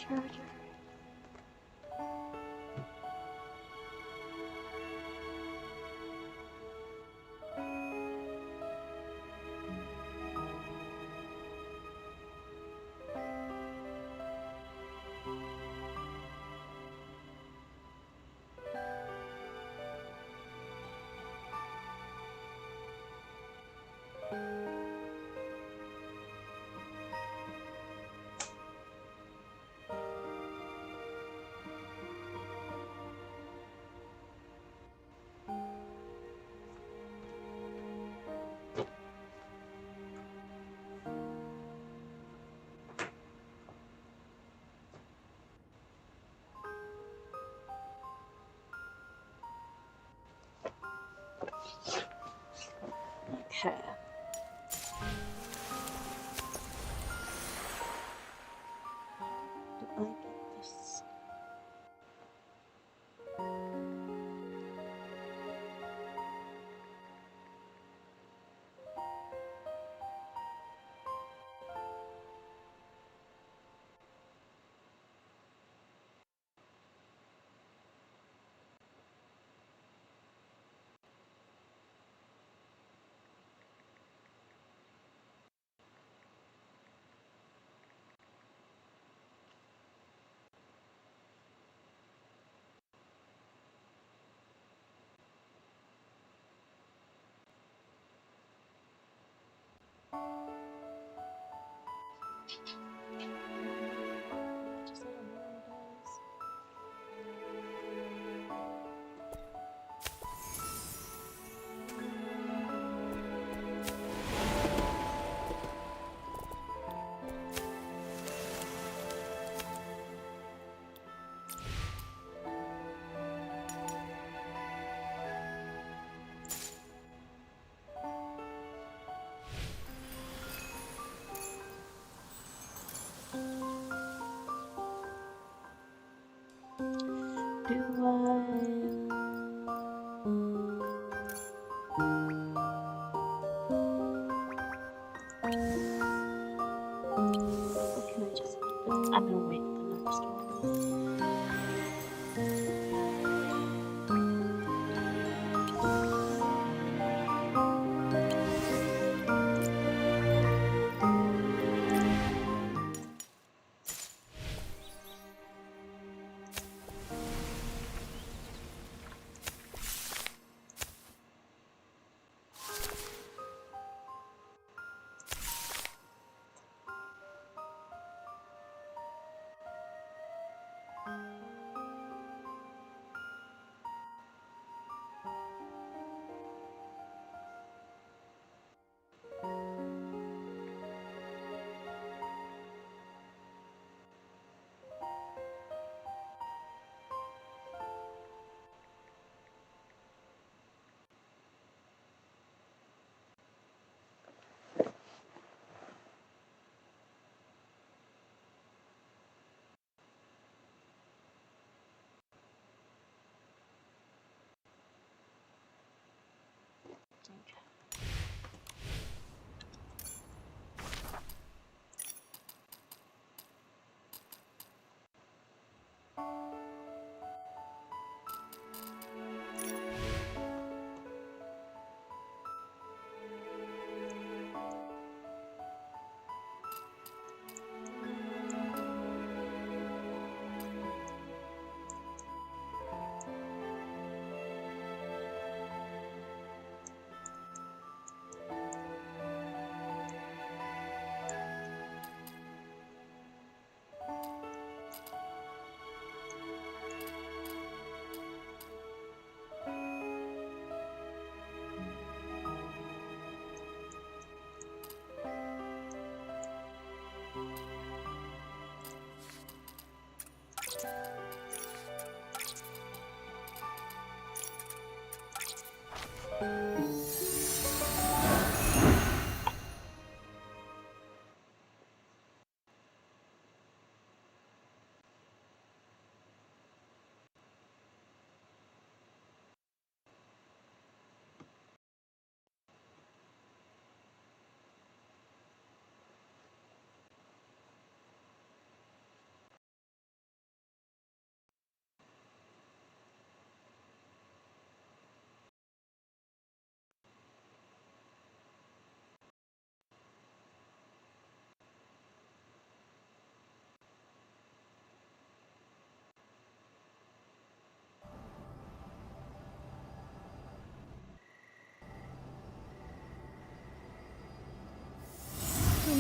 charger.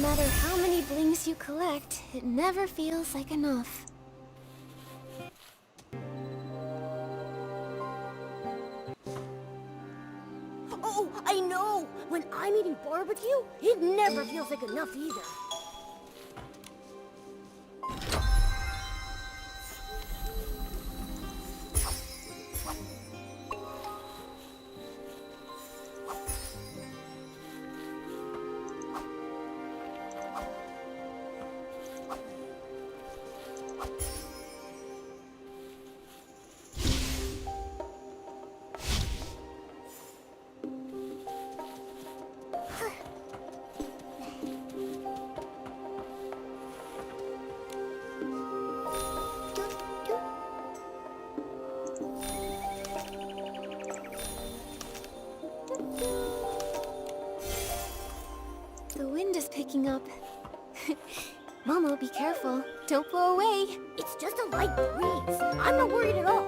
matter how many blings you collect, it never feels like enough. Oh, I know! When I'm eating barbecue, it never feels like enough either. The wind is picking up. Momo, be careful. Don't blow away. It's just a light breeze. I'm not worried at all.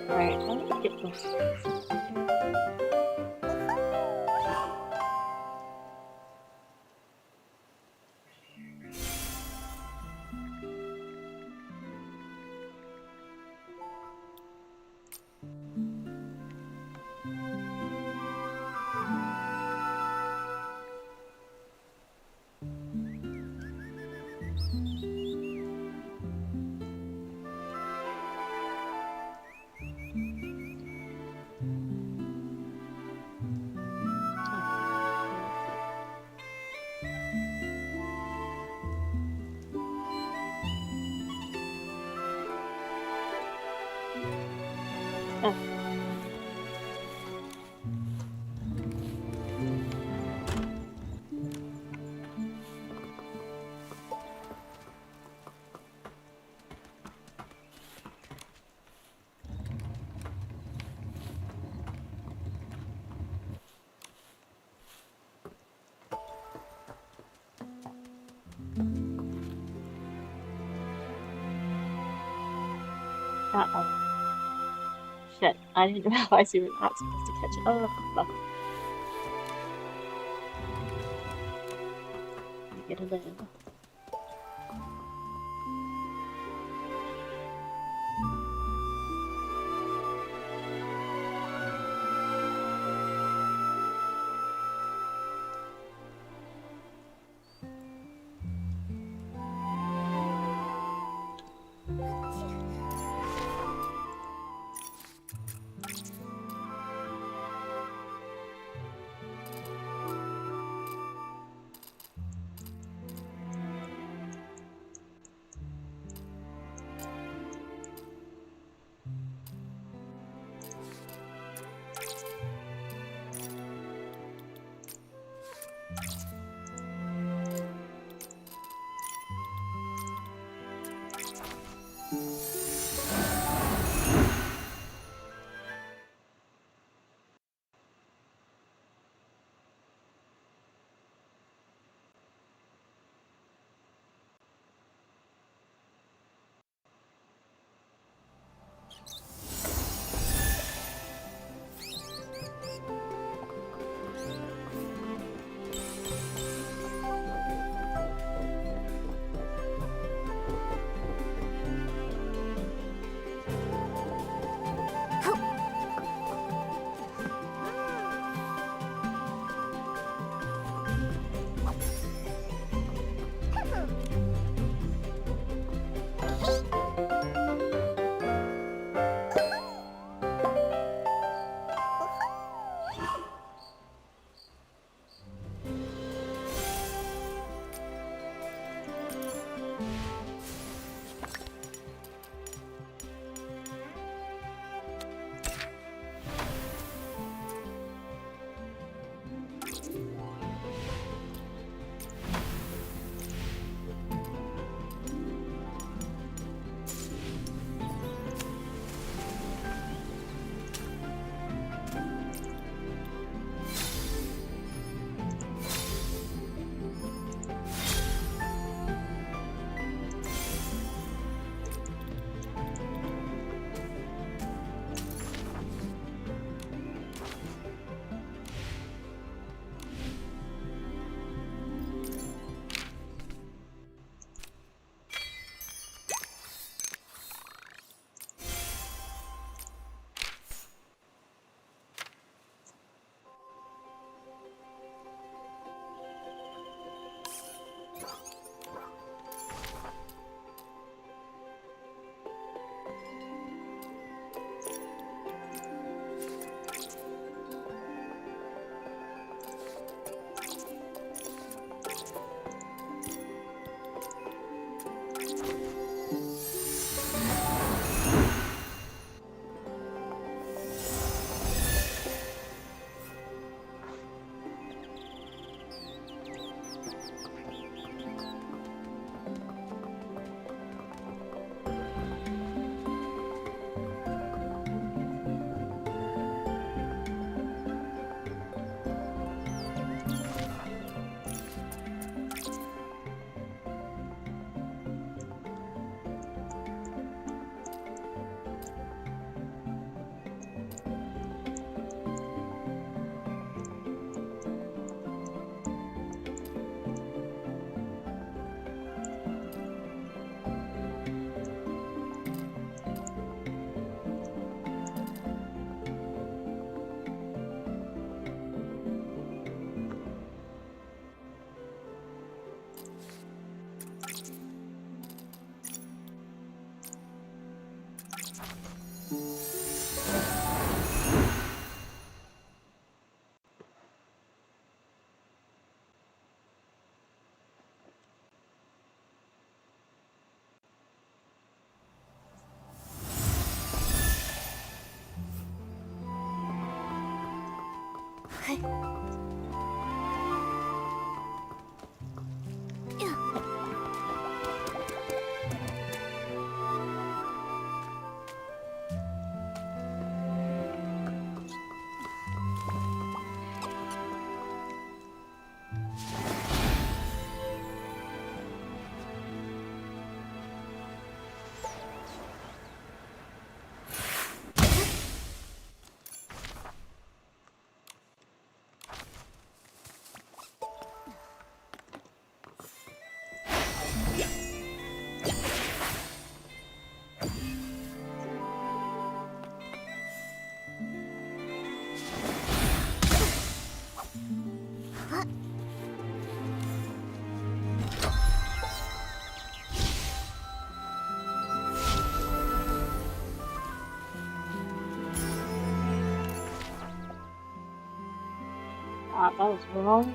Alright, let me get this. Oh. Uh-oh. Shit, I didn't realize you were not supposed to catch it. Oh, fuck. I get a live. Ah, that was wrong.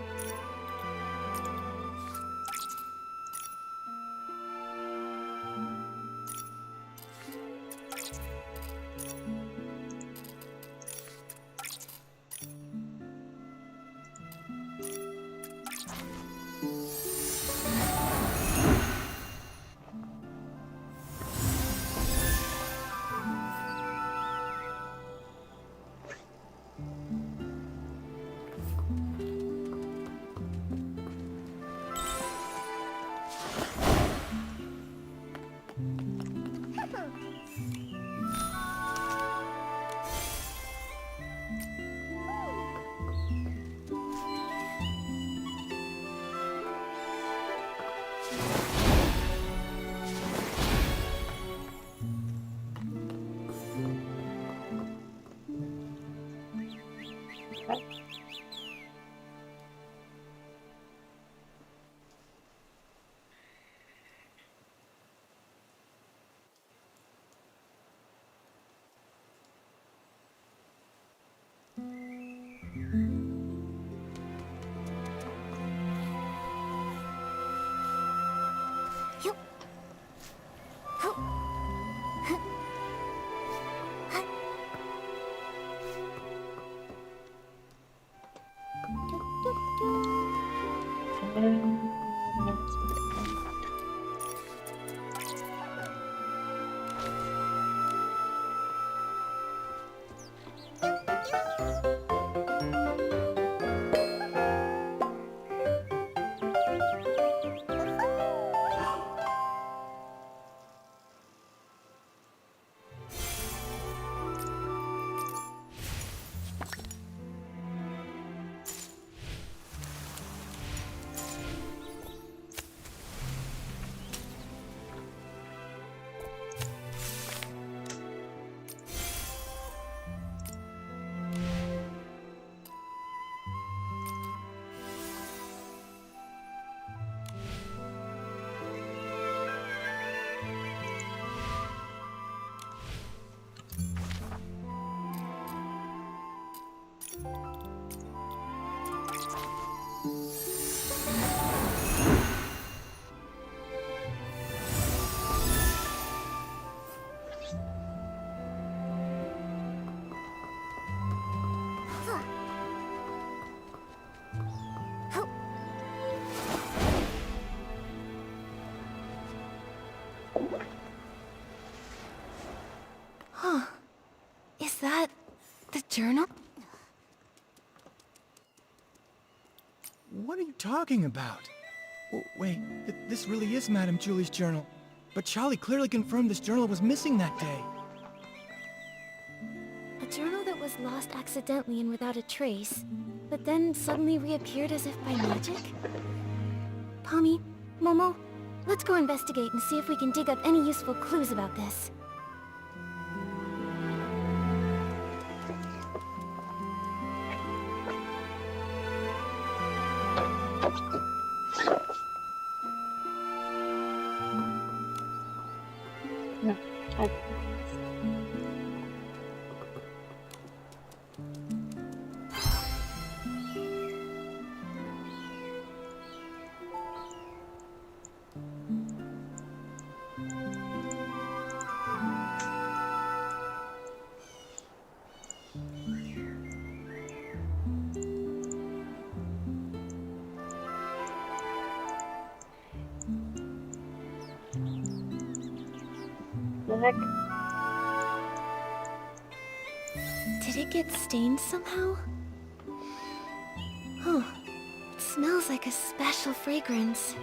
Huh. Is that the journal? What are you talking about? Wait, this really is Madame Julie's journal. But Charlie clearly confirmed this journal was missing that day. A journal that was lost accidentally and without a trace, but then suddenly reappeared as if by magic? Pommy, Momo, let's go investigate and see if we can dig up any useful clues about this. No, I... the heck? Did it get stained somehow? Huh. It smells like a special fragrance.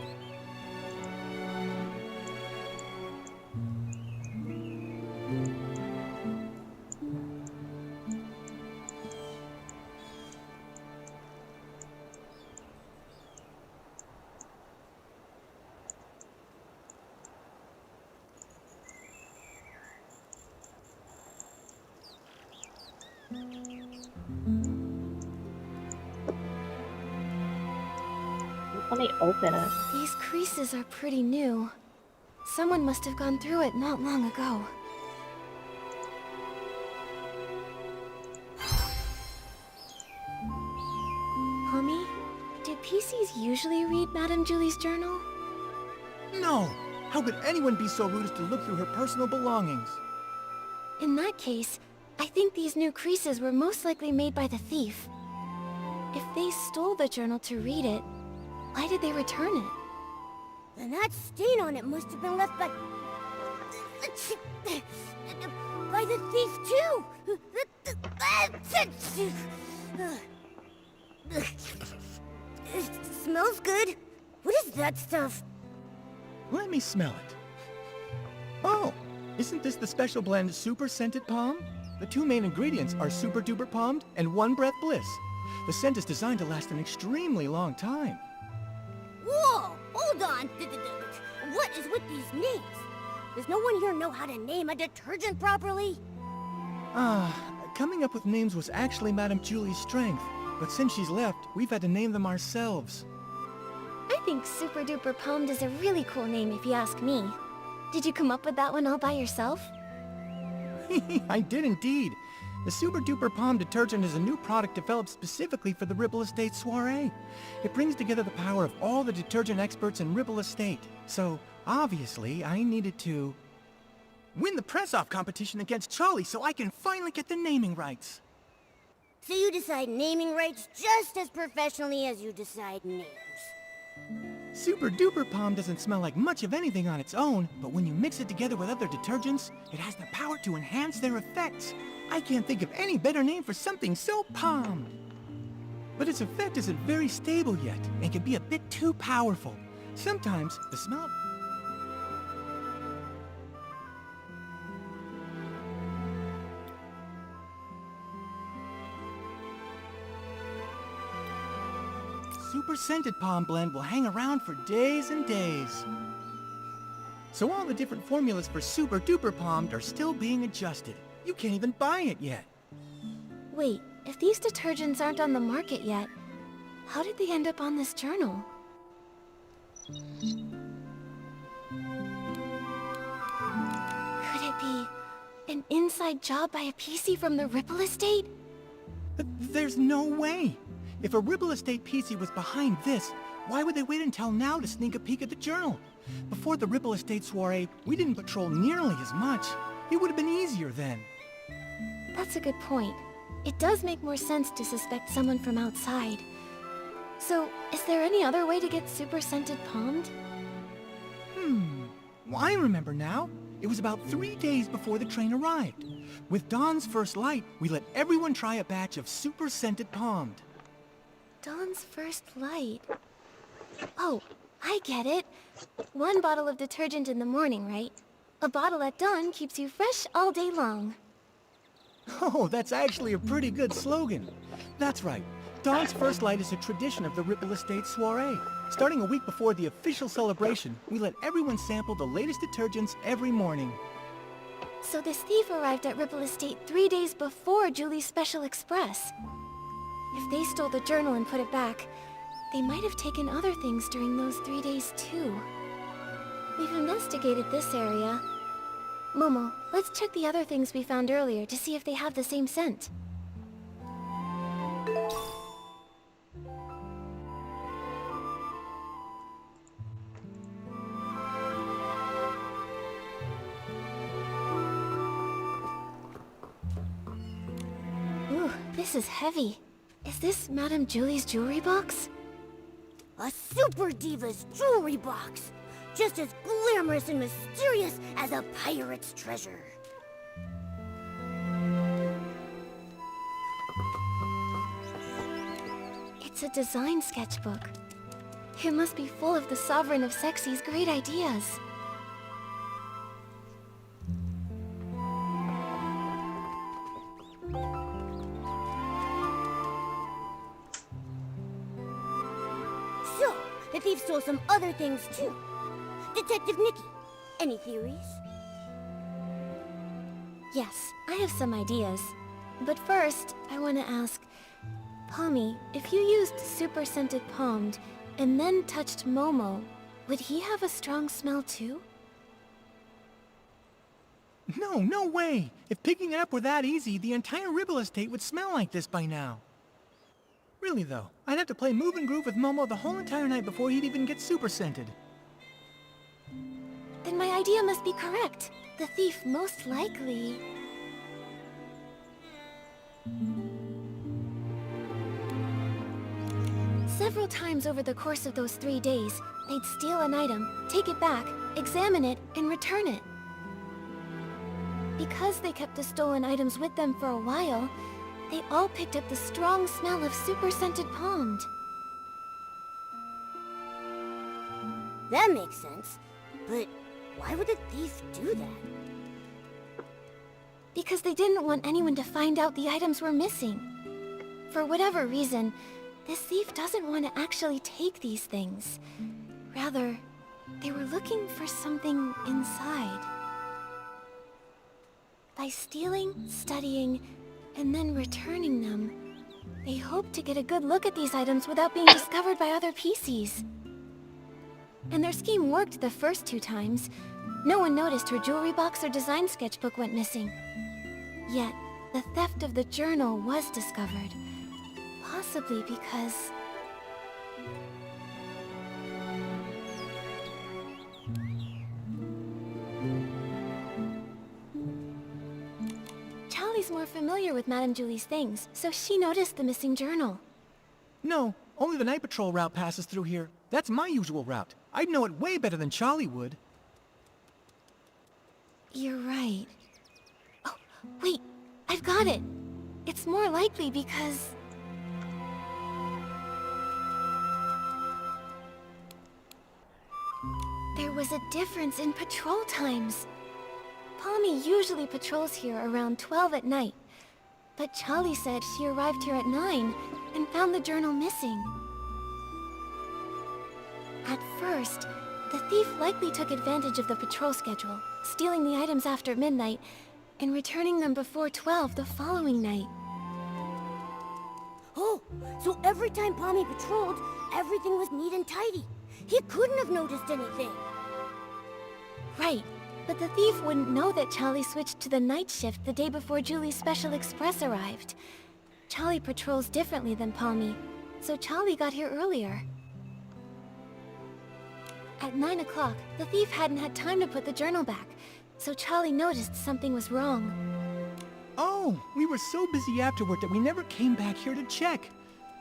Let me open it. These creases are pretty new. Someone must have gone through it not long ago. Mommy, do PCs usually read Madame Julie's journal? No! How could anyone be so rude as to look through her personal belongings? In that case, I think these new creases were most likely made by the thief. If they stole the journal to read it, why did they return it? And that stain on it must have been left by the thief too. It smells good. What is that stuff? Let me smell it. Oh, isn't this the special blend Super Scented Palm? The two main ingredients are Super Duper Palmed and One Breath Bliss. The scent is designed to last an extremely long time. Whoa! Hold on! What is with these names? Does no one here know how to name a detergent properly? Coming up with names was actually Madame Julie's strength, but since she's left, we've had to name them ourselves. I think Super Duper Palmed is a really cool name if you ask me. Did you come up with that one all by yourself? I did indeed. The Super Duper Palm detergent is a new product developed specifically for the Ripple Estate soiree. It brings together the power of all the detergent experts in Ripple Estate. So, obviously, I needed to win the press-off competition against Charlie so I can finally get the naming rights. So you decide naming rights just as professionally as you decide names. Super Duper Palm doesn't smell like much of anything on its own, but when you mix it together with other detergents, it has the power to enhance their effects. I can't think of any better name for something so palmed. But its effect isn't very stable yet, and can be a bit too powerful. Sometimes the smell... Super Scented Palm Blend will hang around for days and days. So all the different formulas for Super Duper Palmed are still being adjusted. You can't even buy it yet. Wait, if these detergents aren't on the market yet, how did they end up on this journal? Could it be an inside job by a PC from the Ripple Estate? There's no way. If a Ripple Estate PC was behind this, why would they wait until now to sneak a peek at the journal? Before the Ripple Estate soiree, we didn't patrol nearly as much. It would have been easier then. That's a good point. It does make more sense to suspect someone from outside. So, is there any other way to get Super Scented Palmed? Well, I remember now. It was about 3 days before the train arrived. With dawn's first light, we let everyone try a batch of Super Scented Palmed. Dawn's first light. Oh, I get it. 1 bottle of detergent in the morning, right? A bottle at dawn keeps you fresh all day long. Oh, that's actually a pretty good slogan. That's right. Dawn's first light is a tradition of the Ripple Estate soiree. Starting a week before the official celebration, we let everyone sample the latest detergents every morning. So this thief arrived at Ripple Estate 3 days before Julie's Special Express. If they stole the journal and put it back, they might have taken other things during those 3 days too. We've investigated this area. Momo, let's check the other things we found earlier to see if they have the same scent. Ooh, this is heavy. Is this Madame Julie's jewelry box? A Super Diva's jewelry box! just as glamorous and mysterious as a pirate's treasure. It's a design sketchbook. It must be full of the Sovereign of Sexy's great ideas. So, the thief stole some other things too. Detective Nikki, any theories? Yes, I have some ideas. But first, I want to ask, Pommy, if you used Super Scented Palmed and then touched Momo, would he have a strong smell too? No way! If picking it up were that easy, the entire Ribble estate would smell like this by now. Really though, I'd have to play Move and Groove with Momo the whole entire night before he'd even get super scented. Then my idea must be correct. The thief most likely... Several times over the course of those 3 days, they'd steal an item, take it back, examine it, and return it. Because they kept the stolen items with them for a while, they all picked up the strong smell of Super Scented Palmed. That makes sense. But why would a thief do that? Because they didn't want anyone to find out the items were missing. For whatever reason, this thief doesn't want to actually take these things. Rather, they were looking for something inside. By stealing, studying, and then returning them, they hoped to get a good look at these items without being discovered by other PCs. And their scheme worked the first 2 times. No one noticed her jewelry box or design sketchbook went missing. Yet, the theft of the journal was discovered. Possibly because... Charlie's more familiar with Madame Julie's things, so she noticed the missing journal. No, only the night patrol route passes through here. That's my usual route. I'd know it way better than Charlie would. You're right. Oh, wait, I've got it. It's more likely because... there was a difference in patrol times. Pommy usually patrols here around 12 at night, but Charlie said she arrived here at 9 and found the journal missing. At first, the thief likely took advantage of the patrol schedule, stealing the items after midnight and returning them before 12 the following night. Oh, so every time Pommy patrolled, everything was neat and tidy. He couldn't have noticed anything. Right, but the thief wouldn't know that Charlie switched to the night shift the day before Julie's Special Express arrived. Charlie patrols differently than Pommy, so Charlie got here earlier. At 9 o'clock, the thief hadn't had time to put the journal back, so Charlie noticed something was wrong. Oh, we were so busy afterward that we never came back here to check.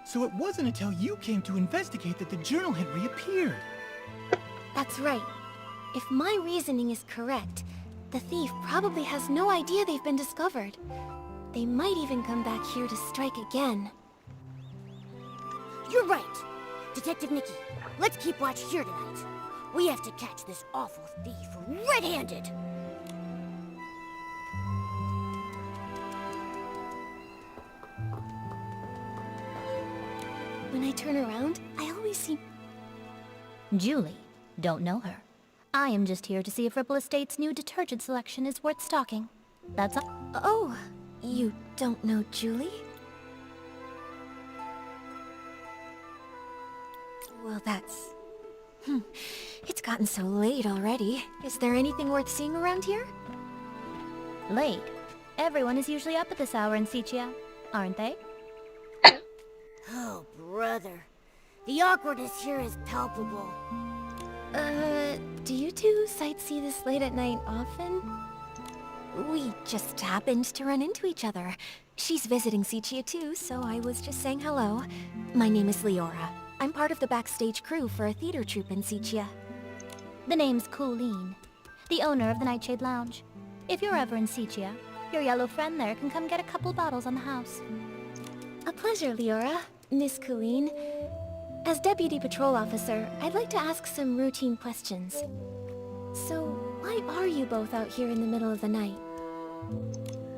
So it wasn't until you came to investigate that the journal had reappeared. That's right. If my reasoning is correct, the thief probably has no idea they've been discovered. They might even come back here to strike again. You're right. Detective Nikki, let's keep watch here tonight. We have to catch this awful thief red-handed. When I turn around, I always see... Julie, don't know her. I am just here to see if Ripple Estate's new detergent selection is worth stocking. That's all. Oh, you don't know Julie? Well, that's... It's gotten so late already. Is there anything worth seeing around here? Late. Everyone is usually up at this hour in Sichia, aren't they? Oh, brother. The awkwardness here is palpable. Do you two sightsee this late at night often? We just happened to run into each other. She's visiting Sichia too, so I was just saying hello. My name is Leora. I'm part of the backstage crew for a theater troupe in Sichia. The name's Colleen, the owner of the Nightshade Lounge. If you're ever in Sicia, your yellow friend there can come get a couple bottles on the house. A pleasure, Leora. Miss Colleen. As Deputy Patrol Officer, I'd like to ask some routine questions. So, why are you both out here in the middle of the night?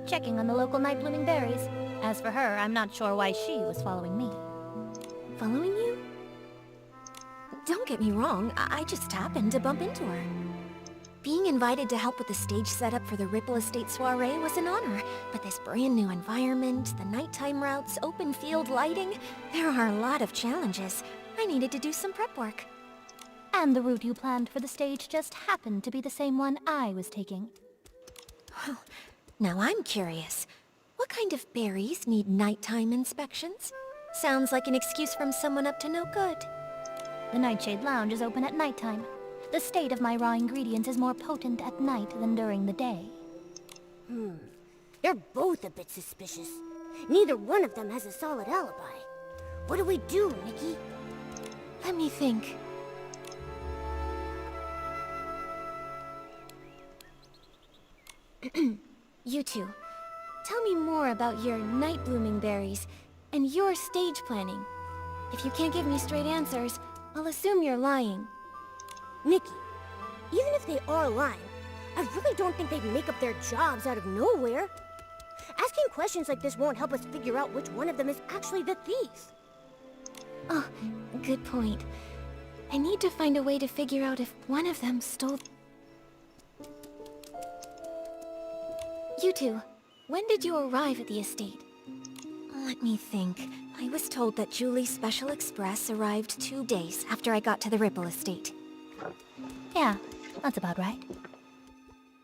Checking on the local night-blooming berries. As for her, I'm not sure why she was following me. Following you? Don't get me wrong, I just happened to bump into her. Being invited to help with the stage setup for the Ripple Estate soiree was an honor, but this brand new environment, the nighttime routes, open field lighting, there are a lot of challenges. I needed to do some prep work. And the route you planned for the stage just happened to be the same one I was taking. Well, now I'm curious. What kind of berries need nighttime inspections? Sounds like an excuse from someone up to no good. The Nightshade Lounge is open at nighttime. The state of my raw ingredients is more potent at night than during the day. They're both a bit suspicious. Neither one of them has a solid alibi. What do we do, Nikki? Let me think. You two, tell me more about your night-blooming berries and your stage planning. If you can't give me straight answers, I'll assume you're lying. Nikki, even if they are lying, I really don't think they'd make up their jobs out of nowhere. Asking questions like this won't help us figure out which one of them is actually the thief. Oh, good point. I need to find a way to figure out if one of them stole... You two, when did you arrive at the estate? Let me think. I was told that Julie's Special Express arrived 2 days after I got to the Ripple Estate. Yeah, that's about right.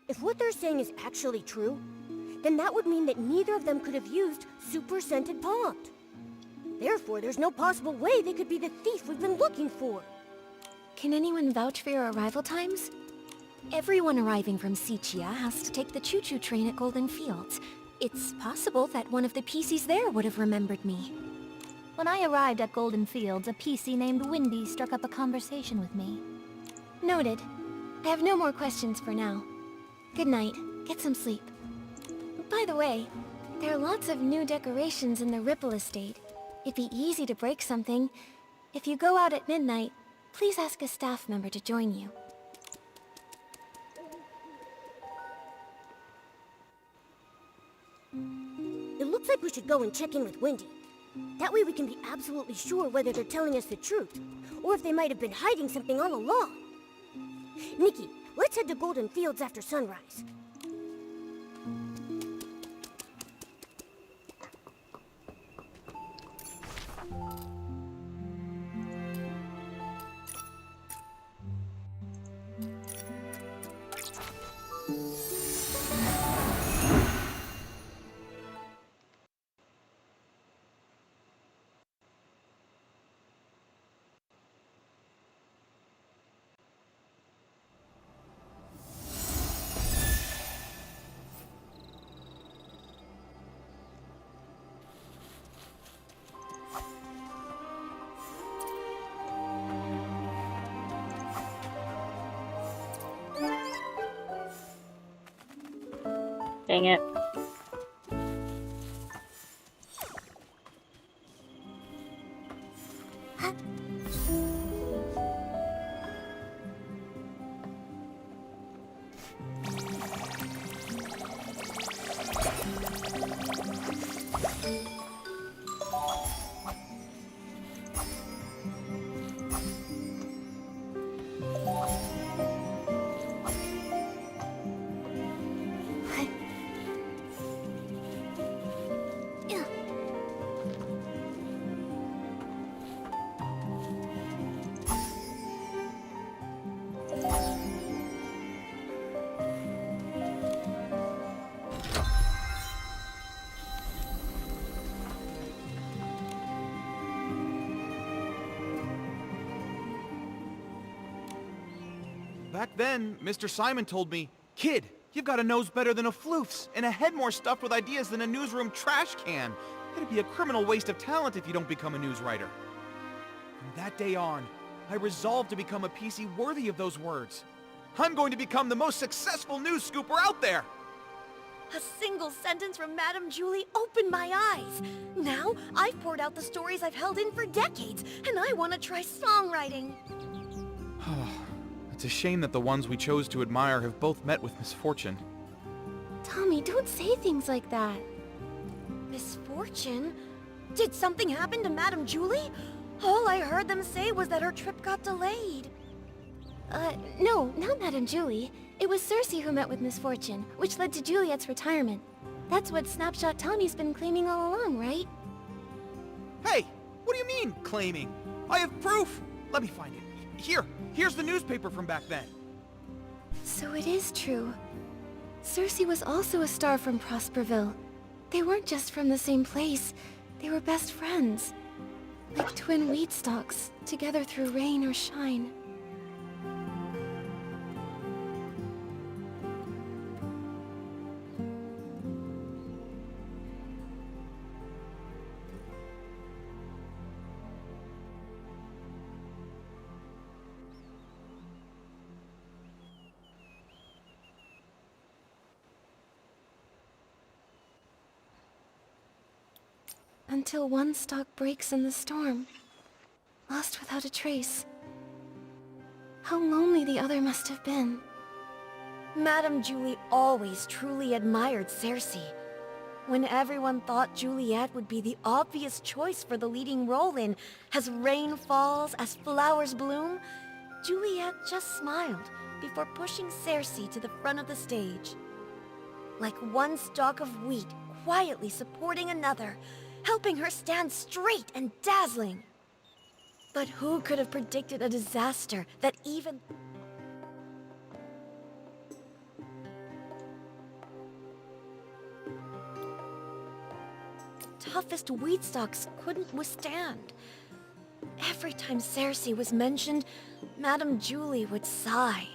If what they're saying is actually true, then that would mean that neither of them could have used super-scented pond. Therefore, there's no possible way they could be the thief we've been looking for. Can anyone vouch for your arrival times? Everyone arriving from Sicia has to take the choo-choo train at Golden Fields. It's possible that one of the PCs there would have remembered me. When I arrived at Golden Fields, a PC named Windy struck up a conversation with me. Noted. I have no more questions for now. Good night. Get some sleep. By the way, there are lots of new decorations in the Ripple Estate. It'd be easy to break something. If you go out at midnight, please ask a staff member to join you. It looks like we should go and check in with Wendy. That way we can be absolutely sure whether they're telling us the truth, or if they might have been hiding something all along. Nikki, let's head to Golden Fields after sunrise. Dang it. Back then, Mr. Simon told me, "Kid, you've got a nose better than a floof's, and a head more stuffed with ideas than a newsroom trash can. It'd be a criminal waste of talent if you don't become a news writer." From that day on, I resolved to become a PC worthy of those words. I'm going to become the most successful news scooper out there! A single sentence from Madame Julie opened my eyes. Now, I've poured out the stories I've held in for decades, and I want to try songwriting. It's a shame that the ones we chose to admire have both met with misfortune. Tommy, don't say things like that. Misfortune? Did something happen to Madame Julie? All I heard them say was that her trip got delayed. No, not Madame Julie. It was Cersei who met with misfortune, which led to Juliet's retirement. That's what Snapshot Tommy's been claiming all along, right? Hey! What do you mean, claiming? I have proof! Let me find it. Here's the newspaper from back then. So it is true. Cersei was also a star from Prosperville. They weren't just from the same place. They were best friends. Like twin wheat stalks, together through rain or shine. Until one stalk breaks in the storm, lost without a trace. How lonely the other must have been. Madame Julie always truly admired Cersei. When everyone thought Juliet would be the obvious choice for the leading role in As Rain Falls, As Flowers Bloom, Juliet just smiled before pushing Cersei to the front of the stage. Like one stalk of wheat quietly supporting another, helping her stand straight and dazzling. But who could have predicted a disaster that even... toughest wheat stalks couldn't withstand? Every time Cersei was mentioned, Madame Julie would sigh.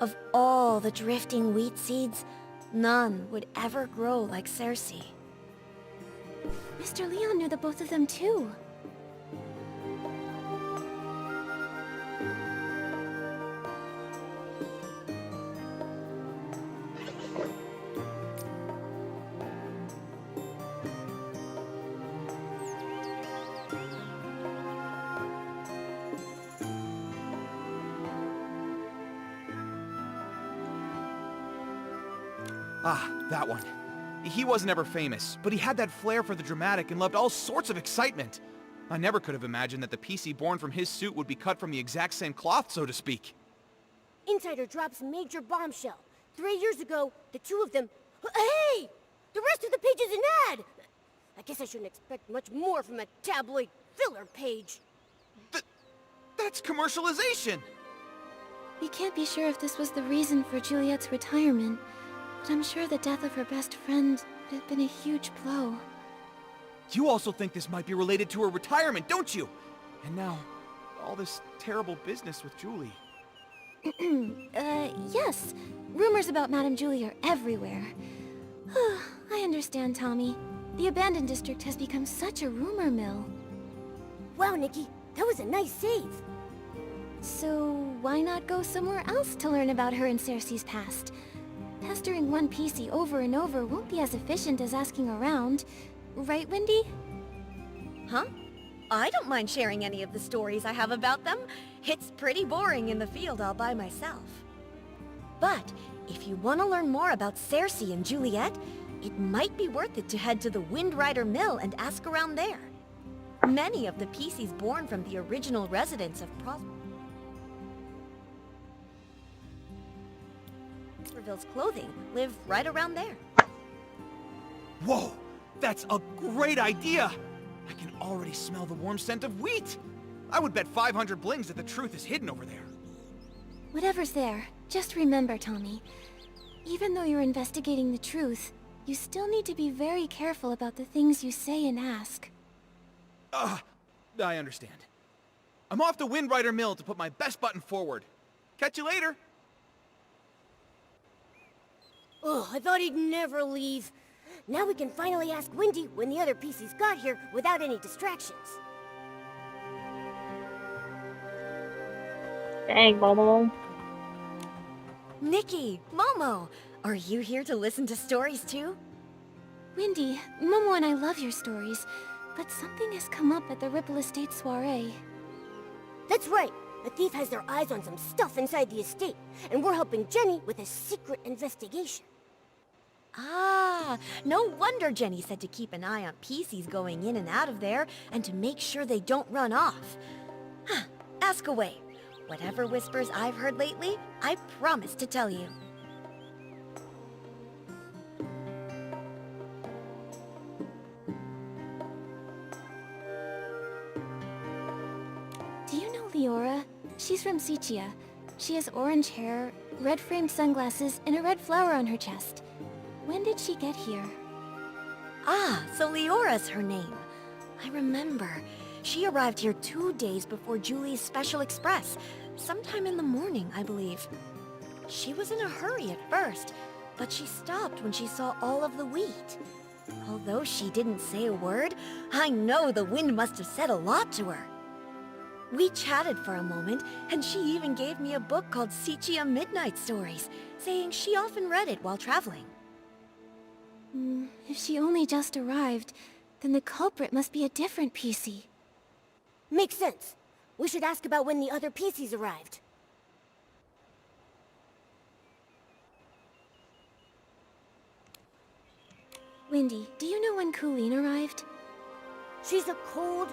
Of all the drifting wheat seeds, none would ever grow like Cersei. Mr. Leon knew the both of them too. Ah, that one. He wasn't ever famous, but he had that flair for the dramatic and loved all sorts of excitement. I never could have imagined that the PC born from his suit would be cut from the exact same cloth, so to speak. Insider drops major bombshell. 3 years ago, the two of them... Hey! The rest of the page is an ad! I guess I shouldn't expect much more from a tabloid filler page. That's commercialization! We can't be sure if this was the reason for Juliet's retirement, but I'm sure the death of her best friend would have been a huge blow. You also think this might be related to her retirement, don't you? And now, all this terrible business with Julie. Yes. Rumors about Madame Julie are everywhere. I understand, Tommy. The abandoned district has become such a rumor mill. Wow, Nikki, that was a nice save. So, why not go somewhere else to learn about her and Cersei's past? Pestering one PC over and over won't be as efficient as asking around. Right, Wendy? Huh? I don't mind sharing any of the stories I have about them. It's pretty boring in the field all by myself. But if you want to learn more about Cersei and Juliet, it might be worth it to head to the Windrider Mill and ask around there. Many of the PCs born from the original residents of Prosperville's clothing live right around there. Whoa! That's a great idea! I can already smell the warm scent of wheat! I would bet 500 blings that the truth is hidden over there. Whatever's there, just remember, Tommy. Even though you're investigating the truth, you still need to be very careful about the things you say and ask. I understand. I'm off to Windrider Mill to put my best button forward. Catch you later! Oh, I thought he'd never leave. Now we can finally ask Wendy when the other PCs got here without any distractions. Dang, Momo. Nikki, Momo, are you here to listen to stories too? Windy, Momo and I love your stories, but something has come up at the Ripple Estate soiree. That's right. A thief has their eyes on some stuff inside the estate, and we're helping Jenny with a secret investigation. Ah, no wonder Jenny said to keep an eye on PCs going in and out of there, and to make sure they don't run off. Huh, ask away. Whatever whispers I've heard lately, I promise to tell you. Do you know Leora? She's from Sichia. She has orange hair, red-framed sunglasses, and a red flower on her chest. When did she get here? Ah, so Leora's her name. I remember. She arrived here 2 days before Julie's Special Express. Sometime in the morning, I believe. She was in a hurry at first, but she stopped when she saw all of the wheat. Although she didn't say a word, I know the wind must have said a lot to her. We chatted for a moment, and she even gave me a book called Sichia Midnight Stories, saying she often read it while traveling. If she only just arrived, then the culprit must be a different PC. Makes sense. We should ask about when the other PCs arrived. Windy, do you know when Colleen arrived? She's a cold...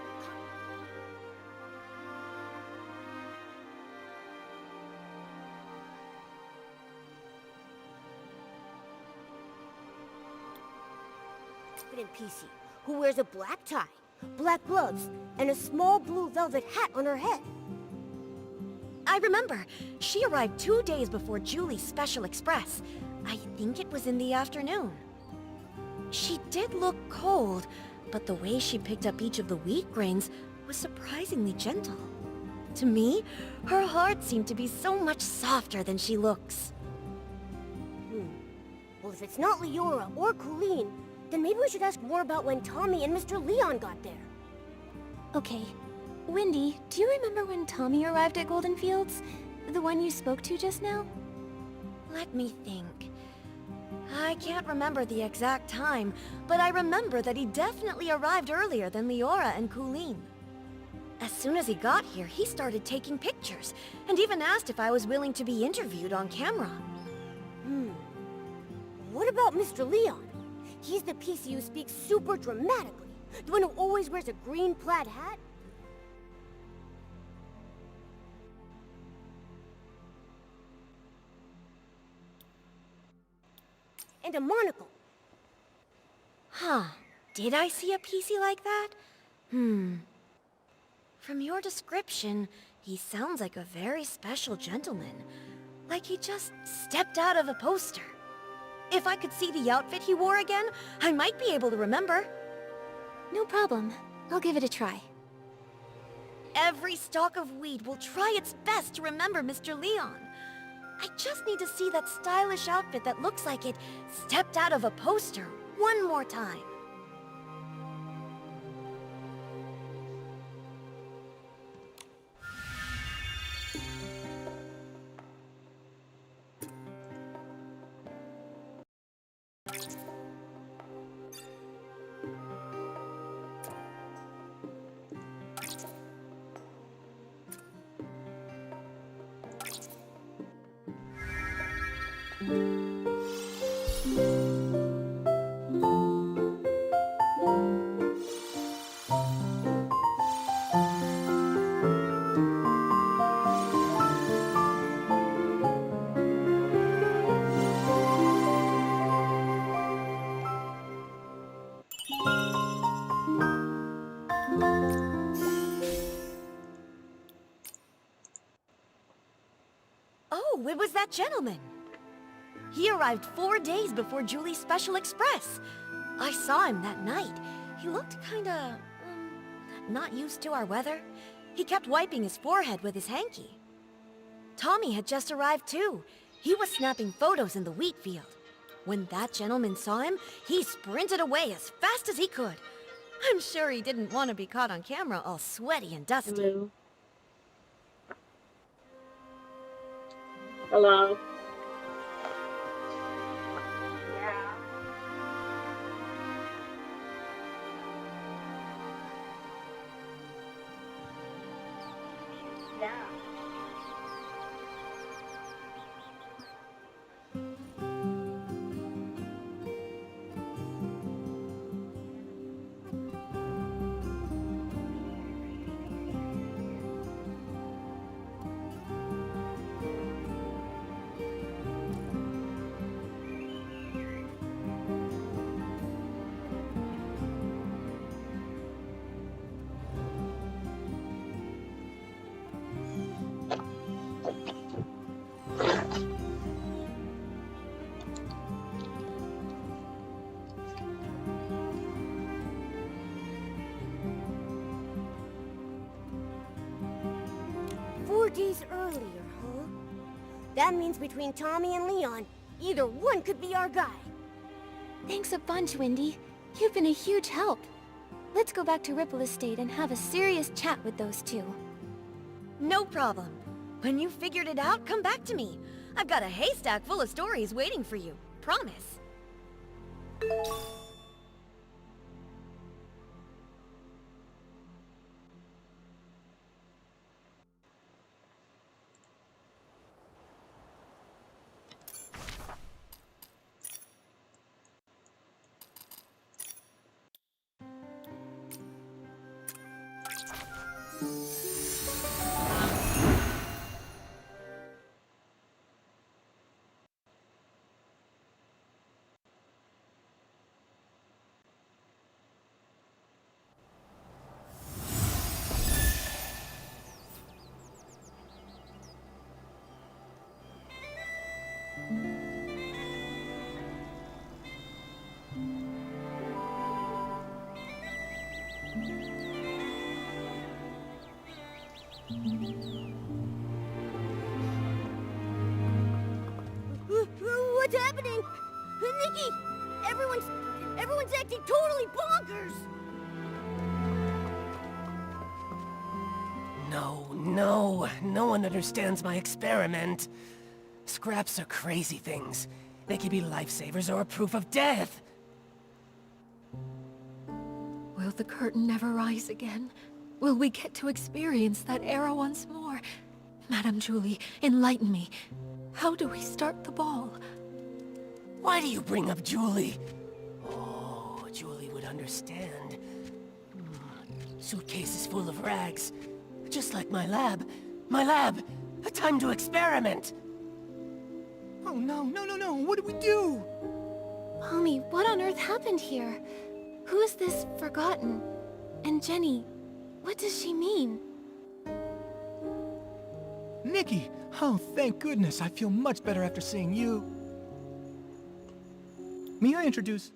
confident PC, who wears a black tie, black gloves, and a small blue velvet hat on her head. I remember. She arrived 2 days before Julie's Special Express. I think it was in the afternoon. She did look cold, but the way she picked up each of the wheat grains was surprisingly gentle. To me, her heart seemed to be so much softer than she looks. Well, if it's not Leora or Colleen, then maybe we should ask more about when Tommy and Mr. Leon got there. Okay. Windy, do you remember when Tommy arrived at Golden Fields? The one you spoke to just now? Let me think. I can't remember the exact time, but I remember that he definitely arrived earlier than Leora and Colleen. As soon as he got here, he started taking pictures, and even asked if I was willing to be interviewed on camera. What about Mr. Leon? He's the PC who speaks super dramatically. The one who always wears a green plaid hat? And a monocle. Huh. Did I see a PC like that? From your description, he sounds like a very special gentleman. Like he just stepped out of a poster. If I could see the outfit he wore again, I might be able to remember. No problem. I'll give it a try. Every stalk of wheat will try its best to remember Mr. Leon. I just need to see that stylish outfit that looks like it stepped out of a poster one more time. Oh, it was that gentleman. He arrived 4 days before Julie's Special Express. I saw him that night. He looked kinda... not used to our weather. He kept wiping his forehead with his hanky. Tommy had just arrived too. He was snapping photos in the wheat field. When that gentleman saw him, he sprinted away as fast as he could. I'm sure he didn't want to be caught on camera all sweaty and dusty. Hello. Hello. Yeah. Four days earlier, huh? That means between Tommy and Leon, either one could be our guy. Thanks a bunch, Wendy. You've been a huge help. Let's go back to Ripple Estate and have a serious chat with those two. No problem. When you figured it out, come back to me. I've got a haystack full of stories waiting for you. Promise. What's happening? Nikki! Everyone's acting totally bonkers! No one understands my experiment. Scraps are crazy things. They can be lifesavers or a proof of death. Will the curtain never rise again? Will we get to experience that era once more? Madame Julie, enlighten me. How do we start the ball? Why do you bring up Julie? Oh, Julie would understand. Suitcases full of rags. Just like my lab. My lab! Time to experiment! Oh no, what do we do? Mommy, what on earth happened here? Who is this Forgotten? And Jenny, what does she mean? Nikki! Oh, thank goodness. I feel much better after seeing you. May I introduce...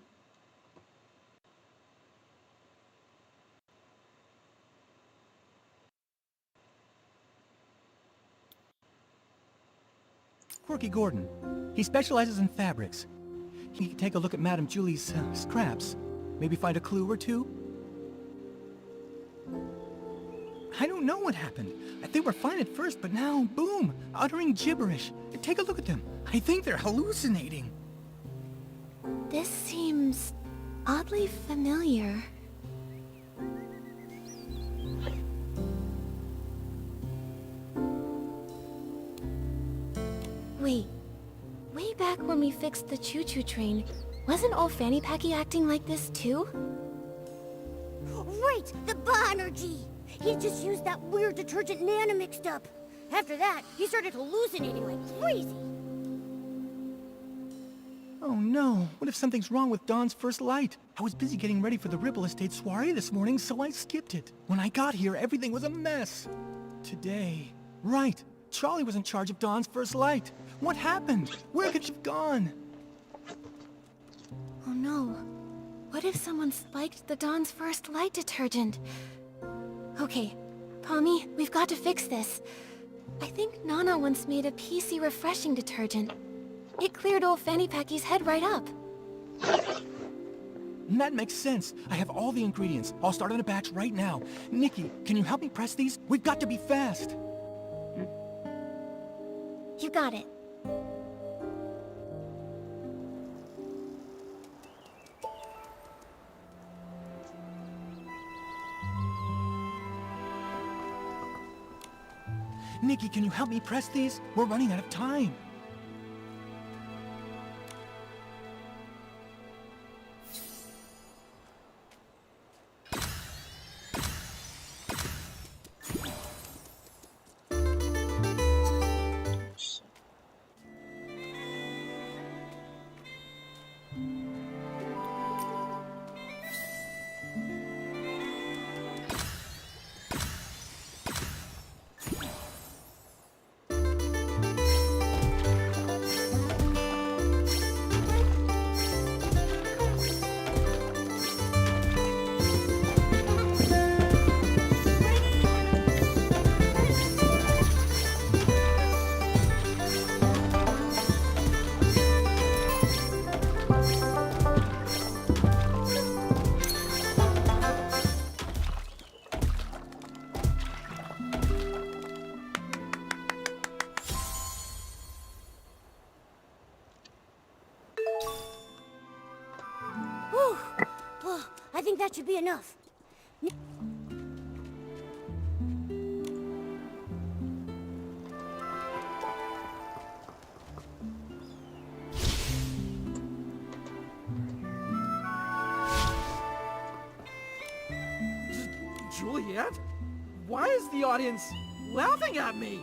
Quirky Gordon. He specializes in fabrics. He can take a look at Madame Julie's scraps. Maybe find a clue or two? I don't know what happened. They were fine at first, but now, boom, uttering gibberish. Take a look at them. I think they're hallucinating. This seems oddly familiar. Wait, way back when we fixed the choo-choo train, wasn't old Fanny Packy acting like this too? Right! The Banerjee! He just used that weird detergent Nana mixed up. After that, he started hallucinating like crazy. Oh no, what if something's wrong with Dawn's first light? I was busy getting ready for the Ripple Estate soiree this morning, so I skipped it. When I got here, everything was a mess. Today... Right, Charlie was in charge of Dawn's first light. What happened? Where could she have gone? Oh no. What if someone spiked the Dawn's first light detergent? Okay, Pommy, we've got to fix this. I think Nana once made a PC refreshing detergent. It cleared old Fanny Packy's head right up. That makes sense. I have all the ingredients. I'll start on a batch right now. Nikki, can you help me press these? We've got to be fast. You got it. Nikki, can you help me press these? We're running out of time. Shit. Whew. Oh, I think that should be enough. Juliet? Why is the audience laughing at me?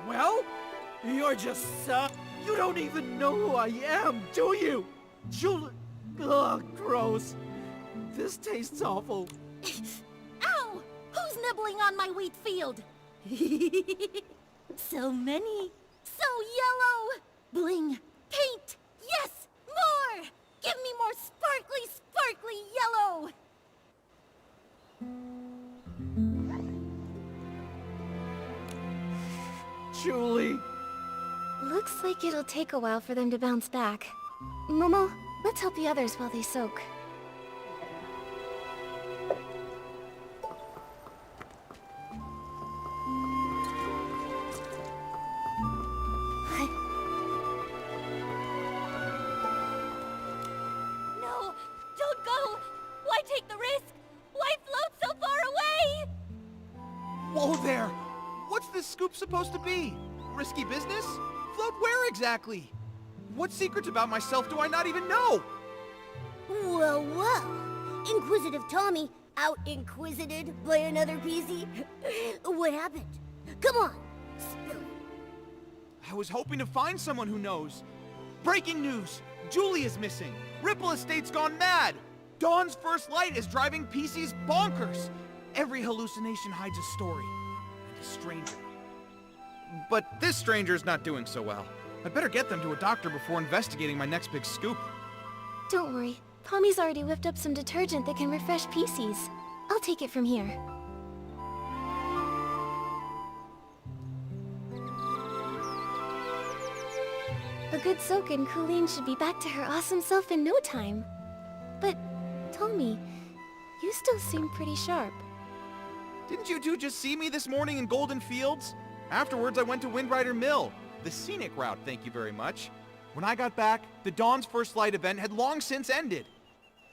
Well, you're just you don't even know who I am, do you? Ugh, gross. This tastes awful. Ow! Who's nibbling on my wheat field? So many. So yellow. Bling. Paint. Yes! More! Give me more sparkly, sparkly yellow! Julie. Looks like it'll take a while for them to bounce back. Momo, let's help the others while they soak. No! Don't go! Why take the risk? Why float so far away? Whoa there! What's this scoop supposed to be? Risky business? Float where exactly? What secrets about myself do I not even know? Well, well. Inquisitive Tommy out-inquisited by another PC? What happened? Come on, spill it. I was hoping to find someone who knows. Breaking news! Julie is missing! Ripple Estate's gone mad! Dawn's first light is driving PCs bonkers! Every hallucination hides a story. And a stranger. But this stranger's not doing so well. I'd better get them to a doctor before investigating my next big scoop. Don't worry. Tommy's already whipped up some detergent that can refresh PCs. I'll take it from here. A good soak and Colleen should be back to her awesome self in no time. But, Tommy, you still seem pretty sharp. Didn't you two just see me this morning in Golden Fields? Afterwards, I went to Windrider Mill. The scenic route, thank you very much. When I got back, the Dawn's First Light event had long since ended.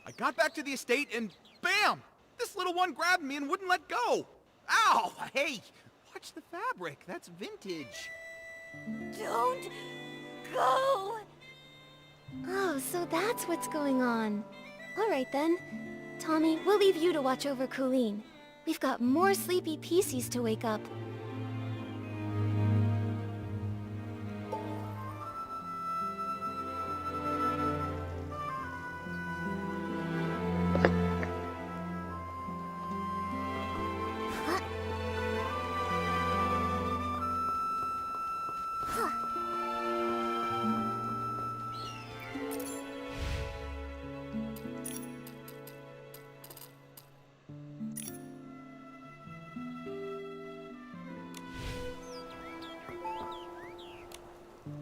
I got back to the estate and bam! This little one grabbed me and wouldn't let go. Ow! Hey! Watch the fabric. That's vintage. Don't go! Oh, so that's what's going on. All right then. Tommy, we'll leave you to watch over Colleen. We've got more sleepy PCs to wake up.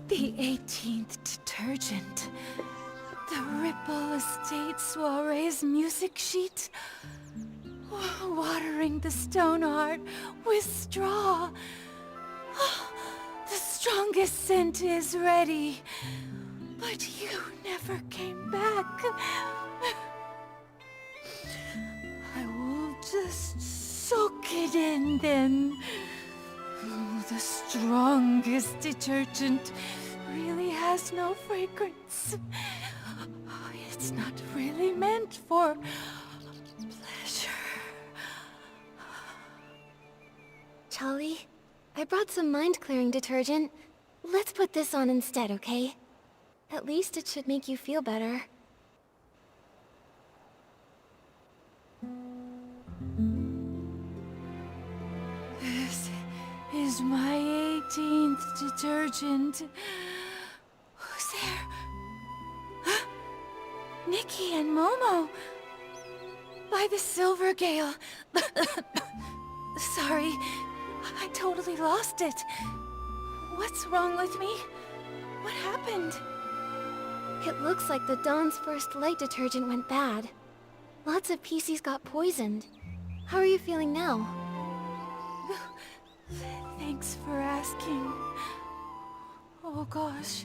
The 18th detergent. The Ripple Estate Soiree's music sheet. Watering the stone heart with straw. The strongest scent is ready. But you never came back. I will just soak it in then. the strongest detergent really has no fragrance. It's not really meant for pleasure. Charlie, I brought some mind-clearing detergent. Let's put this on instead, okay? At least it should make you feel better. This is my 18th detergent. Who's there? Huh? Nikki and Momo. By the Silver Gale. Sorry, I totally lost it. What's wrong with me? What happened? It looks like the Dawn's First Light detergent went bad. Lots of PCs got poisoned. How are you feeling now? Thanks for asking. Oh gosh,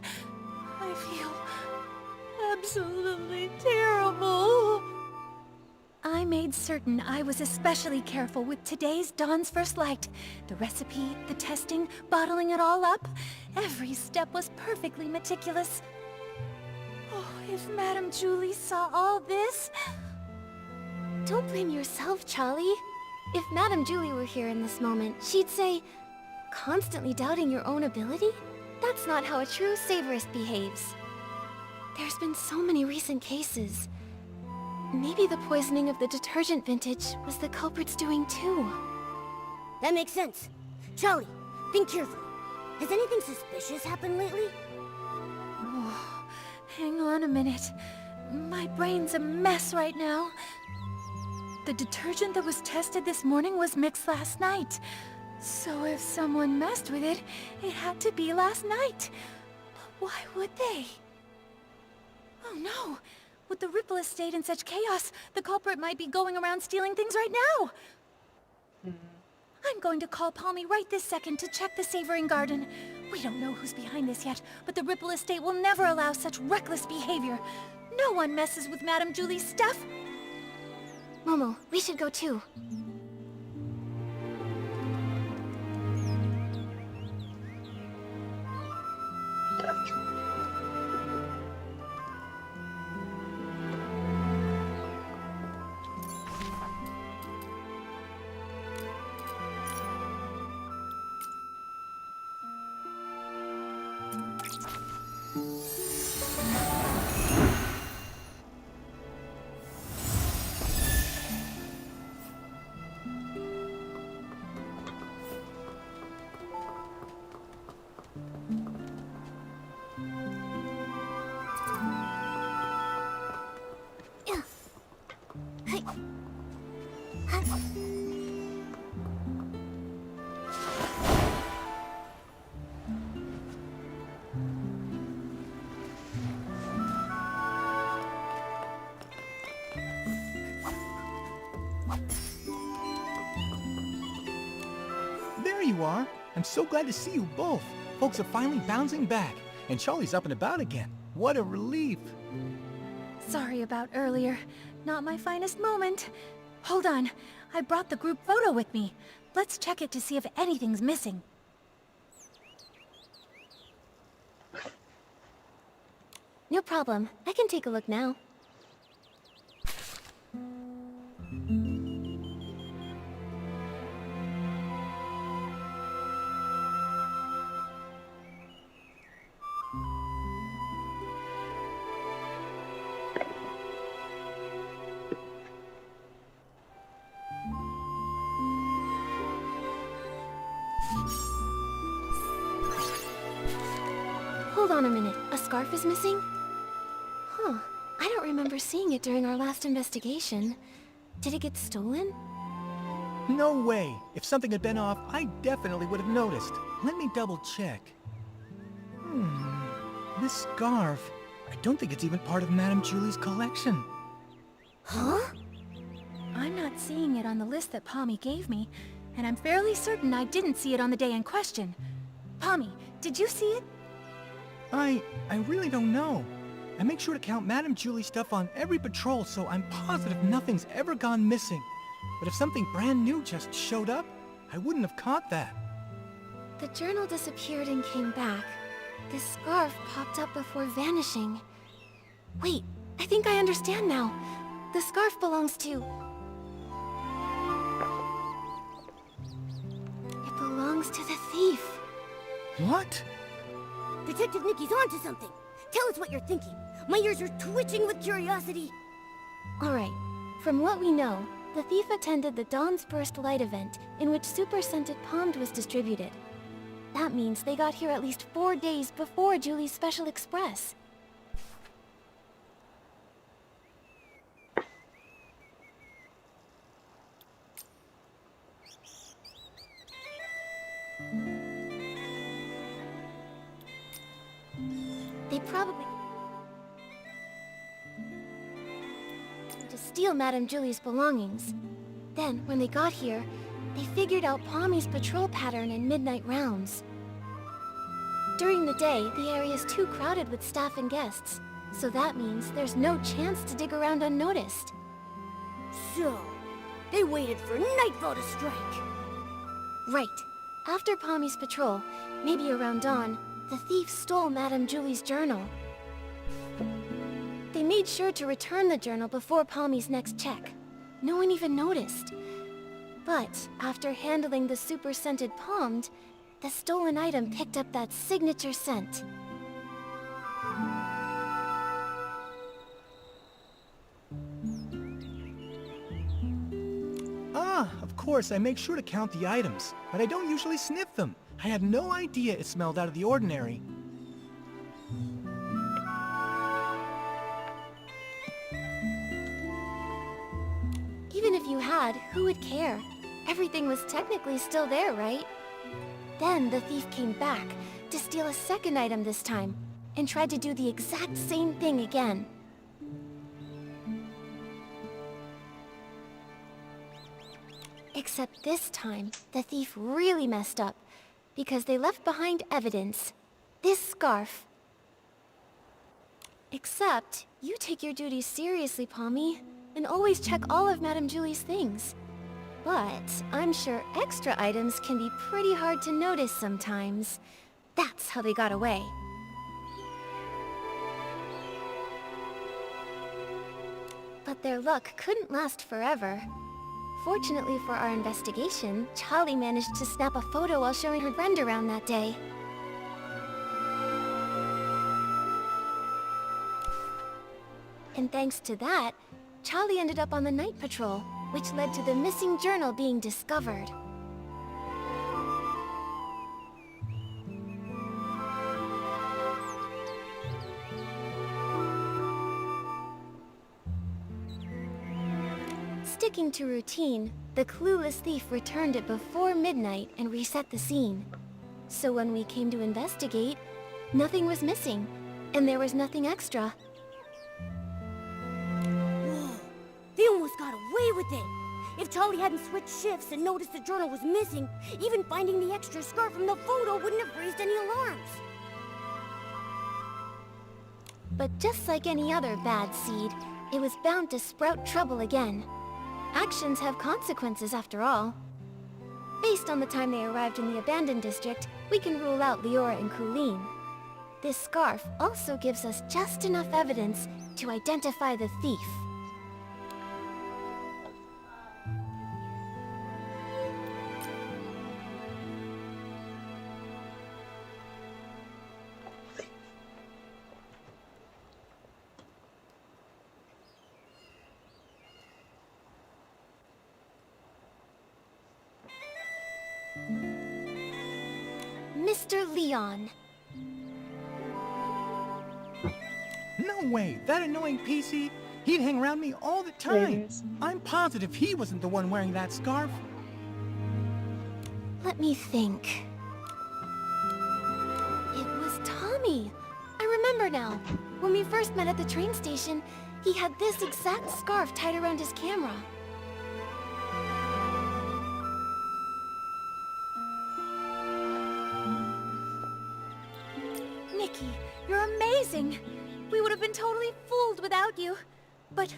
I feel absolutely terrible. I made certain I was especially careful with today's Dawn's First Light. The recipe, the testing, bottling it all up. Every step was perfectly meticulous. Oh, if Madame Julie saw all this... Don't blame yourself, Charlie. If Madame Julie were here in this moment, she'd say, constantly doubting your own ability? That's not how a true savorist behaves. There's been so many recent cases. Maybe the poisoning of the detergent vintage was the culprit's doing too. That makes sense. Charlie, think carefully. Has anything suspicious happened lately? Oh, hang on a minute. My brain's a mess right now. The detergent that was tested this morning was mixed last night. So if someone messed with it, it had to be last night. But why would they? Oh no! With the Ripple Estate in such chaos, the culprit might be going around stealing things right now! I'm going to call Palmy right this second to check the Savoring Garden. We don't know who's behind this yet, but the Ripple Estate will never allow such reckless behavior. No one messes with Madame Julie's stuff. Momo, we should go too. There you are. I'm so glad to see you both. Folks are finally bouncing back, and Charlie's up and about again. What a relief. Sorry about earlier. Not my finest moment. Hold on. I brought the group photo with me. Let's check it to see if anything's missing. No problem. I can take a look now. Hold on a minute. A scarf is missing? Huh. I don't remember seeing it during our last investigation. Did it get stolen? No way. If something had been off, I definitely would have noticed. Let me double check. This scarf. I don't think it's even part of Madame Julie's collection. Huh? I'm not seeing it on the list that Palmy gave me, and I'm fairly certain I didn't see it on the day in question. Palmy, did you see it? I really don't know. I make sure to count Madame Julie's stuff on every patrol, so I'm positive nothing's ever gone missing. But if something brand new just showed up, I wouldn't have caught that. The journal disappeared and came back. This scarf popped up before vanishing. Wait, I think I understand now. The scarf belongs to... It belongs to the thief. What? Detective Nikki's onto something. Tell us what you're thinking. My ears are twitching with curiosity. Alright, from what we know, the thief attended the Dawn's Burst Light event in which Super Scented Pommed was distributed. That means they got here at least 4 days before Julie's Special Express. They probably... to steal Madame Julie's belongings. Then, when they got here, they figured out Pommy's patrol pattern and midnight rounds. During the day, the area is too crowded with staff and guests, so that means there's no chance to dig around unnoticed. So, they waited for nightfall to strike. Right. After Pommy's patrol, maybe around dawn, the thief stole Madame Julie's journal. They made sure to return the journal before Pommy's next check. No one even noticed. But after handling the super scented Pommed, the stolen item picked up that signature scent. Ah, of course, I make sure to count the items, but I don't usually sniff them. I had no idea it smelled out of the ordinary. Even if you had, who would care? Everything was technically still there, right? Then the thief came back to steal a second item this time, and tried to do the exact same thing again. Except this time, the thief really messed up, because they left behind evidence. This scarf. Except, you take your duties seriously, Pommy, and always check all of Madame Julie's things. But I'm sure extra items can be pretty hard to notice sometimes. That's how they got away. But their luck couldn't last forever. Fortunately for our investigation, Charlie managed to snap a photo while showing her friend around that day. And thanks to that, Charlie ended up on the night patrol, which led to the missing journal being discovered. Sticking to routine, the clueless thief returned it before midnight and reset the scene. So when we came to investigate, nothing was missing, and there was nothing extra. Whoa, they almost got away with it. If Charlie hadn't switched shifts and noticed the journal was missing, even finding the extra scarf from the photo wouldn't have raised any alarms. But just like any other bad seed, it was bound to sprout trouble again. Actions have consequences after all. Based on the time they arrived in the abandoned district, we can rule out Leora and Colleen. This scarf also gives us just enough evidence to identify the thief. Mr. Leon. No way! That annoying PC? He'd hang around me all the time! Ladies. I'm positive he wasn't the one wearing that scarf. Let me think. It was Tommy. I remember now. When we first met at the train station, he had this exact scarf tied around his camera. Nikki, you're amazing! We would have been totally fooled without you. But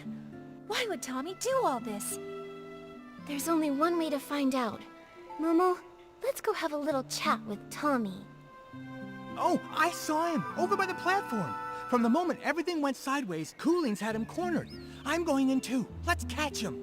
why would Tommy do all this? There's only one way to find out. Momo, let's go have a little chat with Tommy. Oh, I saw him, over by the platform. From the moment everything went sideways, Cooling's had him cornered. I'm going in too. Let's catch him.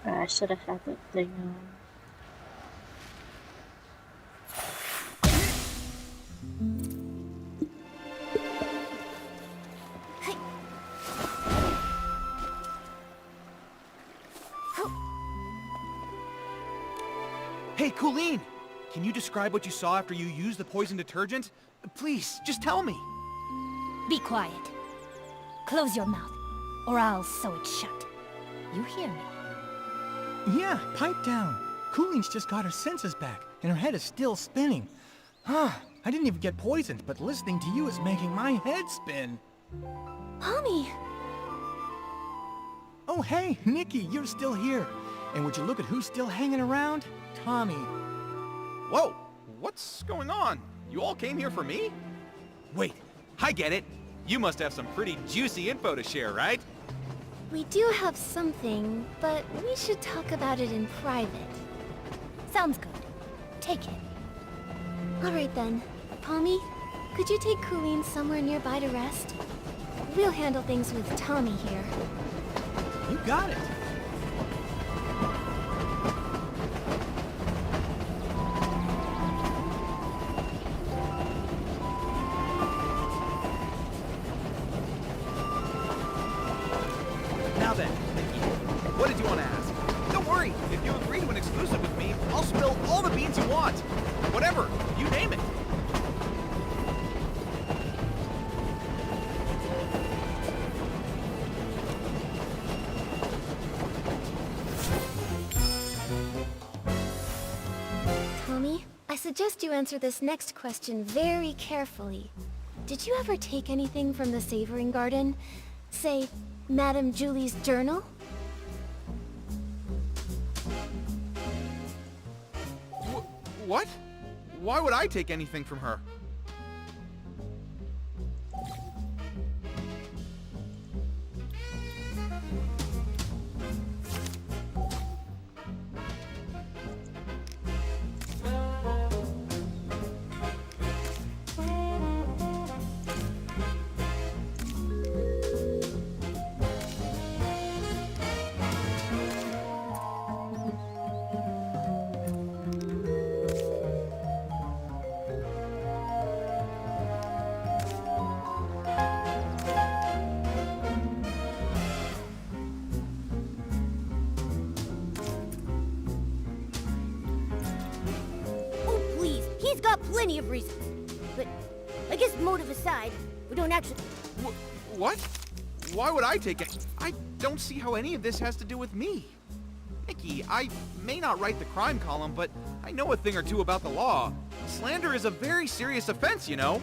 I should have had that thing on. Hey, Colleen! Can you describe what you saw after you used the poison detergent? Please, just tell me. Be quiet. Close your mouth, or I'll sew it shut. You hear me? Yeah, pipe down. Cooling's just got her senses back, and her head is still spinning. I didn't even get poisoned, but listening to you is making my head spin. Tommy! Oh, hey, Nikki, you're still here. And would you look at who's still hanging around? Tommy. Whoa! What's going on? You all came here for me? Wait, I get it. You must have some pretty juicy info to share, right? We do have something, but we should talk about it in private. Sounds good. Take it. Alright then. Pommy, could you take Colleen somewhere nearby to rest? We'll handle things with Tommy here. You got it. Now then, Nikki, what did you want to ask? Don't worry, if you agree to an exclusive with me, I'll spill all the beans you want. Whatever, you name it. Tommy, I suggest you answer this next question very carefully. Did you ever take anything from the Savoring Garden? Say, Madame Julie's journal? What? Why would I take anything from her? Oh, please. He's got plenty of reasons. But I guess motive aside, we don't actually... What? Why would I take it? I don't see how any of this has to do with me. Nikki, I may not write the crime column, but I know a thing or two about the law. Slander is a very serious offense, you know?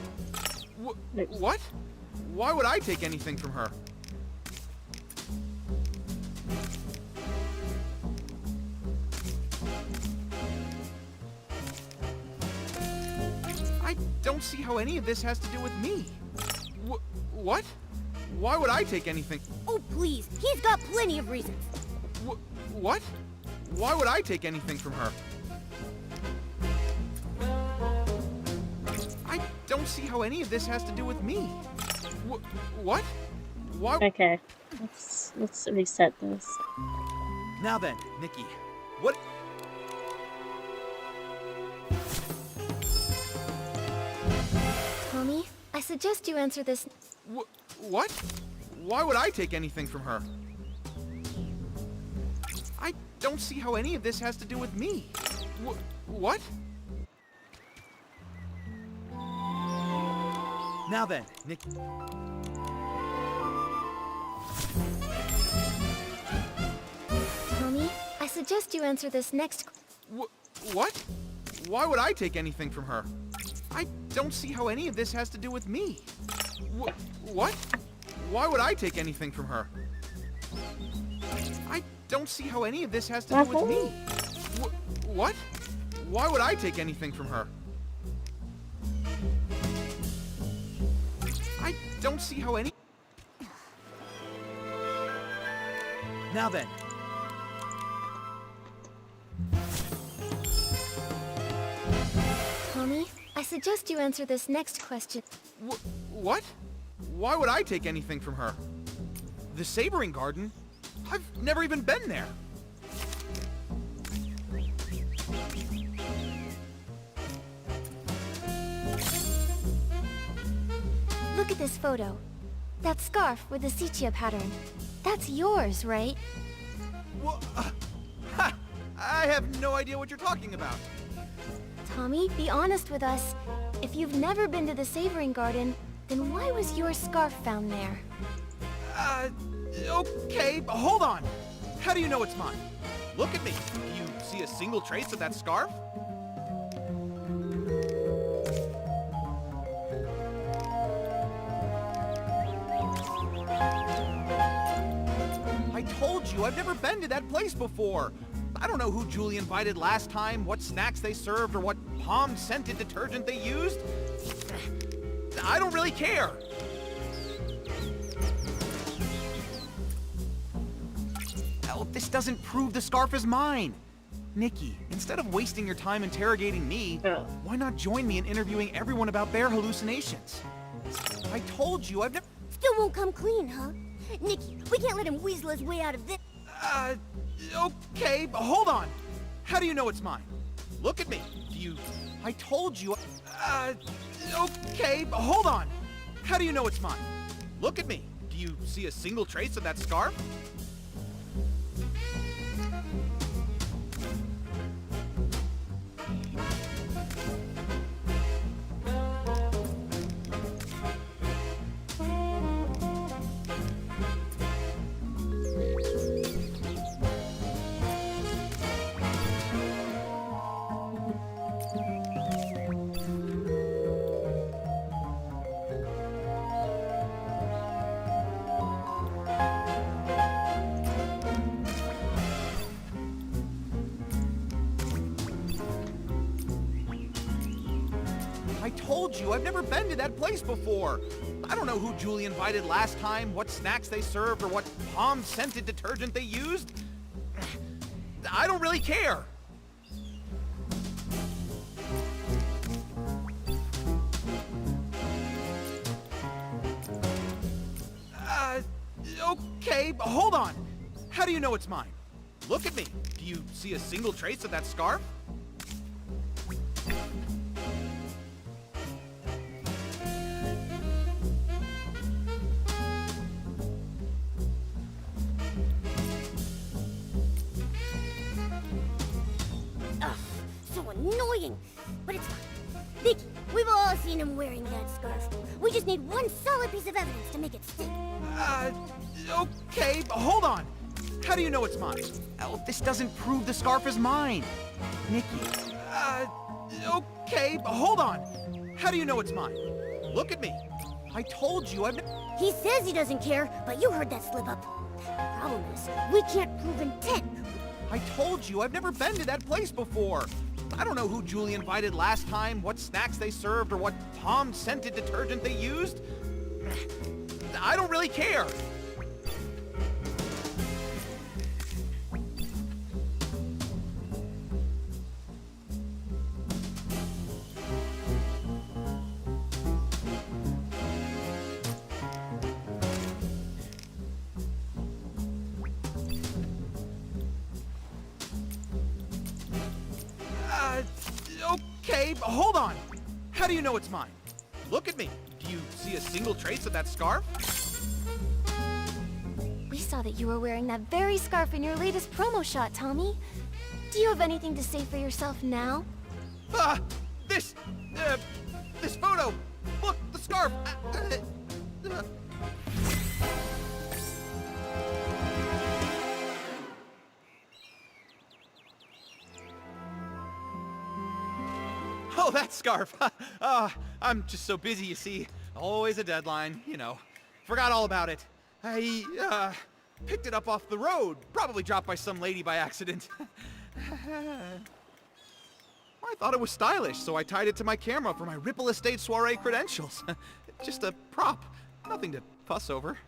What? Why would I take anything from her? I don't see how any of this has to do with me. What? Why would I take anything? Oh, please. He's got plenty of reasons. What? Why would I take anything from her? I don't see how any of this has to do with me. What? Why? Okay, let's reset this. Now then, Nikki, what? Tommy, I suggest you answer this... What? Why would I take anything from her? I don't see how any of this has to do with me. What? Now then, Nikki. suggest you answer this next What? Why would I take anything from her? I don't see how any of this has to do with me. What? Why would I take anything from her? I don't see how any of this has to do with me. What? Why would I take anything from her? I don't see how any... Now then. Tommy, I suggest you answer this next question. What? Why would I take anything from her? The Sabering Garden? I've never even been there. Look at this photo. That scarf with the sepia pattern. That's yours, right? Ha! I have no idea what you're talking about. Tommy, be honest with us. If you've never been to the Sabering Garden, then why was your scarf found there? Okay, but hold on. How do you know it's mine? Look at me. Do you see a single trace of that scarf? I told you, I've never been to that place before. I don't know who Julie invited last time, what snacks they served, or what palm-scented detergent they used. I don't really care. Hell, this doesn't prove the scarf is mine. Nikki, instead of wasting your time interrogating me, why not join me in interviewing everyone about their hallucinations? I told you, I've never... Still won't come clean, huh? Nikki, we can't let him weasel his way out of this. Okay, but hold on. How do you know it's mine? Look at me. Do you... I told you... Okay, but hold on. How do you know it's mine? Look at me. Do you see a single trace of that scarf? I told you, I've never been to that place before. I don't know who Julie invited last time, what snacks they served, or what palm-scented detergent they used. I don't really care. Okay, but hold on. How do you know it's mine? Look at me. Do you see a single trace of that scarf? Ugh, so annoying. But it's fine. Nikki, we've all seen him wearing that scarf. We just need one solid piece of evidence to make it stick. Okay, but hold on. How do you know it's mine? Hell, this doesn't prove the scarf is mine. Nikki. Okay, but hold on. How do you know it's mine? Look at me. I told you, He says he doesn't care, but you heard that slip up. Problem is, we can't prove intent. I told you, I've never been to that place before. I don't know who Julie invited last time, what snacks they served, or what palm-scented detergent they used. I don't really care. Okay, but hold on. How do you know it's mine? Look at me. Do you see a single trace of that scarf? We saw that you were wearing that very scarf in your latest promo shot, Tommy. Do you have anything to say for yourself now? This photo. Look, the scarf. Oh, that scarf. I'm just so busy, you see. Always a deadline, you know. Forgot all about it. I picked it up off the road. Probably dropped by some lady by accident. I thought it was stylish, so I tied it to my camera for my Ripple Estate soiree credentials. Just a prop. Nothing to fuss over.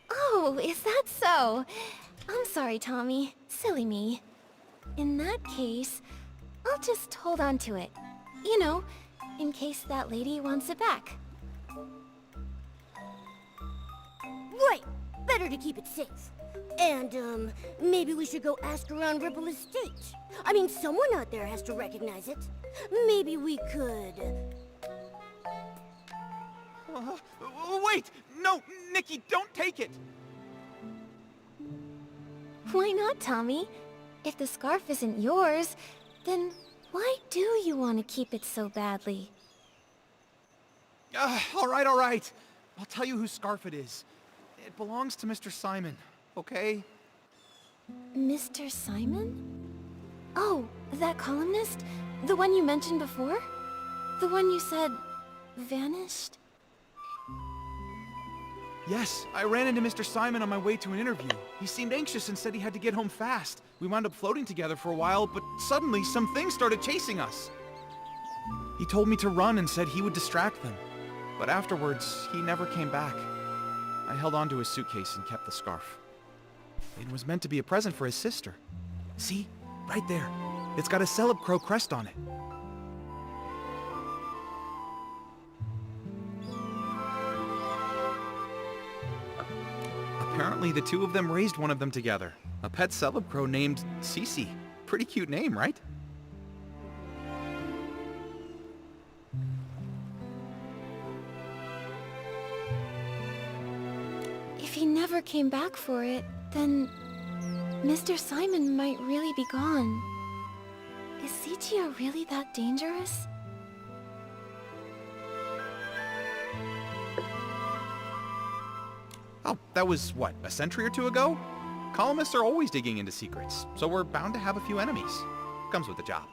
Oh, is that so? I'm sorry, Tommy. Silly me. In that case, I'll just hold on to it. You know, in case that lady wants it back. Right. Better to keep it safe. And, maybe we should go ask around Ripple Estate. I mean, someone out there has to recognize it. Maybe we could... Wait! No, Nikki, don't take it! Why not, Tommy? If the scarf isn't yours, then why do you want to keep it so badly? All right. I'll tell you whose scarf it is. It belongs to Mr. Simon, okay? Mr. Simon? Oh, that columnist? The one you mentioned before? The one you said vanished? Yes, I ran into Mr. Simon on my way to an interview. He seemed anxious and said he had to get home fast. We wound up floating together for a while, but suddenly some things started chasing us. He told me to run and said he would distract them. But afterwards, he never came back. I held onto his suitcase and kept the scarf. It was meant to be a present for his sister. See? Right there. It's got a Celeb Crow crest on it. Apparently, the two of them raised one of them together. A pet Celeb Crow named Cece. Pretty cute name, right? If he never came back for it, then Mr. Simon might really be gone. Is CTO really that dangerous? Oh, that was, what, a century or two ago? Columnists are always digging into secrets, so we're bound to have a few enemies. Comes with the job.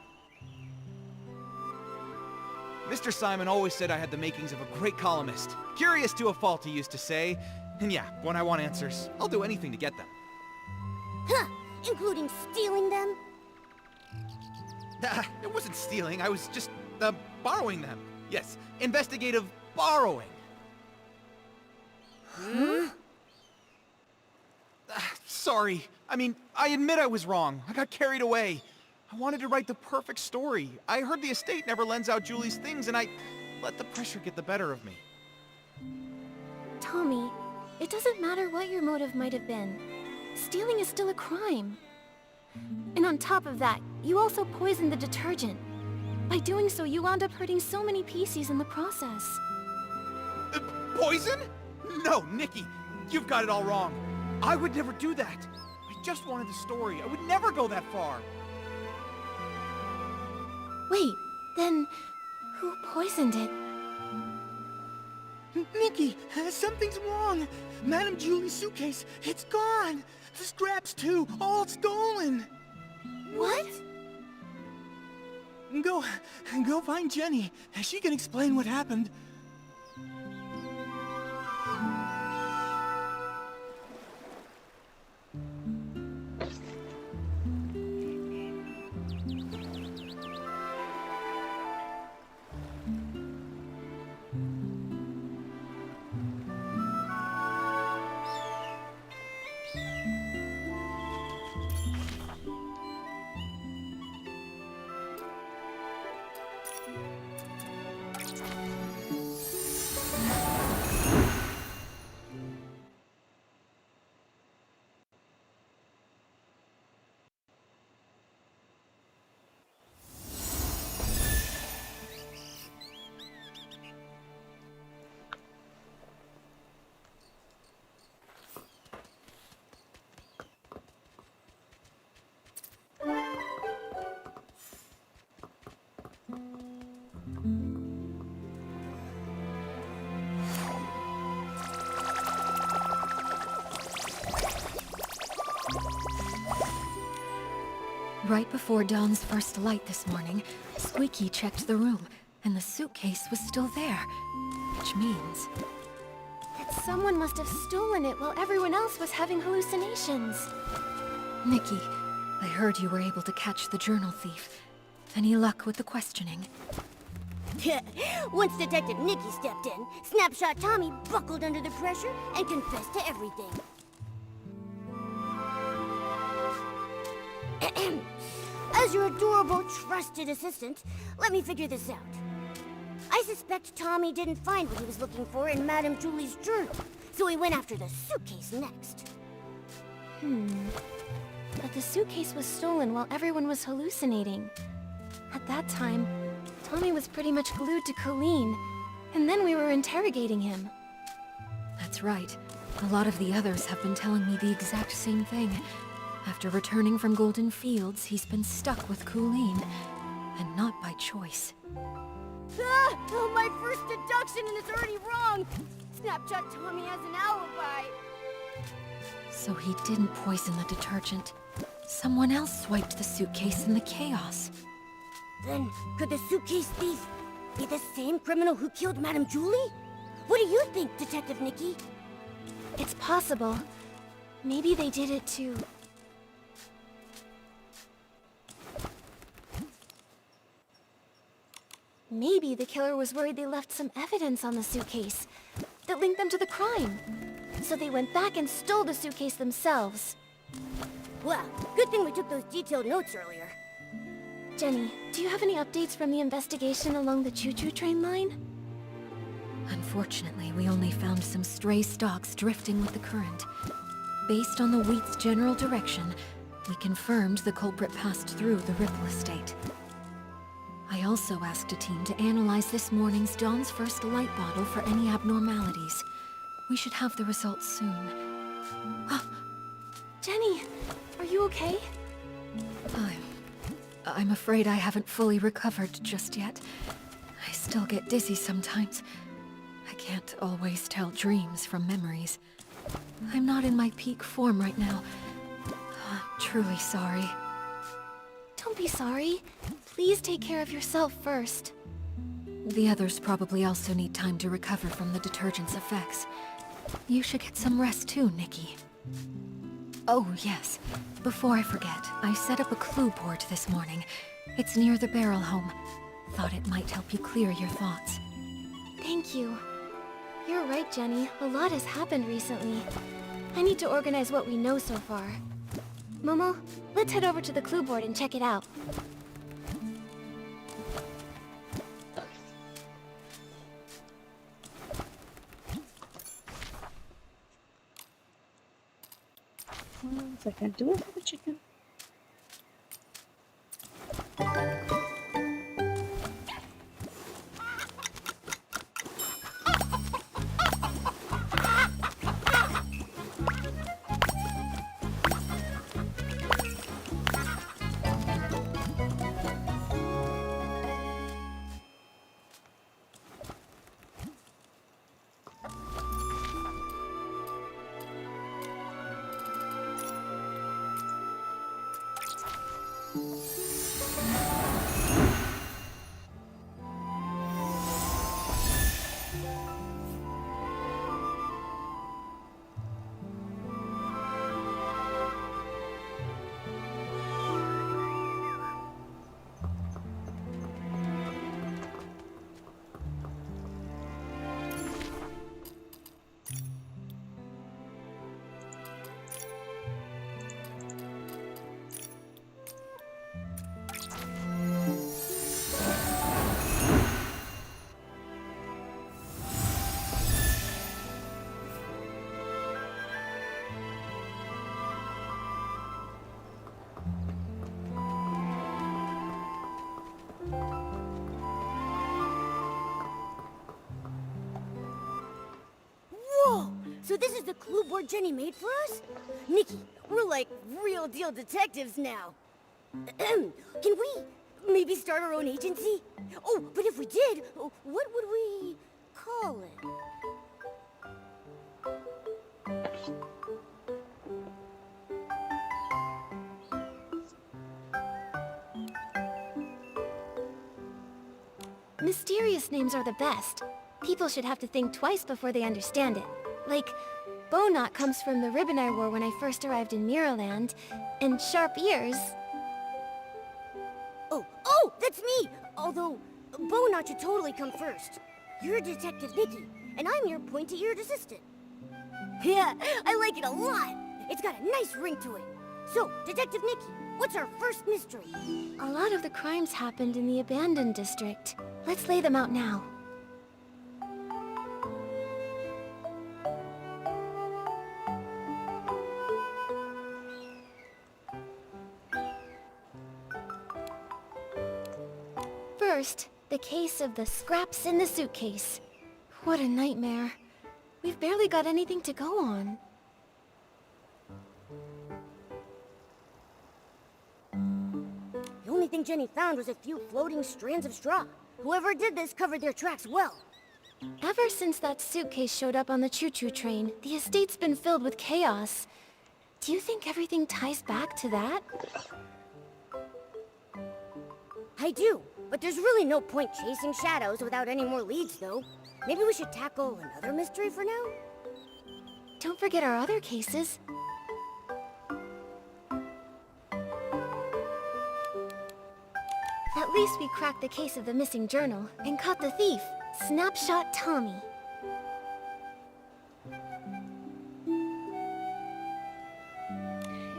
Mr. Simon always said I had the makings of a great columnist. Curious to a fault, he used to say. And yeah, when I want answers, I'll do anything to get them. Huh! Including stealing them? It wasn't stealing, I was just, borrowing them. Yes, investigative borrowing. Huh? Sorry. I mean, I admit I was wrong. I got carried away. I wanted to write the perfect story. I heard the estate never lends out Julie's things, and I let the pressure get the better of me. Tommy, it doesn't matter what your motive might have been. Stealing is still a crime. And on top of that, you also poisoned the detergent. By doing so, you wound up hurting so many PCs in the process. Poison? No, Nikki, you've got it all wrong. I would never do that. I just wanted the story. I would never go that far. Wait, then who poisoned it? Nikki, something's wrong. Madame Julie's suitcase, it's gone. The scraps too, all stolen. What? Go find Jenny. She can explain what happened. Right before Dawn's first light this morning, Squeaky checked the room, and the suitcase was still there. Which means... that someone must have stolen it while everyone else was having hallucinations. Nikki, I heard you were able to catch the journal thief. Any luck with the questioning? Once Detective Nikki stepped in, Snapshot Tommy buckled under the pressure and confessed to everything. As your adorable, trusted assistant, let me figure this out. I suspect Tommy didn't find what he was looking for in Madame Julie's journal, so he went after the suitcase next. But the suitcase was stolen while everyone was hallucinating. At that time, Tommy was pretty much glued to Colleen, and then we were interrogating him. That's right. A lot of the others have been telling me the exact same thing. After returning from Golden Fields, he's been stuck with Colleen, and not by choice. Oh, my first deduction and it's already wrong! Snapshot Tommy has an alibi. So he didn't poison the detergent. Someone else swiped the suitcase in the chaos. Then, could the suitcase thief be the same criminal who killed Madame Julie? What do you think, Detective Nikki? It's possible. Maybe they did it to... maybe the killer was worried they left some evidence on the suitcase that linked them to the crime. So they went back and stole the suitcase themselves. Well, good thing we took those detailed notes earlier. Jenny, do you have any updates from the investigation along the choo-choo train line? Unfortunately, we only found some stray stalks drifting with the current. Based on the wheat's general direction, we confirmed the culprit passed through the Ripple estate. I also asked a team to analyze this morning's Dawn's first light bottle for any abnormalities. We should have the results soon. Jenny, are you okay? I'm afraid I haven't fully recovered just yet. I still get dizzy sometimes. I can't always tell dreams from memories. I'm not in my peak form right now. I'm truly sorry. Don't be sorry. Please take care of yourself first. The others probably also need time to recover from the detergent's effects. You should get some rest too, Nikki. Oh, yes. Before I forget, I set up a clue board this morning. It's near the barrel home. Thought it might help you clear your thoughts. Thank you. You're right, Jenny. A lot has happened recently. I need to organize what we know so far. Momo, let's head over to the clue board and check it out. Looks like I do it for the chicken. Whoa! So this is the clue board Jenny made for us? Nikki, we're like real deal detectives now. Can we maybe start our own agency? Oh, but if we did, what would we call it? Mysterious names are the best. People should have to think twice before they understand it. Like, Bowknot comes from the ribbon I wore when I first arrived in Mirrorland, and Sharp Ears... Oh, that's me! Although, Bowknot should totally come first. You're Detective Nikki, and I'm your pointy-eared assistant. Yeah, I like it a lot! It's got a nice ring to it. So, Detective Nikki, what's our first mystery? A lot of the crimes happened in the abandoned district. Let's lay them out now. First, the case of the scraps in the suitcase. What a nightmare. We've barely got anything to go on. The only thing Jenny found was a few floating strands of straw. Whoever did this covered their tracks well. Ever since that suitcase showed up on the choo-choo train, the estate's been filled with chaos. Do you think everything ties back to that? I do, but there's really no point chasing shadows without any more leads, though. Maybe we should tackle another mystery for now? Don't forget our other cases. At least we cracked the case of the missing journal and caught the thief, Snapshot Tommy.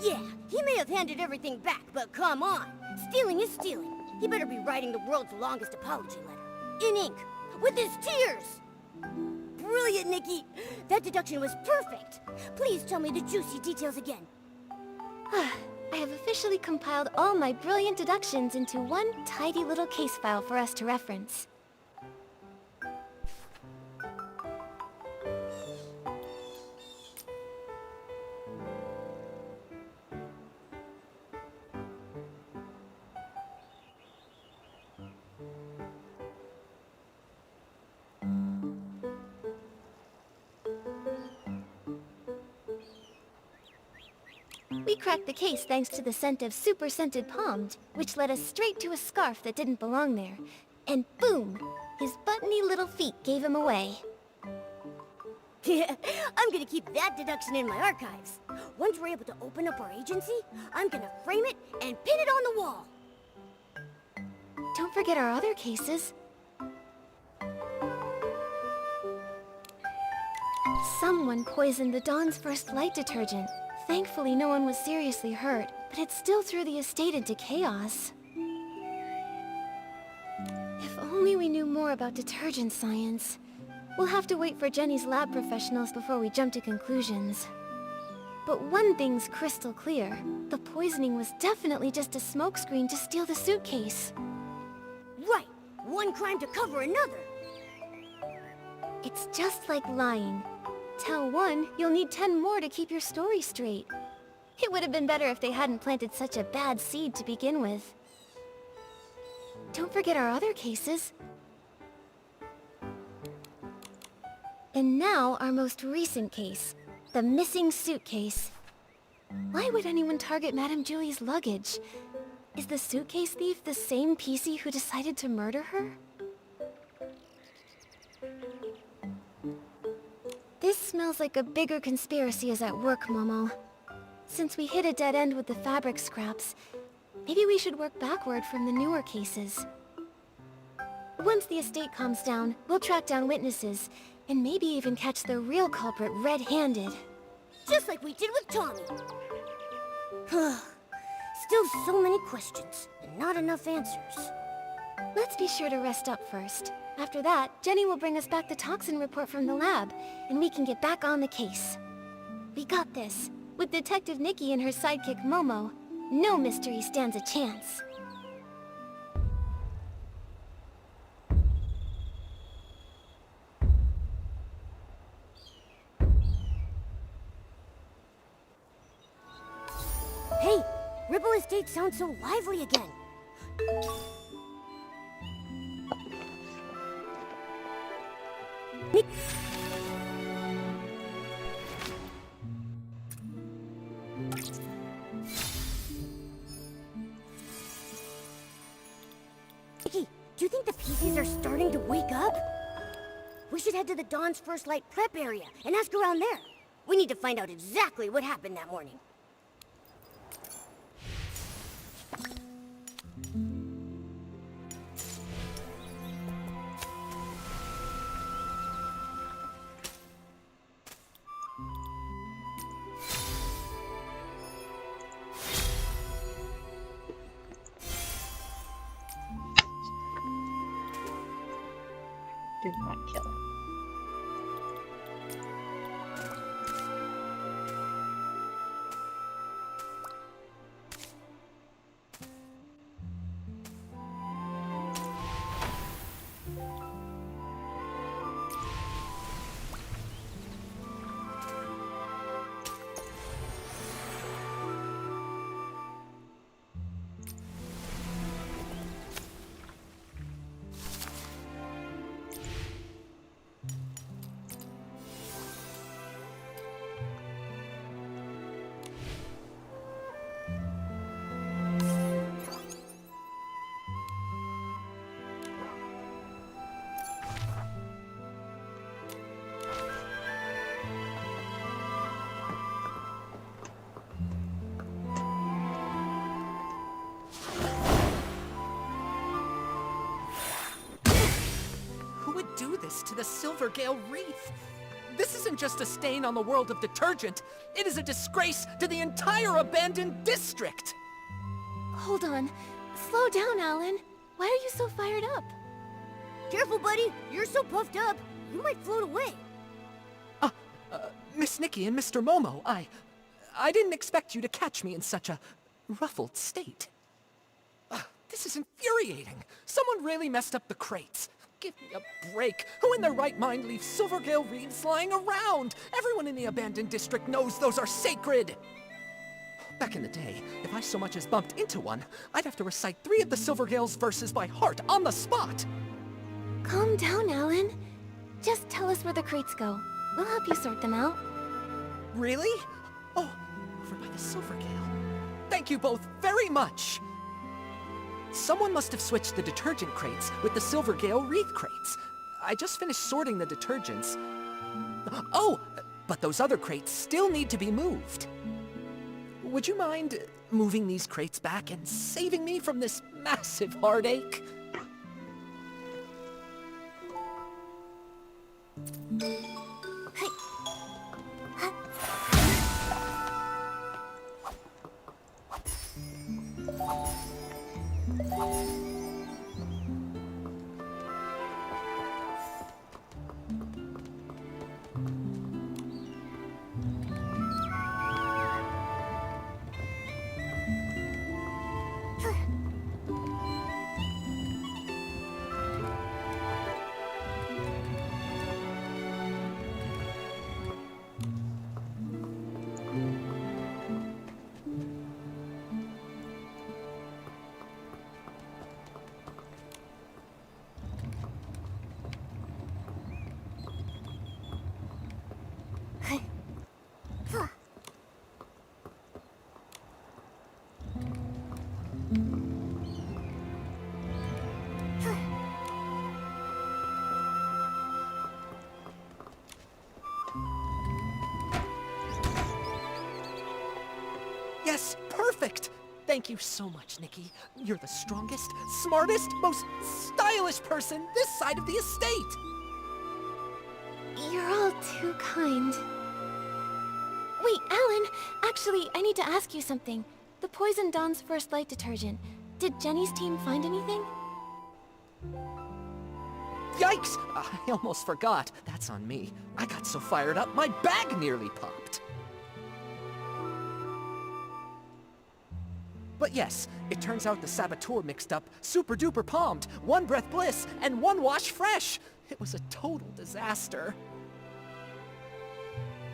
Yeah, he may have handed everything back, but come on. Stealing is stealing. He better be writing the world's longest apology letter. In ink. With his tears! Brilliant, Nikki! That deduction was perfect! Please tell me the juicy details again. I have officially compiled all my brilliant deductions into one tidy little case file for us to reference. We cracked the case thanks to the scent of super scented pommed, which led us straight to a scarf that didn't belong there. And boom! His buttony little feet gave him away. Yeah, I'm gonna keep that deduction in my archives. Once we're able to open up our agency, I'm gonna frame it and pin it on the wall. Don't forget our other cases. Someone poisoned the Dawn's First Light detergent. Thankfully, no one was seriously hurt, but it still threw the estate into chaos. If only we knew more about detergent science. We'll have to wait for Jenny's lab professionals before we jump to conclusions. But one thing's crystal clear. The poisoning was definitely just a smokescreen to steal the suitcase. Right! One crime to cover another! It's just like lying. Tell one, you'll need 10 more to keep your story straight. It would have been better if they hadn't planted such a bad seed to begin with. Don't forget our other cases. And now our most recent case, the missing suitcase. Why would anyone target Madame Julie's luggage? Is the suitcase thief the same PC who decided to murder her? This smells like a bigger conspiracy is at work, Momo. Since we hit a dead end with the fabric scraps, maybe we should work backward from the newer cases. Once the estate calms down, we'll track down witnesses, and maybe even catch the real culprit red-handed. Just like we did with Tommy. Still so many questions, and not enough answers. Let's be sure to rest up first. After that, Jenny will bring us back the toxin report from the lab, and we can get back on the case. We got this. With Detective Nikki and her sidekick Momo, no mystery stands a chance. Hey! Ripple Estate sounds so lively again. Nikki, Do you think the PCs are starting to wake up? We should head to the Dawn's First Light prep area and ask around there. We need to find out exactly what happened that morning. Did not kill it. Who would do this to the Silvergale Wreath? This isn't just a stain on the world of detergent. It is a disgrace to the entire abandoned district! Hold on. Slow down, Alan. Why are you so fired up? Careful, buddy. You're so puffed up, you might float away. Miss Nikki and Mr. Momo, I didn't expect you to catch me in such a ruffled state. This is infuriating. Someone really messed up the crates. Give me a break. Who in their right mind leaves Silvergale wreaths lying around? Everyone in the abandoned district knows those are sacred. Back in the day, if I so much as bumped into one, I'd have to recite 3 of the Silvergale's verses by heart on the spot. Calm down, Alan. Just tell us where the crates go. We'll help you sort them out. Really? Oh, over by the Silvergale. Thank you both very much. Someone must have switched the detergent crates with the Silvergale wreath crates. I just finished sorting the detergents. Oh, but those other crates still need to be moved. Would you mind moving these crates back and saving me from this massive heartache? Yes, perfect! Thank you so much, Nikki. You're the strongest, smartest, most stylish person this side of the estate! You're all too kind. Wait, Alan! Actually, I need to ask you something. The Poison Dawn's First Light detergent. Did Jenny's team find anything? Yikes! I almost forgot. That's on me. I got so fired up, my bag nearly popped. But yes, it turns out the saboteur mixed up Super Duper Palmed, One Breath Bliss, and One Wash Fresh. It was a total disaster.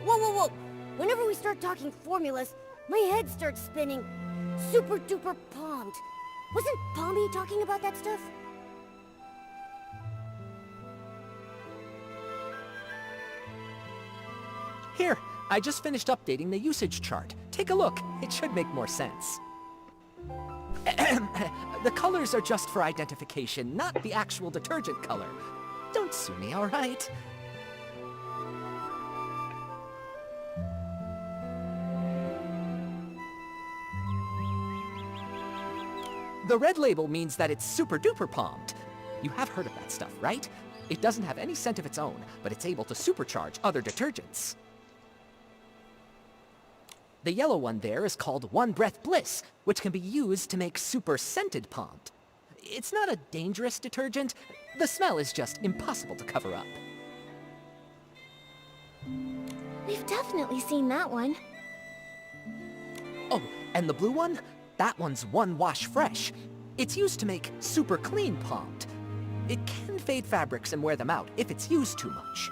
Whoa, whoa, whoa! Whenever we start talking formulas, my head starts spinning. Super duper palmed. Wasn't Palmy talking about that stuff? Here, I just finished updating the usage chart. Take a look. It should make more sense. The colors are just for identification, not the actual detergent color. Don't sue me, all right? The red label means that it's super duper palmed. You have heard of that stuff, right? It doesn't have any scent of its own, but it's able to supercharge other detergents. The yellow one there is called One Breath Bliss, which can be used to make super scented palmed. It's not a dangerous detergent. The smell is just impossible to cover up. We've definitely seen that one. Oh, and the blue one? That one's One Wash Fresh. It's used to make super clean palmed. It can fade fabrics and wear them out if it's used too much.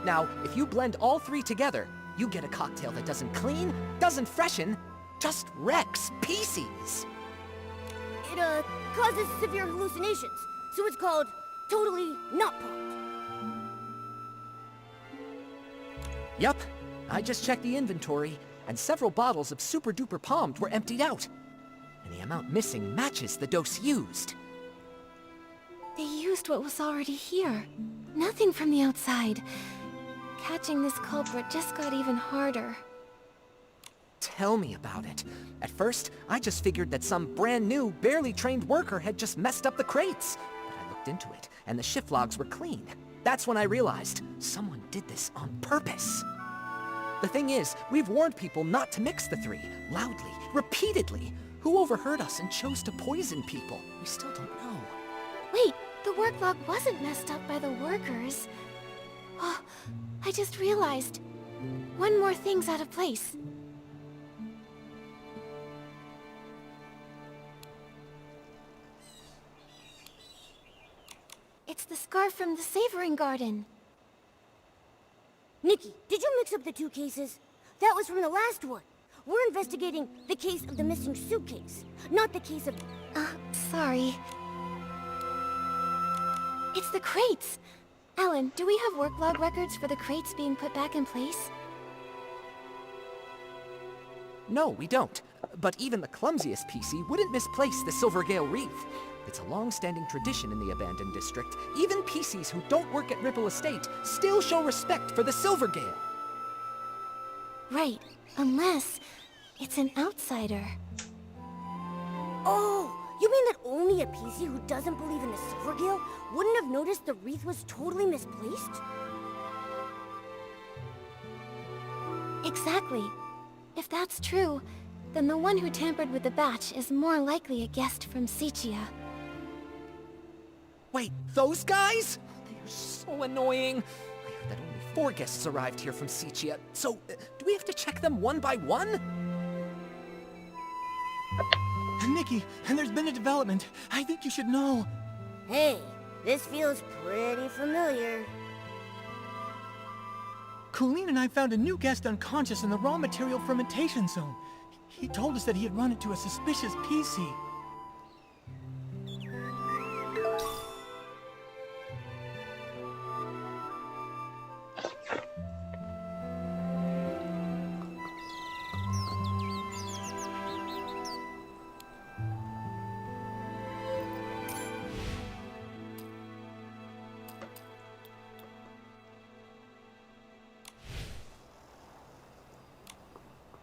Now, if you blend all three together, you get a cocktail that doesn't clean, doesn't freshen, just wrecks PCs. It, causes severe hallucinations, so it's called totally not palmed. Yup, I just checked the inventory, and several bottles of Super Duper Palmed were emptied out. And the amount missing matches the dose used. They used what was already here. Nothing from the outside. Catching this culprit just got even harder. Tell me about it. At first, I just figured that some brand new, barely trained worker had just messed up the crates. But I looked into it, and the shift logs were clean. That's when I realized someone did this on purpose. The thing is, we've warned people not to mix the three, loudly, repeatedly. Who overheard us and chose to poison people? We still don't know. Wait, the work log wasn't messed up by the workers. Oh, I just realized. One more thing's out of place. It's the scarf from the Savoring Garden. Nikki, did you mix up the two cases? That was from the last one. We're investigating the case of the missing suitcase, not the case of... Sorry. It's the crates! Alan, do we have work log records for the crates being put back in place? No, we don't. But even the clumsiest PC wouldn't misplace the Silvergale wreath. It's a long-standing tradition in the abandoned district. Even PCs who don't work at Ripple Estate still show respect for the Silvergale. Right, unless it's an outsider. Oh, you mean that only a PC who doesn't believe in the Silvergale wouldn't have noticed the wreath was totally misplaced? Exactly. If that's true, then the one who tampered with the batch is more likely a guest from Sichia. Wait, those guys? They are so annoying. I heard that only 4 guests arrived here from Sichia, so do we have to check them one by one? Nikki, and there's been a development. I think you should know. Hey, this feels pretty familiar. Colleen and I found a new guest unconscious in the raw material fermentation zone. He told us that he had run into a suspicious PC.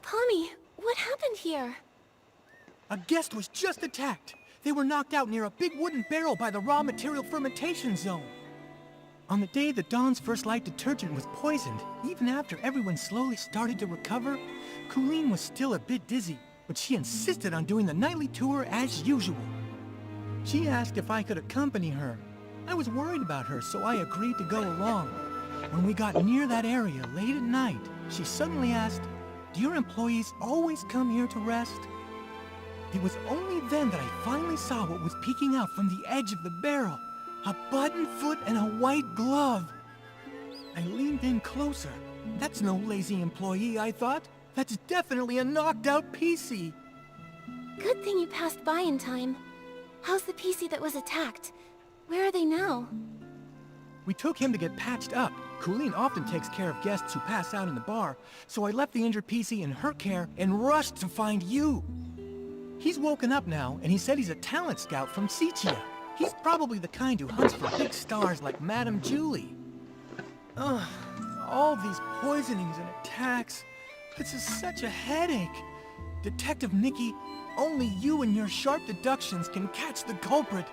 Tommy, what happened here? A guest was just attacked. They were knocked out near a big wooden barrel by the raw material fermentation zone. On the day that Dawn's First Light detergent was poisoned, even after everyone slowly started to recover, Colleen was still a bit dizzy, but she insisted on doing the nightly tour as usual. She asked if I could accompany her. I was worried about her, so I agreed to go along. When we got near that area late at night, she suddenly asked, "Do your employees always come here to rest?" It was only then that I finally saw what was peeking out from the edge of the barrel. A button foot and a white glove. I leaned in closer. That's no lazy employee, I thought. That's definitely a knocked-out PC. Good thing you passed by in time. How's the PC that was attacked? Where are they now? We took him to get patched up. Colleen often takes care of guests who pass out in the bar, so I left the injured PC in her care and rushed to find you. He's woken up now, and he said he's a talent scout from Sichia. He's probably the kind who hunts for big stars like Madame Julie. Ugh, all these poisonings and attacks. It's just such a headache. Detective Nikki, only you and your sharp deductions can catch the culprit.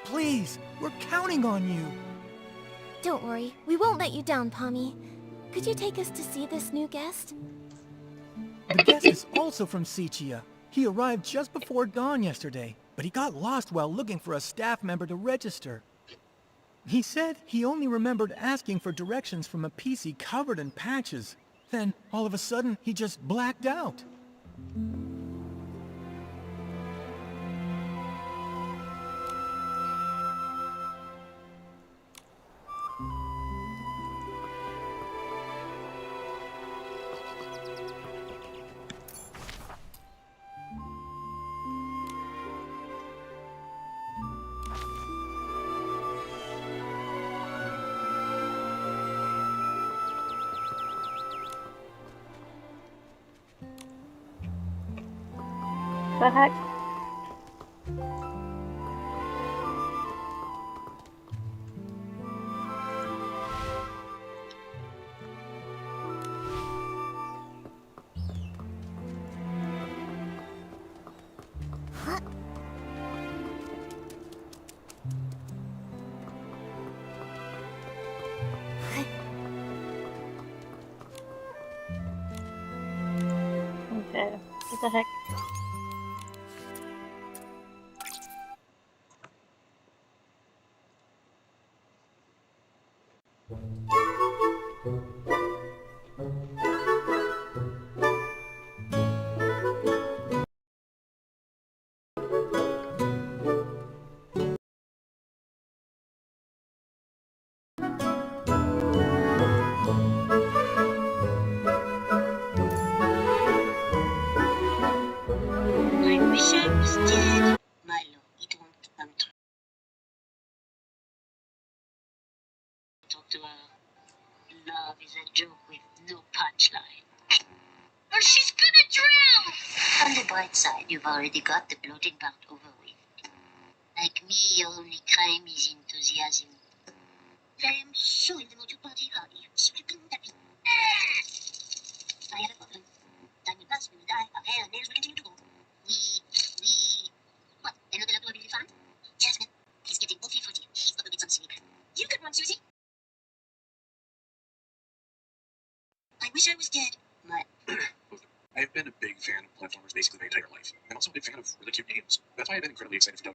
Please, we're counting on you. Don't worry, we won't let you down, Pommy. Could you take us to see this new guest? The guest is also from Sichia. He arrived just before dawn yesterday, but he got lost while looking for a staff member to register. He said he only remembered asking for directions from a PC covered in patches. Then, all of a sudden, he just blacked out. The heck? Okay, what the heck? I wish I was dead. Milo, it won't come true. Talk to her. Love is a joke with no punchline. Or she's gonna drown! On the bright side, you've already got the bloating part over with. Like me, your only crime is enthusiasm. I am so in the mood to party hard. Je peux me taper. I have a problem. Time will pass, we will die, our hair and nails will continue to grow. What? Another lab will be fun? Jasmine, he's getting awfully fruity. He's got to get some sleep. You could run, Susie. I wish I was dead. Look, I've been a big fan of platformers basically my entire life. I'm also a big fan of really cute games. That's why I've been incredibly excited for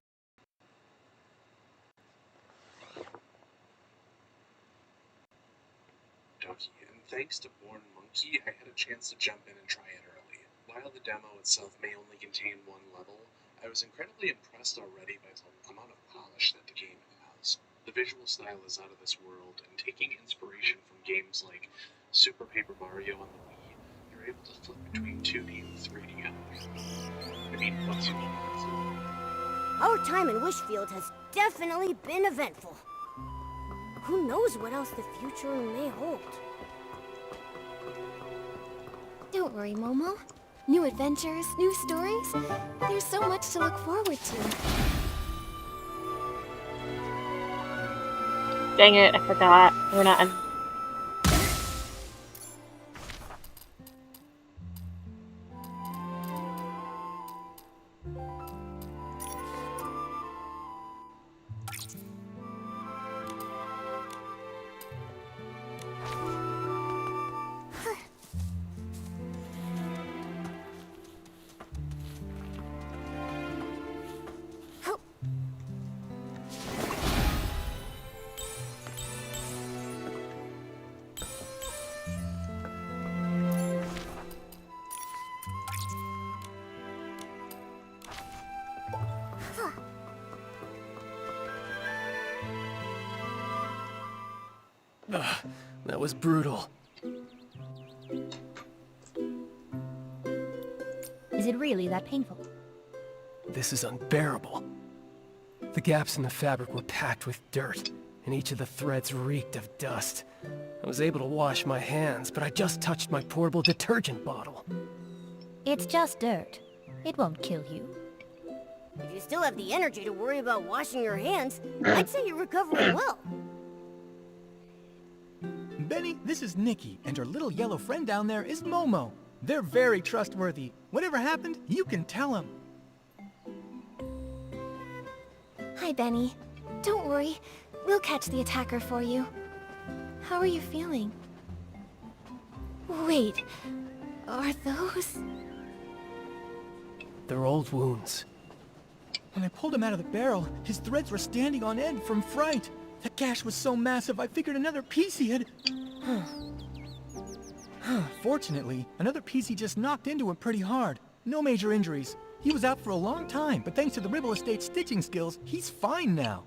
Ducky, and thanks to Born Monkey, I had a chance to jump in and try it early. While the demo itself may only contain one level, I was incredibly impressed already by the amount of polish that the game has. The visual style is out of this world, and taking inspiration from games like Super Paper Mario on the Wii, you're able to flip between 2D and 3D animations. I mean, what's your Our time in Wishfield has definitely been eventful. Who knows what else the future may hold? Don't worry, Momo. New adventures, new stories. There's so much to look forward to. Dang it, I forgot. We're not. That was brutal. Is it really that painful? This is unbearable. The gaps in the fabric were packed with dirt, and each of the threads reeked of dust. I was able to wash my hands, but I just touched my portable detergent bottle. It's just dirt. It won't kill you. If you still have the energy to worry about washing your hands, I'd say you're recovering well. Benny, this is Nikki, and her little yellow friend down there is Momo. They're very trustworthy. Whatever happened, you can tell them. Hi, Benny. Don't worry. We'll catch the attacker for you. How are you feeling? Wait, are those... They're old wounds. When I pulled him out of the barrel, his threads were standing on end from fright. The gash was so massive, I figured another piece he had... Fortunately, another piece he just knocked into him pretty hard. No major injuries. He was out for a long time, but thanks to the Ribble Estate stitching skills, he's fine now.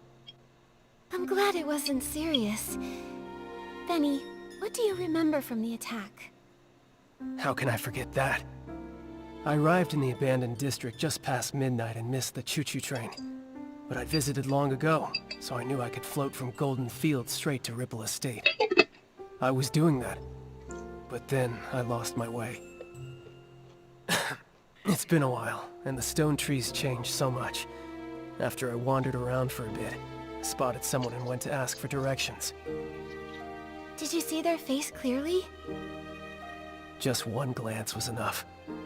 I'm glad it wasn't serious. Benny, what do you remember from the attack? How can I forget that? I arrived in the abandoned district just past midnight and missed the choo-choo train. But I'd visited long ago, so I knew I could float from Golden Field straight to Ripple Estate. I was doing that, but then I lost my way. It's been a while, and the stone trees changed so much. After I wandered around for a bit, I spotted someone and went to ask for directions. Did you see their face clearly? Just one glance was enough.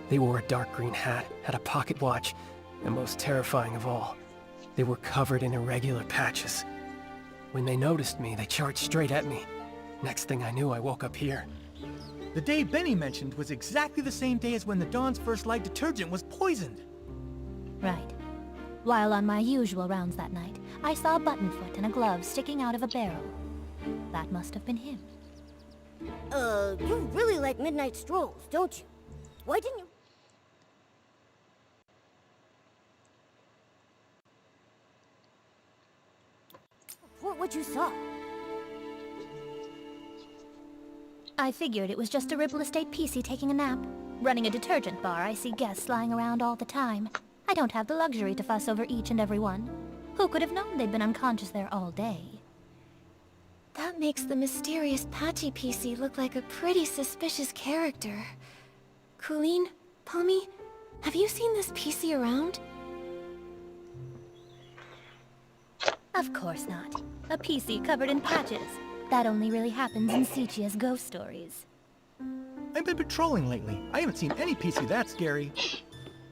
They wore a dark green hat, had a pocket watch, and most terrifying of all, they were covered in irregular patches. When they noticed me, they charged straight at me. Next thing I knew, I woke up here. The day Benny mentioned was exactly the same day as when the Dawn's First Light detergent was poisoned. Right. While on my usual rounds that night, I saw a buttonfoot and a glove sticking out of a barrel. That must have been him. You really like midnight strolls, don't you? Why didn't you... report what you saw? I figured it was just a Ripple Estate PC taking a nap. Running a detergent bar, I see guests lying around all the time. I don't have the luxury to fuss over each and every one. Who could have known they'd been unconscious there all day? That makes the mysterious Patchy PC look like a pretty suspicious character. Colleen, Pommy, have you seen this PC around? Of course not. A PC covered in patches. That only really happens in Sichia's ghost stories. I've been patrolling lately. I haven't seen any PC that scary.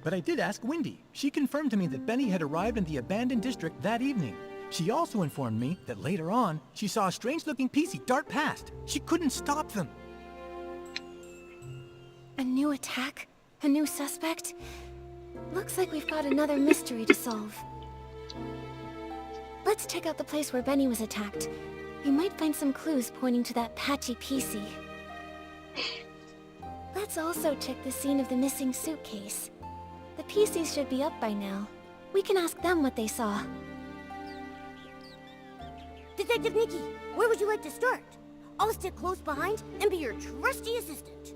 But I did ask Wendy. She confirmed to me that Benny had arrived in the abandoned district that evening. She also informed me that later on, she saw a strange-looking PC dart past. She couldn't stop them. A new attack? A new suspect? Looks like we've got another mystery to solve. Let's check out the place where Benny was attacked. We might find some clues pointing to that Patchy PC. Let's also check the scene of the missing suitcase. The PCs should be up by now. We can ask them what they saw. Detective Nikki, where would you like to start? I'll stick close behind and be your trusty assistant.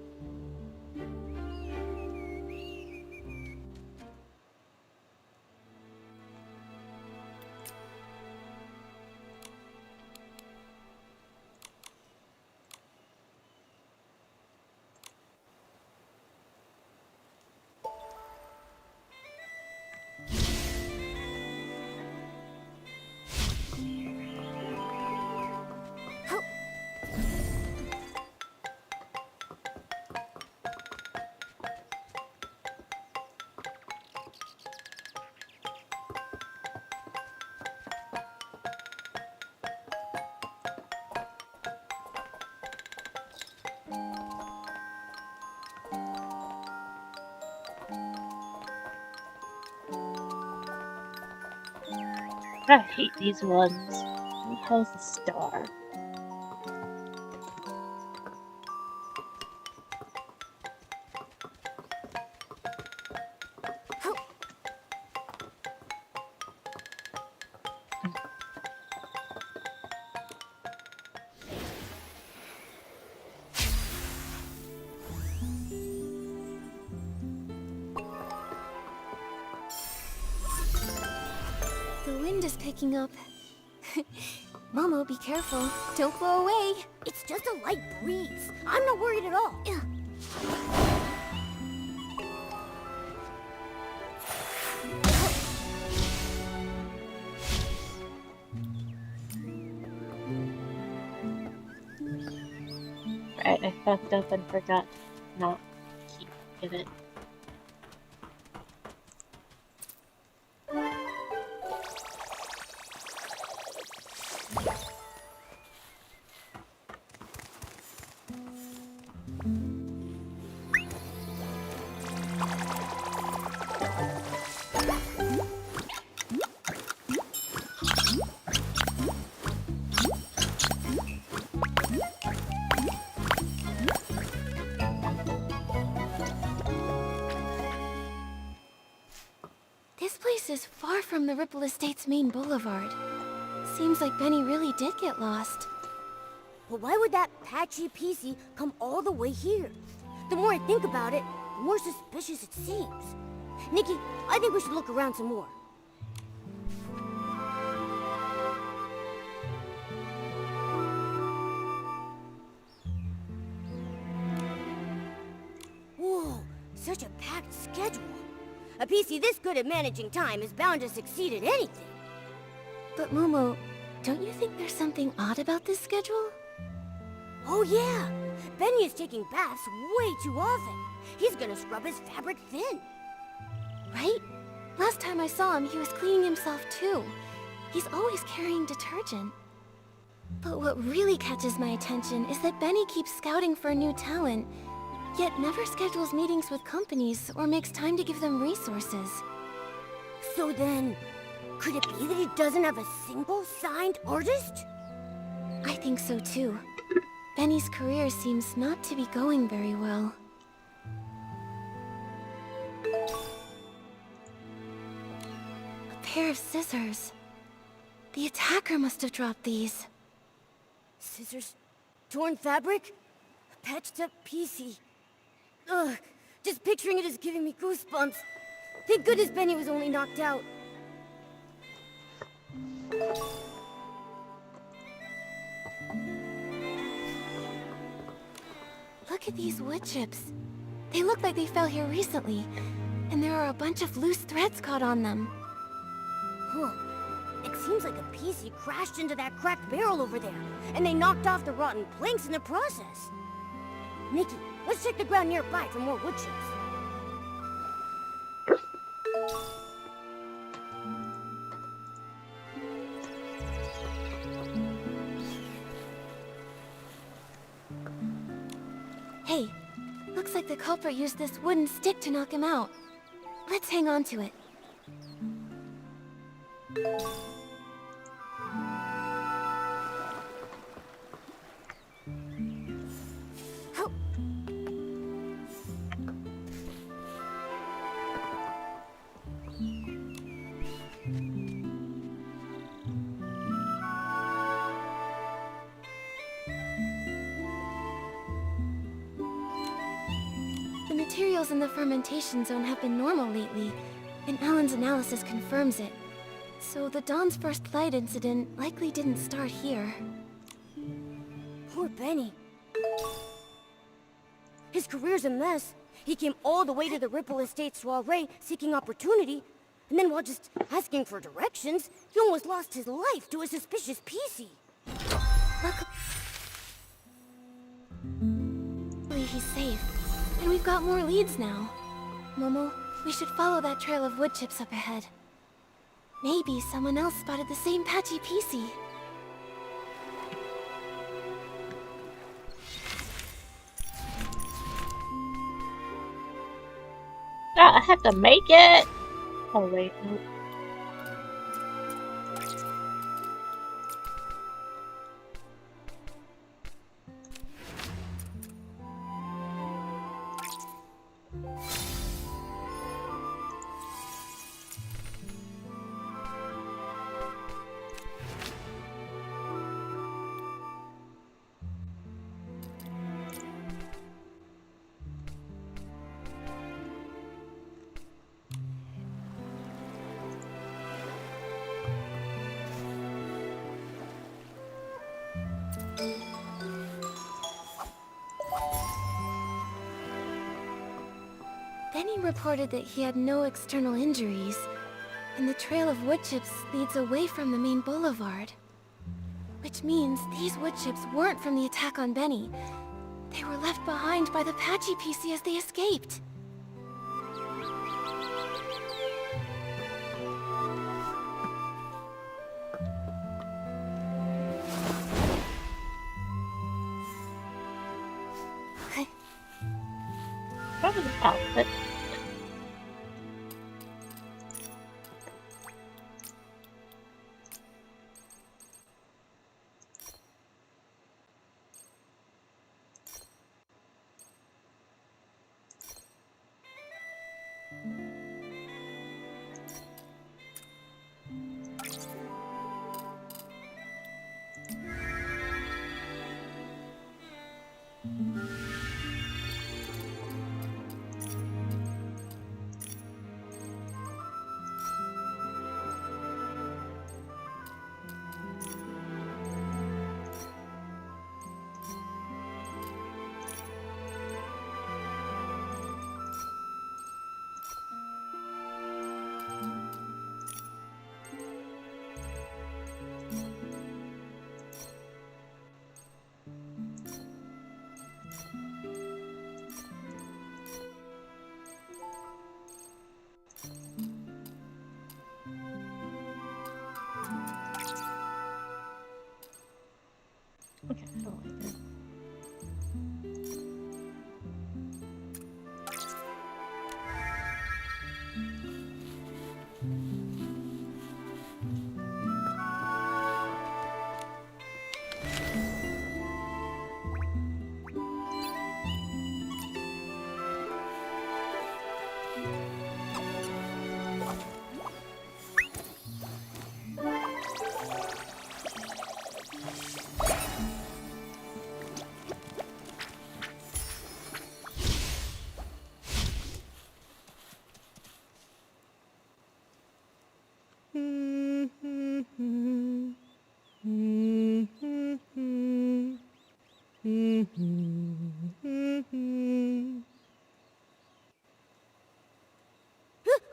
I hate these ones. Where the hell's the star? The wind is picking up. Momo, be careful. Don't blow away. It's just a light breeze. I'm not worried at all. right, I fucked up and forgot to not give it. This place is far from the Ripple Estate's main boulevard. Seems like Benny really did get lost. But why would that patchy PC come all the way here? The more I think about it, the more suspicious it seems. Nikki, I think we should look around some more. Whoa, such a packed schedule. A PC this good at managing time is bound to succeed at anything. But Momo, don't you think there's something odd about this schedule? Oh yeah, Benny is taking baths way too often. He's gonna scrub his fabric thin. Right? Last time I saw him, he was cleaning himself too. He's always carrying detergent. But what really catches my attention is that Benny keeps scouting for new talent, yet never schedules meetings with companies or makes time to give them resources. So then, could it be that he doesn't have a single signed artist? I think so too. Benny's career seems not to be going very well. A pair of scissors. The attacker must have dropped these. Scissors? Torn fabric? A patched up PC. Ugh, just picturing it is giving me goosebumps. Thank goodness Benny was only knocked out. Look at these wood chips. They look like they fell here recently, and there are a bunch of loose threads caught on them. Huh. It seems like a PC crashed into that cracked barrel over there, and they knocked off the rotten planks in the process. Nikki, let's check the ground nearby for more wood chips. Hey, looks like the culprit used this wooden stick to knock him out. Let's hang on to it. Oh. The materials in the fermentation zone have been normal lately, and Alan's analysis confirms it. So the Dawn's first light incident likely didn't start here. Poor Benny. His career's a mess. He came all the way to the Ripple Estate soiree seeking opportunity, and then while just asking for directions, he almost lost his life to a suspicious PC. Luckily he's safe, and we've got more leads now. Momo, we should follow that trail of wood chips up ahead. Maybe someone else spotted the same patchy PC. Ah, I have to make it! Oh wait, nope. Benny reported that he had no external injuries, and the trail of wood chips leads away from the main boulevard. Which means these wood chips weren't from the attack on Benny. They were left behind by the Patchy PC as they escaped. Probably the outfit. Okay, I don't like it.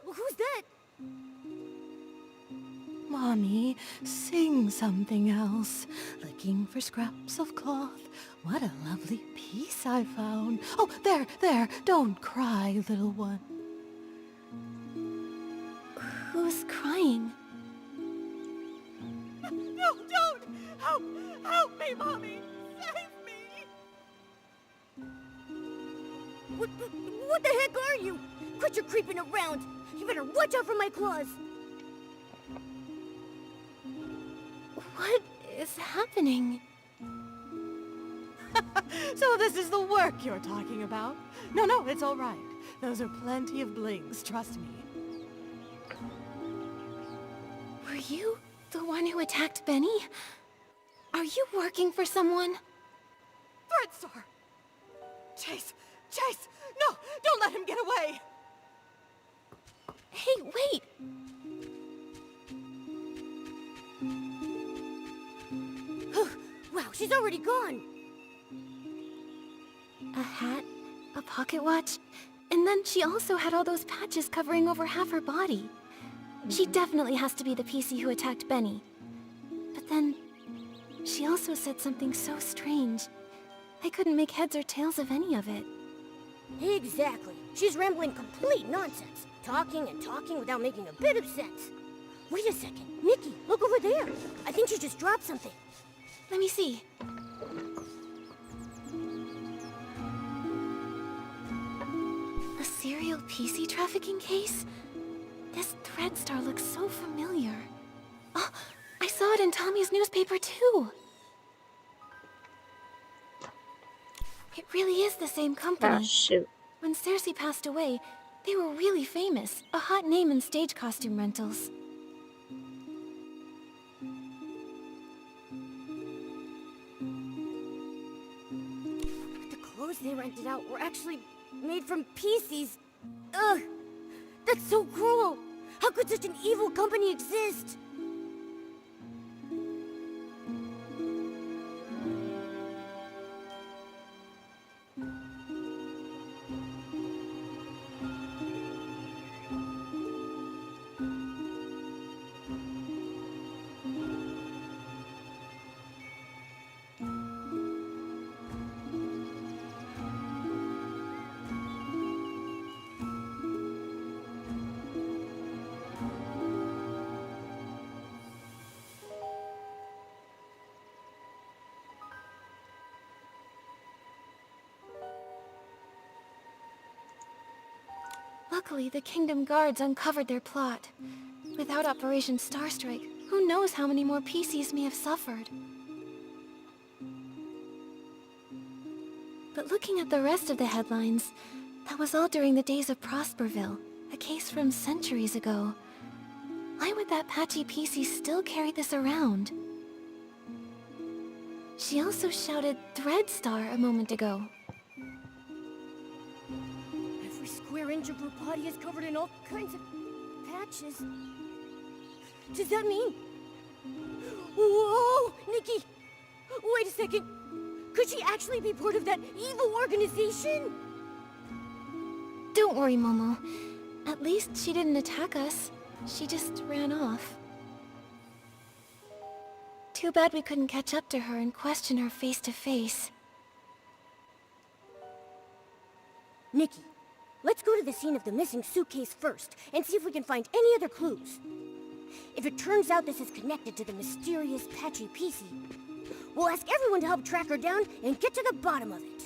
Who's that? Mommy, sing something else. Looking for scraps of cloth. What a lovely piece I found. Oh, there. Don't cry, little one. Who's crying? No, don't! Help me, Mommy! Save me! What the heck are you? Quit your creeping around! You better watch out for my claws! What is happening? So this is the work you're talking about? No, it's all right. Those are plenty of blings, trust me. Were you the one who attacked Benny? Are you working for someone? Threadstar! Chase! No, don't let him get away! Hey, wait! Wow, she's already gone! A hat, a pocket watch, and then she also had all those patches covering over half her body. She definitely has to be the PC who attacked Benny. But then, she also said something so strange. I couldn't make heads or tails of any of it. Exactly. She's rambling complete nonsense. Talking and talking without making a bit of sense. Wait a second. Nikki, look over there. I think she just dropped something. Let me see. A serial PC trafficking case? This Threadstar looks so familiar. Oh, I saw it in Tommy's newspaper too. It really is the same company. Oh, shoot. When Cersei passed away, they were really famous. A hot name in stage costume rentals. The clothes they rented out were actually made from PCs. Ugh! That's so cruel! How could such an evil company exist? Luckily, the Kingdom Guards uncovered their plot. Without Operation Starstrike, who knows how many more PCs may have suffered. But looking at the rest of the headlines, that was all during the days of Prosperville, a case from centuries ago. Why would that patchy PC still carry this around? She also shouted Threadstar a moment ago. Every square inch of her body is covered in all kinds of patches. Does that mean... Whoa! Nikki! Wait a second! Could she actually be part of that evil organization? Don't worry, Momo. At least she didn't attack us. She just ran off. Too bad we couldn't catch up to her and question her face to face. Nikki, let's go to the scene of the missing suitcase first and see if we can find any other clues. If it turns out this is connected to the mysterious patchy PC, we'll ask everyone to help track her down and get to the bottom of it.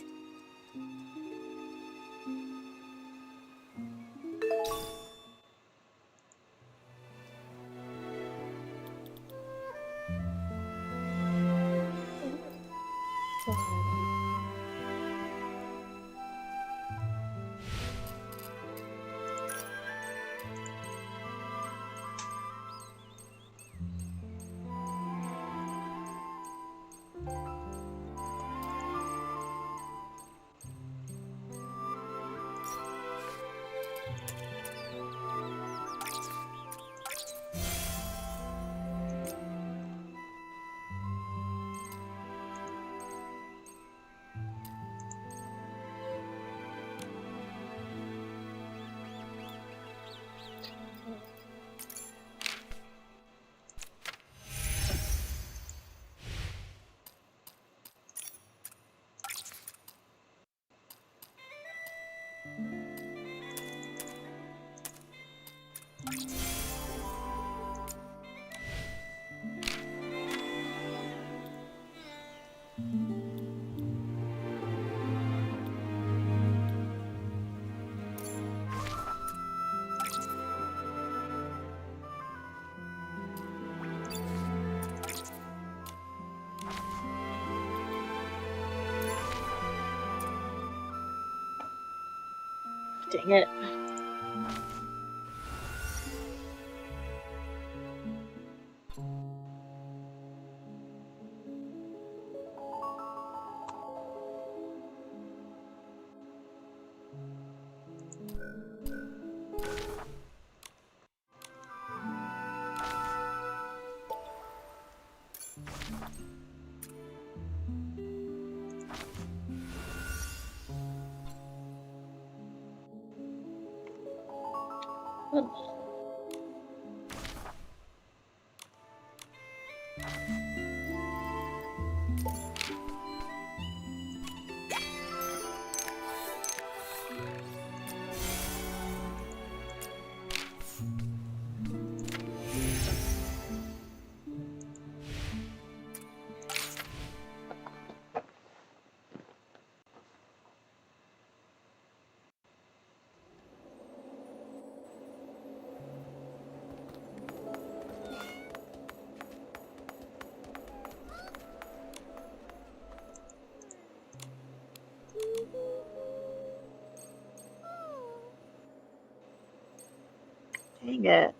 Dang it. Dang it.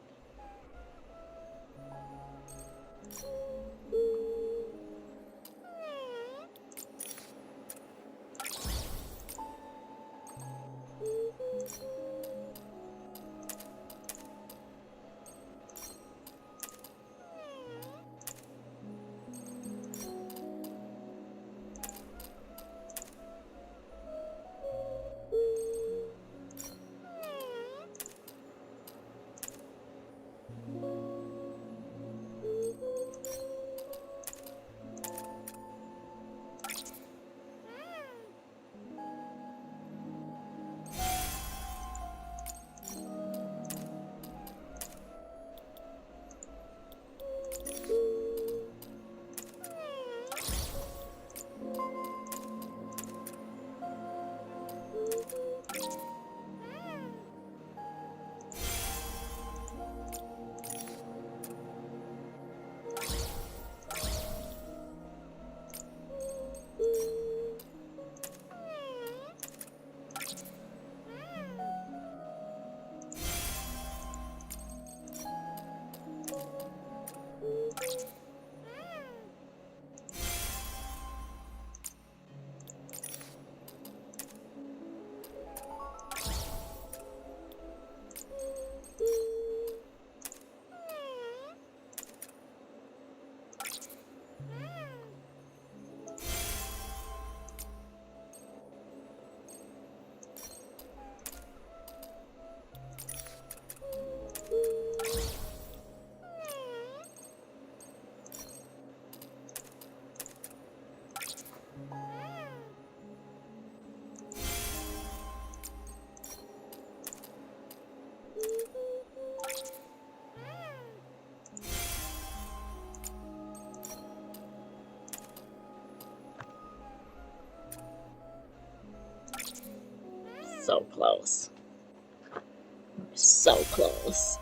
so close. So close.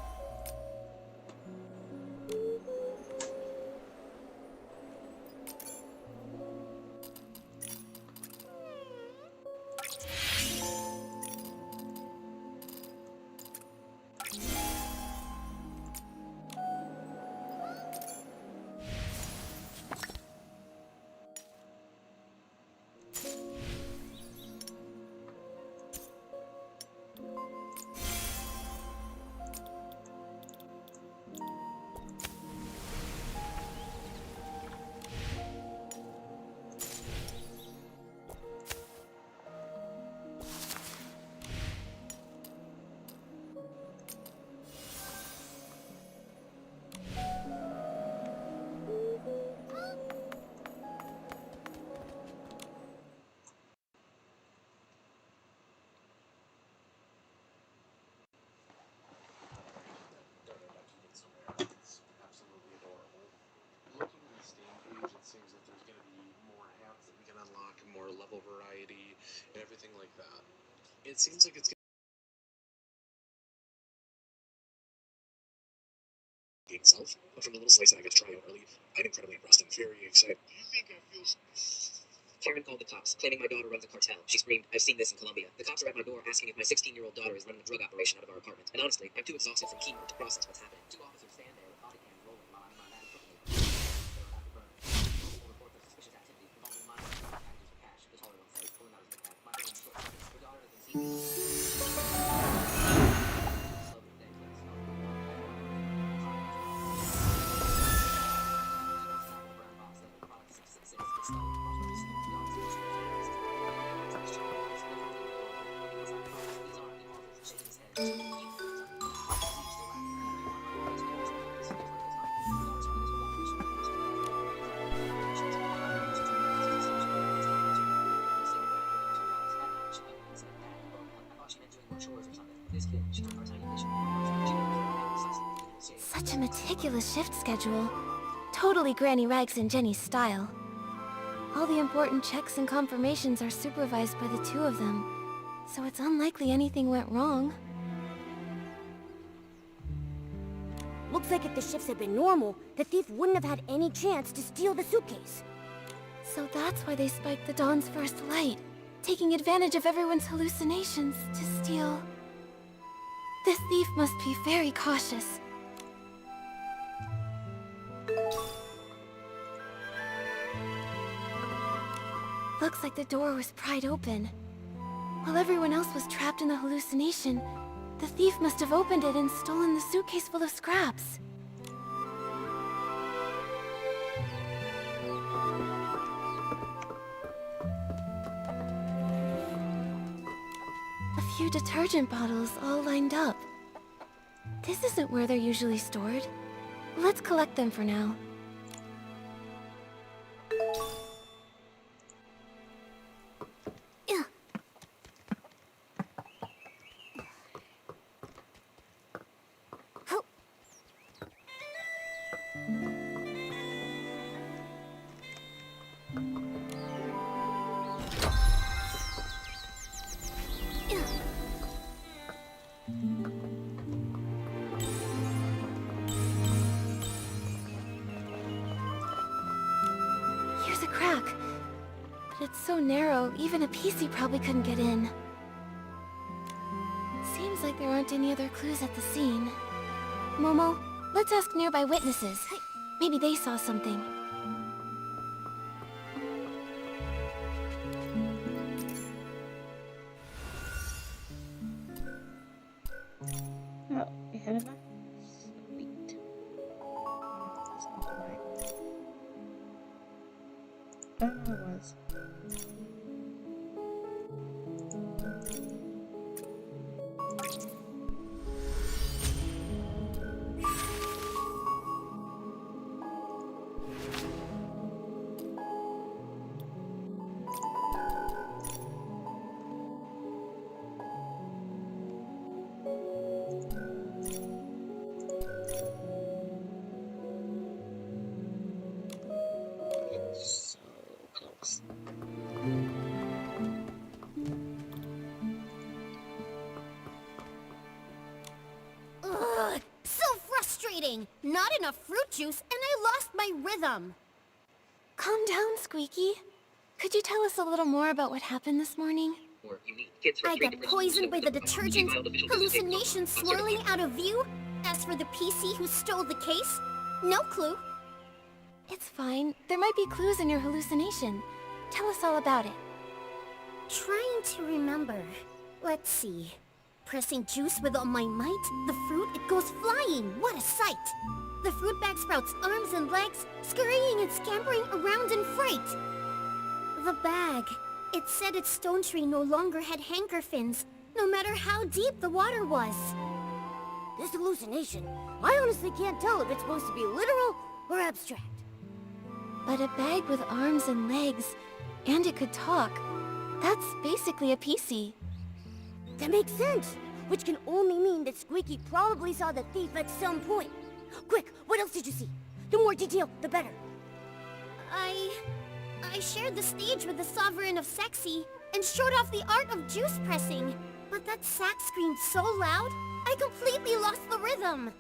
It's absolutely adorable. Looking at the Steam page, it seems that there's going to be more hats that we can unlock, more level variety, and everything like that. It seems like it's game itself, but from the little slice that I got to try out early, I'm incredibly impressed and very excited. Do you think I feel... Karen called the cops, claiming my daughter runs a cartel. She screamed, "I've seen this in Colombia." The cops are at my door asking if my 16-year-old daughter is running a drug operation out of our apartment. And honestly, I'm too exhausted from chemo to process what's happening. Two officers stand there with body cams rolling while I'm in my van cooking. Multiple reports of suspicious activity involving minors and packages for cash. The taller one says, pulling out his notepad, "My brain is short. Your daughter has been seen..." Such a meticulous shift schedule. Totally Granny Rags and Jenny's style. All the important checks and confirmations are supervised by the two of them, so it's unlikely anything went wrong. Looks like if the shifts had been normal, the thief wouldn't have had any chance to steal the suitcase. So that's why they spiked the dawn's first light, taking advantage of everyone's hallucinations to steal. This thief must be very cautious. Looks like the door was pried open. While everyone else was trapped in the hallucination, the thief must have opened it and stolen the suitcase full of scraps. A few detergent bottles all lined up. This isn't where they're usually stored. Let's collect them for now. Here's a crack. But it's so narrow, even a PC probably couldn't get in. Seems like there aren't any other clues at the scene. Momo, let's ask nearby witnesses. Maybe they saw something. Oh, we had enough? Sweet. That's not the right. I don't know what it was. hiding. Not enough fruit juice, and I lost my rhythm. Calm down, Squeaky. Could you tell us a little more about what happened this morning? I got poisoned by the detergent, hallucinations swirling out of view. As for the PC who stole the case, no clue. It's fine. There might be clues in your hallucination. Tell us all about it. Trying to remember. Let's see. Pressing juice with all my might, the fruit, it goes flying. What a sight! The fruit bag sprouts arms and legs, scurrying and scampering around in fright. The bag. It said its stone tree no longer had hanker fins, no matter how deep the water was. This hallucination, I honestly can't tell if it's supposed to be literal or abstract. But a bag with arms and legs, and it could talk. That's basically a PC. That makes sense, which can only mean that Squeaky probably saw the thief at some point. Quick, what else did you see? The more detail, the better. I shared the stage with the Sovereign of Sexy and showed off the art of juice pressing. But that sack screamed so loud, I completely lost the rhythm.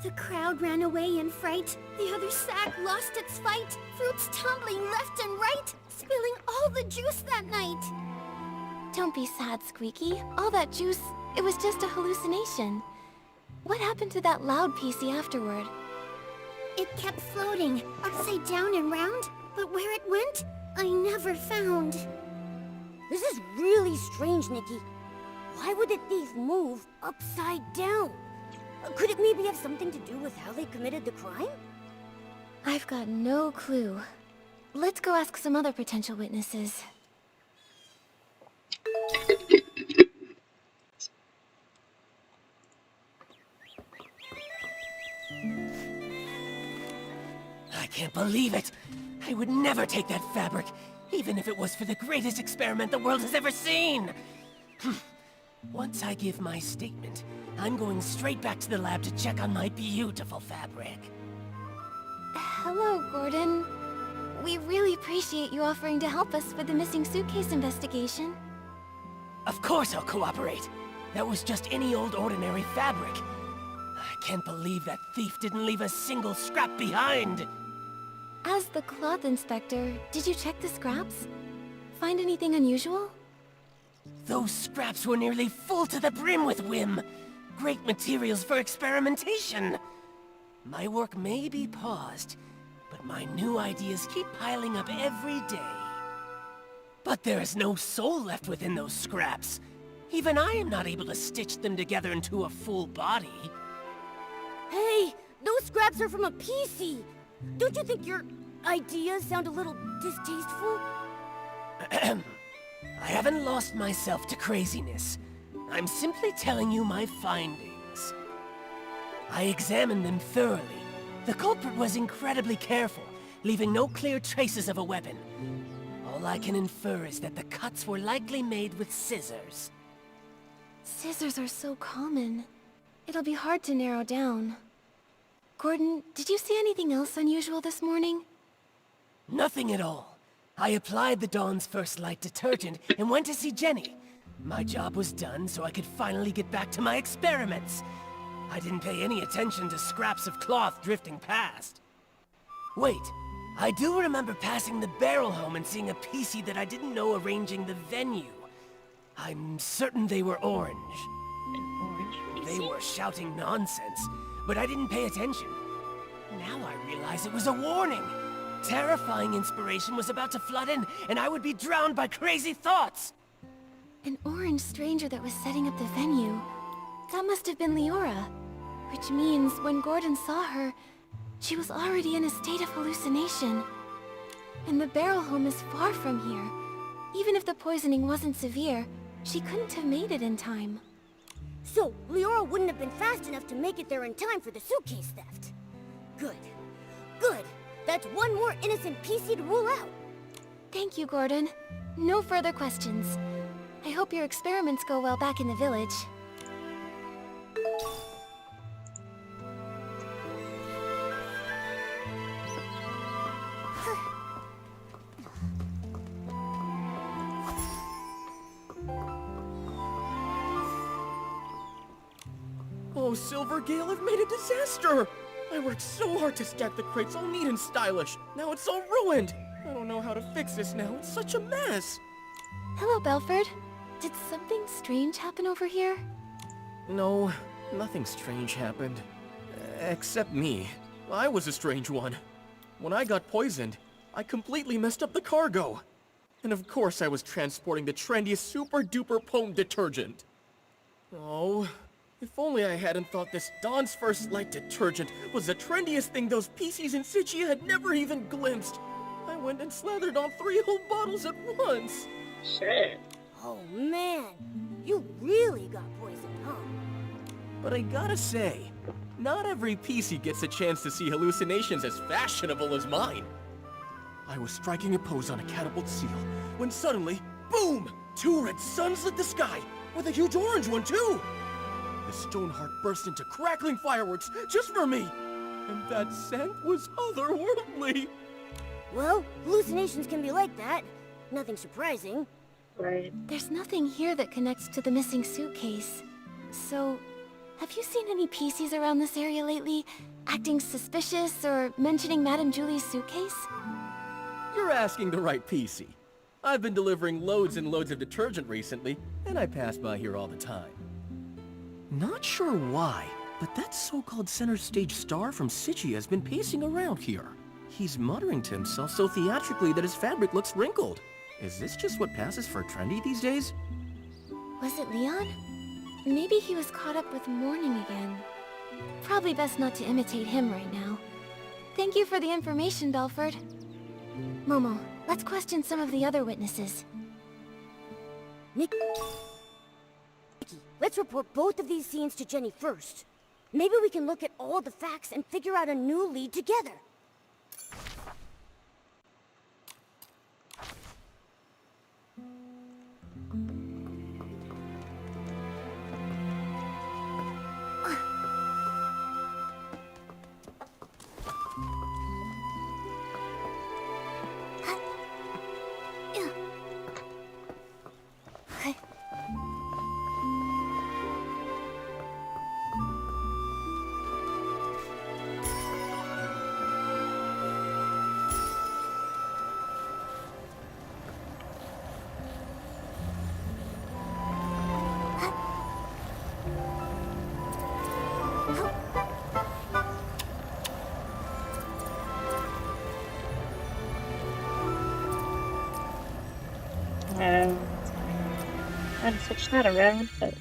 The crowd ran away in fright. The other sack lost its fight. Fruits tumbling left and right, spilling all the juice that night. Don't be sad, Squeaky. All that juice, it was just a hallucination. What happened to that loud PC afterward? It kept floating, upside down and round, but where it went, I never found. This is really strange, Nikki. Why would the thief move upside down? Could it maybe have something to do with how they committed the crime? I've got no clue. Let's go ask some other potential witnesses. I can't believe it! I would never take that fabric, even if it was for the greatest experiment the world has ever seen! Once I give my statement, I'm going straight back to the lab to check on my beautiful fabric. Hello, Gordon. We really appreciate you offering to help us with the missing suitcase investigation. Of course I'll cooperate. That was just any old ordinary fabric. I can't believe that thief didn't leave a single scrap behind. As the cloth inspector, did you check the scraps? Find anything unusual? Those scraps were nearly full to the brim with whim. Great materials for experimentation. My work may be paused, but my new ideas keep piling up every day. But there is no soul left within those scraps. Even I am not able to stitch them together into a full body. Hey, those scraps are from a PC. Don't you think your ideas sound a little distasteful? I haven't lost myself to craziness. I'm simply telling you my findings. I examined them thoroughly. The culprit was incredibly careful, leaving no clear traces of a weapon. All I can infer is that the cuts were likely made with scissors. Scissors are so common. It'll be hard to narrow down. Gordon, did you see anything else unusual this morning? Nothing at all. I applied the Dawn's First Light detergent and went to see Jenny. My job was done, so I could finally get back to my experiments. I didn't pay any attention to scraps of cloth drifting past. Wait, I do remember passing the barrel home and seeing a PC that I didn't know arranging the venue. I'm certain they were orange. An orange PC? They were shouting nonsense, but I didn't pay attention. Now I realize it was a warning. Terrifying inspiration was about to flood in, and I would be drowned by crazy thoughts. An orange stranger that was setting up the venue. That must have been Leora. Which means when Gordon saw her, she was already in a state of hallucination. And the barrel home is far from here. Even if the poisoning wasn't severe, she couldn't have made it in time. So, Leora wouldn't have been fast enough to make it there in time for the suitcase theft. Good. Good. That's one more innocent PC to rule out. Thank you, Gordon. No further questions. I hope your experiments go well back in the village. Oh, Silvergale, I've made a disaster! I worked so hard to stack the crates all neat and stylish. Now it's all ruined. I don't know how to fix this now. It's such a mess. Hello, Belford. Did something strange happen over here? No, nothing strange happened. Except me. I was a strange one. When I got poisoned, I completely messed up the cargo. And of course I was transporting the trendiest super-duper Pome detergent. Oh, if only I hadn't thought this Dawn's First Light detergent was the trendiest thing those PCs in Sichia had never even glimpsed. I went and slathered on 3 whole bottles at once. Shit. Oh man, you really got poisoned, huh? But I gotta say, not every PC gets a chance to see hallucinations as fashionable as mine. I was striking a pose on a catapult seal, when suddenly, boom! 2 red suns lit the sky, with a huge orange one too! The Stoneheart burst into crackling fireworks just for me! And that scent was otherworldly! Well, hallucinations can be like that. Nothing surprising. Right. There's nothing here that connects to the missing suitcase. So, have you seen any PCs around this area lately, acting suspicious or mentioning Madame Julie's suitcase? You're asking the right PC. I've been delivering loads and loads of detergent recently, and I pass by here all the time. Not sure why, but that so-called center stage star from Sichia has been pacing around here. He's muttering to himself so theatrically that his fabric looks wrinkled. Is this just what passes for trendy these days? Was it Leon? Maybe he was caught up with mourning again. Probably best not to imitate him right now. Thank you for the information, Belford. Momo, let's question some of the other witnesses. Nikki, let's report both of these scenes to Jenny first. Maybe we can look at all the facts and figure out a new lead together. I'd switch that around, but...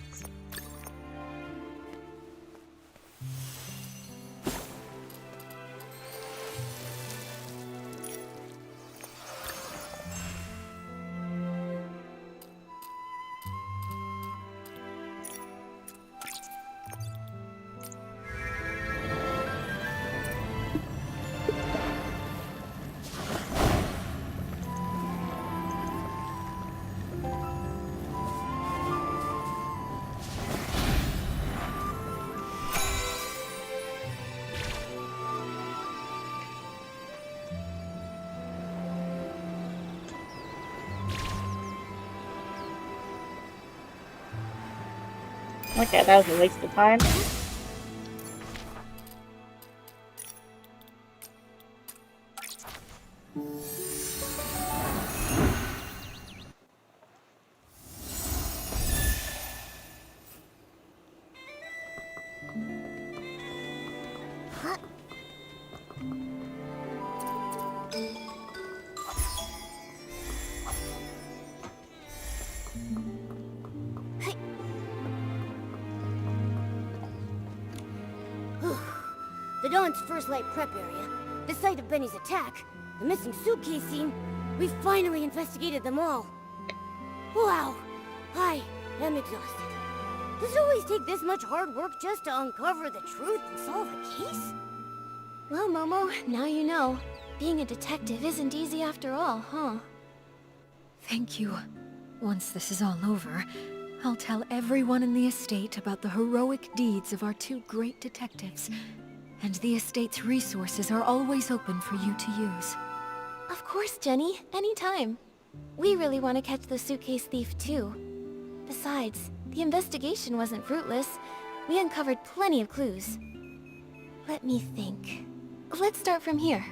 Okay, that was a waste of time. The Dawn's First Light prep area, the site of Benny's attack, the missing suitcase scene. We finally investigated them all. Wow, I am exhausted. Does it always take this much hard work just to uncover the truth and solve a case? Well, Momo, now you know. Being a detective isn't easy after all, huh? Thank you. Once this is all over, I'll tell everyone in the estate about the heroic deeds of our 2 great detectives. And the estate's resources are always open for you to use. Of course, Jenny. Anytime. We really want to catch the suitcase thief, too. Besides, the investigation wasn't fruitless. we uncovered plenty of clues. Let me think. Let's start from here.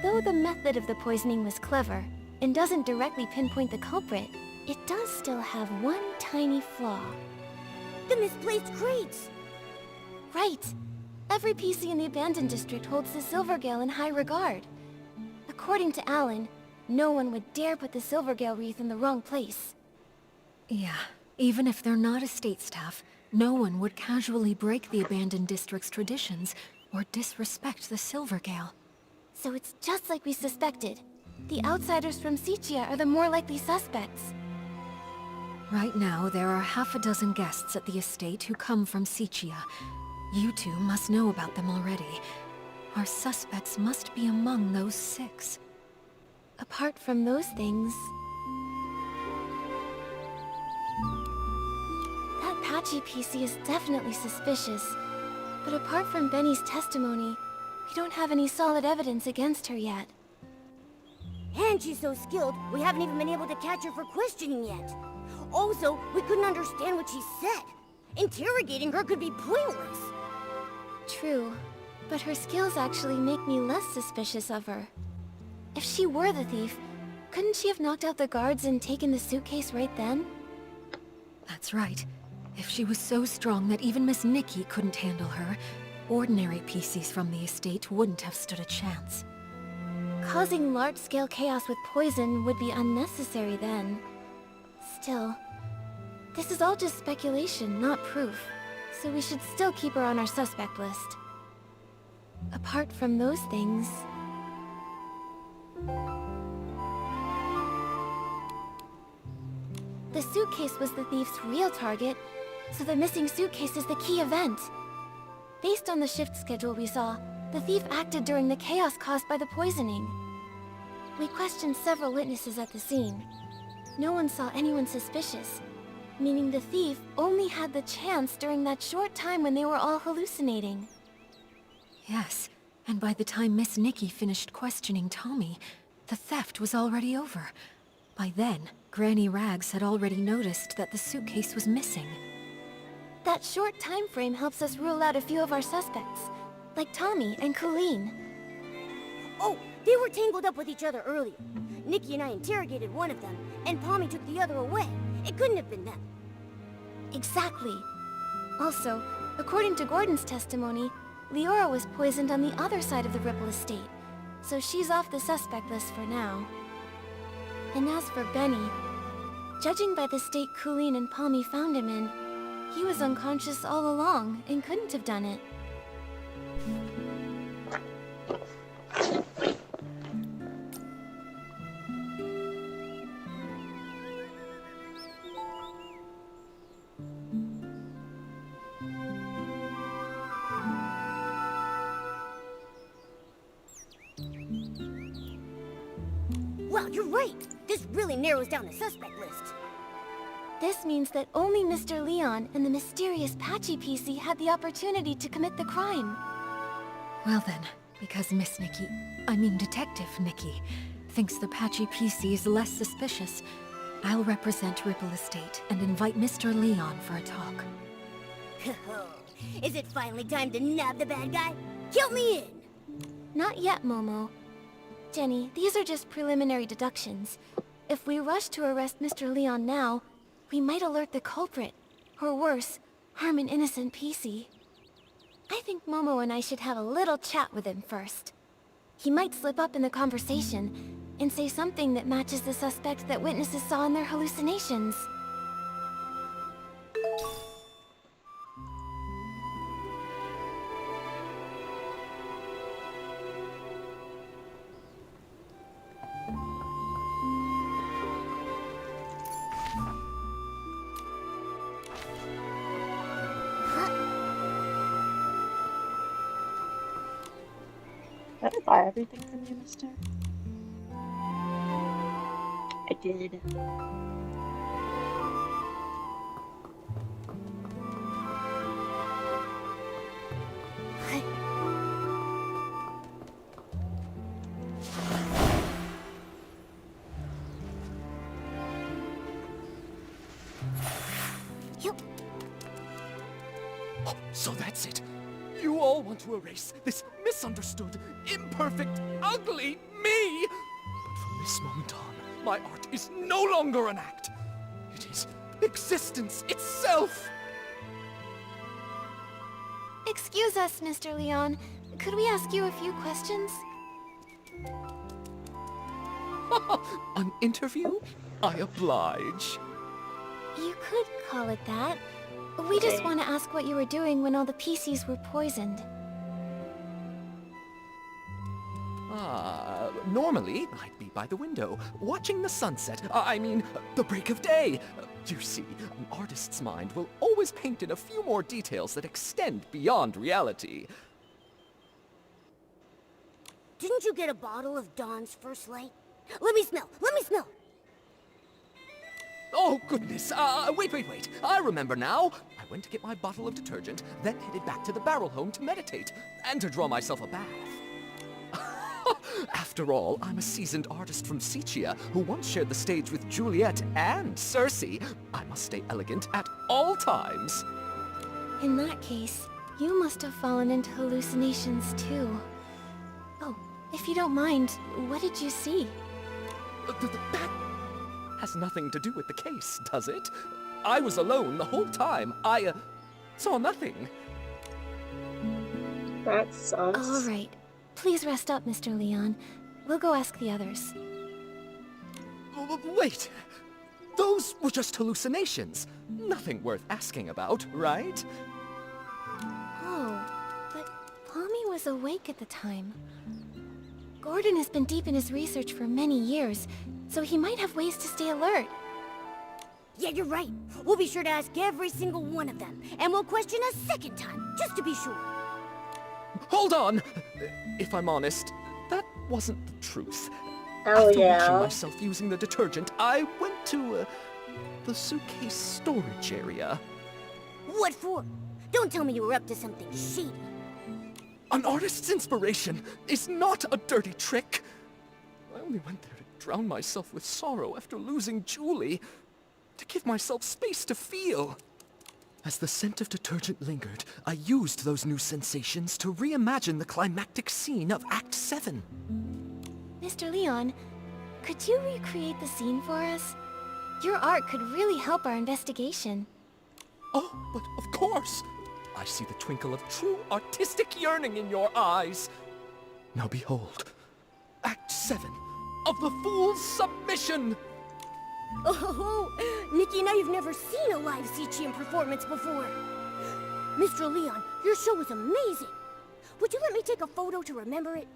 Though the method of the poisoning was clever, and doesn't directly pinpoint the culprit, it does still have one tiny flaw. The misplaced crates! Right! Every PC in the abandoned district holds the Silvergale in high regard. According to Alan, no one would dare put the Silvergale wreath in the wrong place. Yeah, even if they're not estate staff, no one would casually break the abandoned district's traditions or disrespect the Silvergale. So it's just like we suspected. The outsiders from Sichia are the more likely suspects. Right now, there are half a dozen guests at the estate who come from Sichia. You two must know about them already. Our suspects must be among those 6. Apart from those things... That Patchy PC is definitely suspicious. But apart from Benny's testimony, we don't have any solid evidence against her yet. And she's so skilled, we haven't even been able to catch her for questioning yet. Also, we couldn't understand what she said. Interrogating her could be pointless. True, but her skills actually make me less suspicious of her. If she were the thief, couldn't she have knocked out the guards and taken the suitcase right then? That's right. If she was so strong that even Miss Nikki couldn't handle her, ordinary PCs from the estate wouldn't have stood a chance. Causing large-scale chaos with poison would be unnecessary then. Still, this is all just speculation, not proof, so we should still keep her on our suspect list. Apart from those things... The suitcase was the thief's real target, so the missing suitcase is the key event. Based on the shift schedule we saw, the thief acted during the chaos caused by the poisoning. We questioned several witnesses at the scene. No one saw anyone suspicious, meaning the thief only had the chance during that short time when they were all hallucinating. Yes, and by the time Miss Nikki finished questioning Tommy, the theft was already over. By then, Granny Rags had already noticed that the suitcase was missing. That short time frame helps us rule out a few of our suspects, like Tommy and Colleen. Oh, they were tangled up with each other earlier. Nikki and I interrogated one of them, and Pommy took the other away. It couldn't have been them. Exactly. Also, according to Gordon's testimony, Leora was poisoned on the other side of the Ripple estate, so she's off the suspect list for now. And as for Benny, judging by the state Colleen and Pommy found him in, he was unconscious all along and couldn't have done it. Wow, you're right! This really narrows down the suspect list. This means that only Mr. Leon and the mysterious Patchy PC had the opportunity to commit the crime. Well then, because Miss Nikki, Detective Nikki, thinks the Patchy PC is less suspicious, I'll represent Ripple Estate and invite Mr. Leon for a talk. Is it finally time to nab the bad guy? Count me in! Not yet, Momo. Jenny, these are just preliminary deductions. If we rush to arrest Mr. Leon now, we might alert the culprit, or worse, harm an innocent PC. I think Momo and I should have a little chat with him first. He might slip up in the conversation, and say something that matches the suspect that witnesses saw in their hallucinations. Did I buy everything from you, mister? I did. So that's it. You all want to erase this misunderstood, imperfect, ugly me. But from this moment on, my art is no longer an act. It is existence itself. Excuse us, Mr. Leon. Could we ask you a few questions? An interview? I oblige. You could call it that. We just want to ask what you were doing when all the PCs were poisoned. Normally, I'd be by the window, watching the sunset. I mean, the break of day. You see, an artist's mind will always paint in a few more details that extend beyond reality. Didn't you get a bottle of Dawn's First Light? Let me smell! Let me smell! Oh, goodness. Wait. I remember now. I went to get my bottle of detergent, then headed back to the barrel home to meditate, and to draw myself a bath. After all, I'm a seasoned artist from Sicia who once shared the stage with Juliet and Circe. I must stay elegant at all times. In that case, you must have fallen into hallucinations too. Oh, if you don't mind, what did you see? That has nothing to do with the case, does it? I was alone the whole time. I saw nothing. That sucks. All right. Please rest up, Mr. Leon. We'll go ask the others. Wait! Those were just hallucinations. Nothing worth asking about, right? Oh, but Pommy was awake at the time. Gordon has been deep in his research for many years, so he might have ways to stay alert. Yeah, you're right. We'll be sure to ask every single one of them, and we'll question a second time, just to be sure. Hold on! If I'm honest, that wasn't the truth. Oh, After yeah. watching myself using the detergent, I went to, the suitcase storage area. What for? Don't tell me you were up to something shady. An artist's inspiration is not a dirty trick. I only went there to drown myself with sorrow after losing Julie, to give myself space to feel. As the scent of detergent lingered, I used those new sensations to reimagine the climactic scene of Act 7. Mr. Leon, could you recreate the scene for us? Your art could really help our investigation. Oh, but of course! I see the twinkle of true artistic yearning in your eyes. Now behold, Act 7 of the Fool's Submission! Oh, Nikki and I have never seen a live Sicilian performance before. Mr. Leon, your show was amazing. Would you let me take a photo to remember it?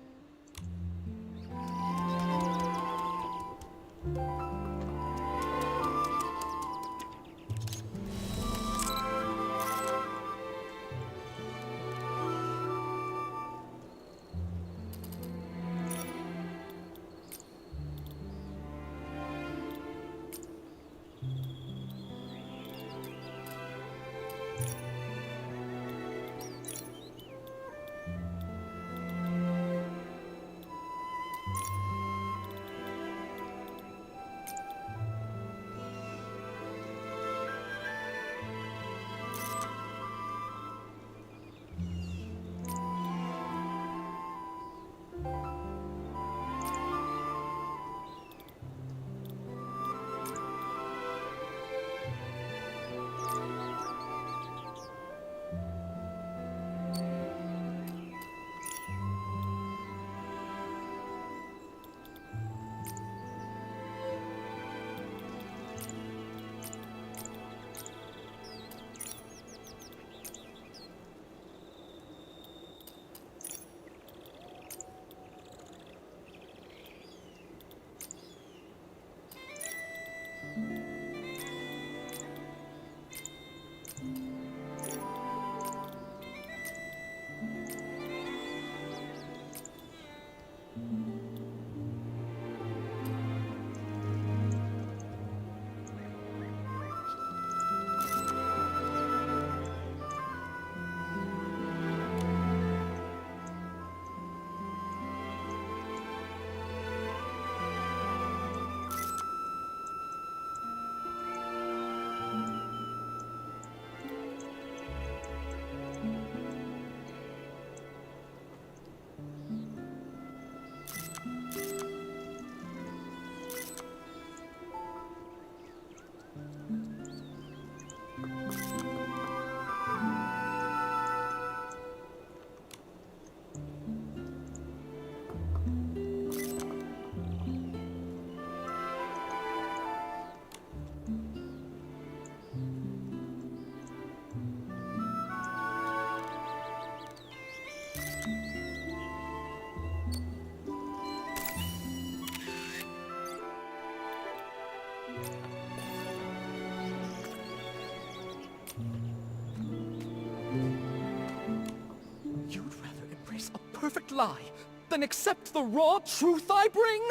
perfect lie, then accept the raw truth I bring?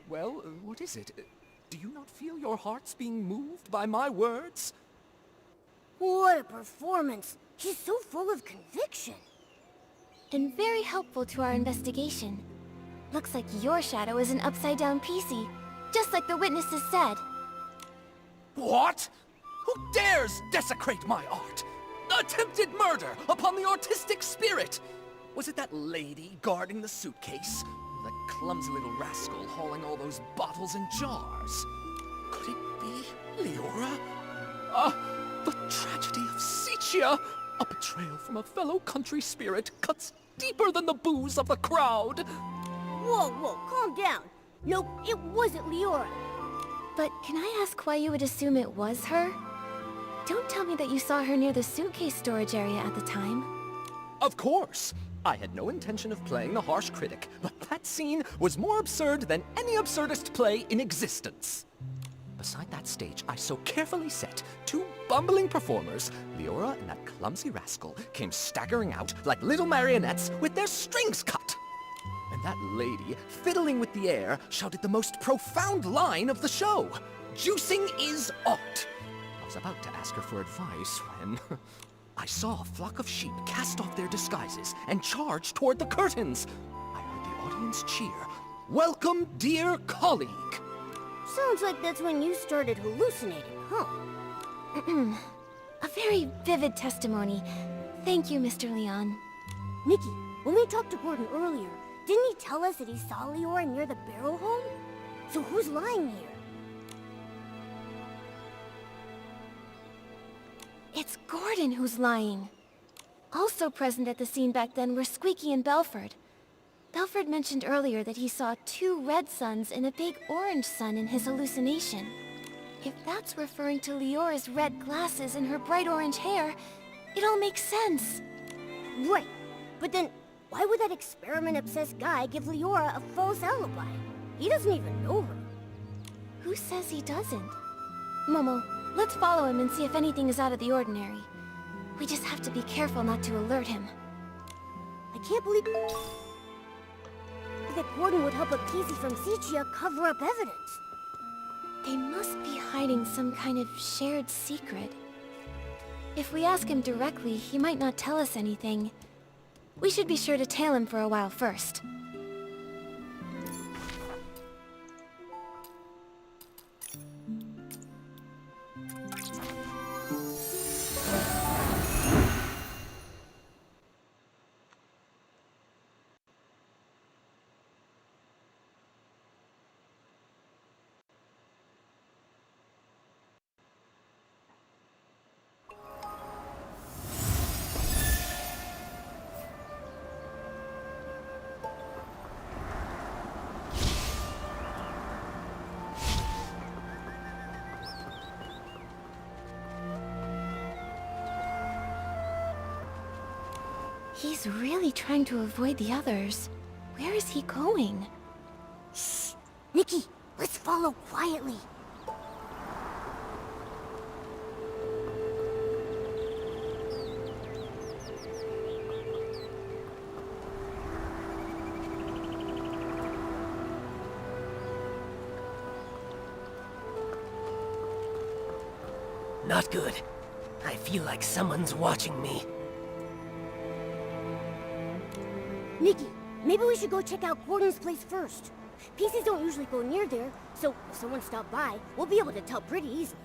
Well, what is it? Do you not feel your hearts being moved by my words? What a performance! He's so full of conviction. And very helpful to our investigation. Looks like your shadow is an upside-down PC, just like the witnesses said. What? Who dares desecrate my art? Attempted murder upon the artistic spirit! Was it that lady guarding the suitcase? Or that clumsy little rascal hauling all those bottles and jars? Could it be Leora? The tragedy of Sicia! A betrayal from a fellow country spirit cuts deeper than the booze of the crowd! Whoa, calm down. Nope, it wasn't Leora. But can I ask why you would assume it was her? Don't tell me that you saw her near the suitcase storage area at the time. Of course! I had no intention of playing the harsh critic, but that scene was more absurd than any absurdist play in existence. Beside that stage I so carefully set, two bumbling performers, Leora and that clumsy rascal, came staggering out like little marionettes with their strings cut. And that lady, fiddling with the air, shouted the most profound line of the show. Juicing is art. I was about to ask her for advice when I saw a flock of sheep cast off their disguises and charge toward the curtains. I heard the audience cheer, "Welcome, dear colleague." Sounds like that's when you started hallucinating, huh? A very vivid testimony. Thank you, Mr. Leon. Nikki, when we talked to Gordon earlier, didn't he tell us that he saw Leora near the barrel home? So who's lying here? It's Gordon who's lying. Also present at the scene back then were Squeaky and Belford. Belford mentioned earlier that he saw two red suns and a big orange sun in his hallucination. If that's referring to Leora's red glasses and her bright orange hair, it all makes sense. Right, but then why would that experiment-obsessed guy give Leora a false alibi? He doesn't even know her. Who says he doesn't? Momo, let's follow him and see if anything is out of the ordinary. We just have to be careful not to alert him. I can't believe that Gordon would help a PC from Sicia cover up evidence. They must be hiding some kind of shared secret. If we ask him directly, he might not tell us anything. We should be sure to tail him for a while first. He's really trying to avoid the others. Where is he going? Shh! Nikki, let's follow quietly. Not good. I feel like someone's watching me. Nikki, maybe we should go check out Gordon's place first. PCs don't usually go near there, so if someone stopped by, we'll be able to tell pretty easily.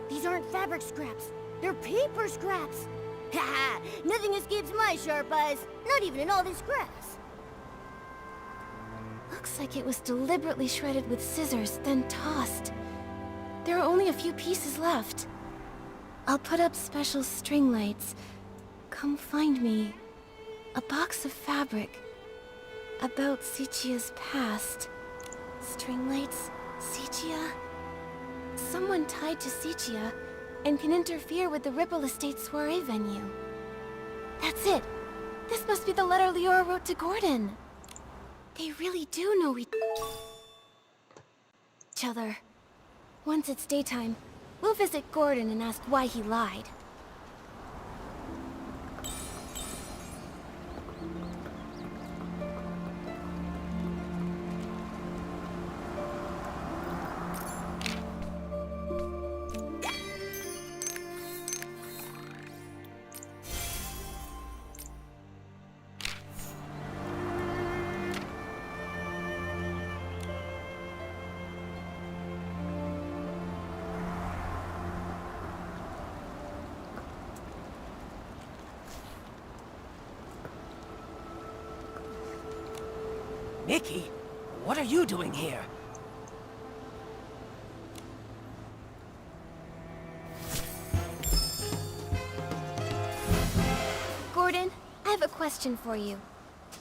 These aren't fabric scraps. They're paper scraps. Haha! Nothing escapes my sharp eyes. Not even in all this grass. Looks like it was deliberately shredded with scissors, then tossed. There are only a few pieces left. I'll put up special string lights. Come find me. A box of fabric. About Sichia's past. String lights, Sichia. Someone tied to Sichia and can interfere with the Ripple Estate soiree venue. That's it. This must be the letter Leora wrote to Gordon. They really do know each other. Once it's daytime, we'll visit Gordon and ask why he lied. Nikki, what are you doing here? Gordon, I have a question for you.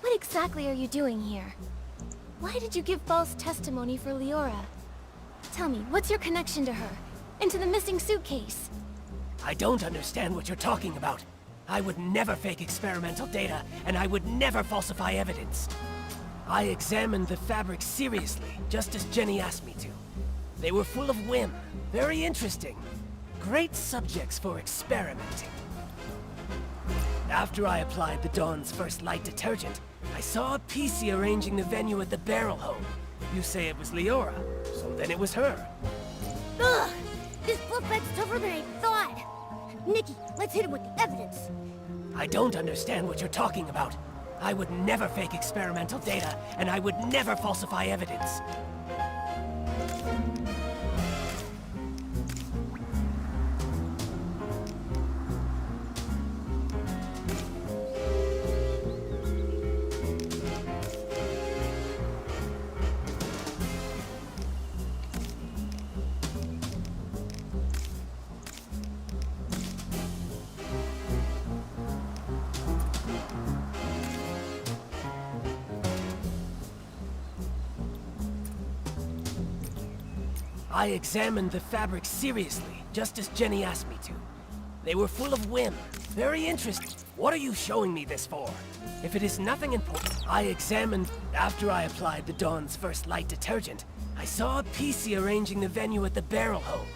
What exactly are you doing here? Why did you give false testimony for Leora? Tell me, what's your connection to her? And to the missing suitcase? I don't understand what you're talking about. I would never fake experimental data, and I would never falsify evidence. I examined the fabric seriously, just as Jenny asked me to. They were full of whim, very interesting. Great subjects for experimenting. After I applied the Dawn's First Light detergent, I saw a PC arranging the venue at the barrel home. You say it was Leora, so then it was her. Ugh! This fluff bag's tougher than I thought! Nikki, let's hit him with the evidence. I don't understand what you're talking about. I would never fake experimental data, and I would never falsify evidence. I examined the fabric seriously, just as Jenny asked me to. They were full of whim, very interesting. What are you showing me this for? If it is nothing important, I examined... After I applied the Dawn's First Light detergent, I saw a PC arranging the venue at the barrel home.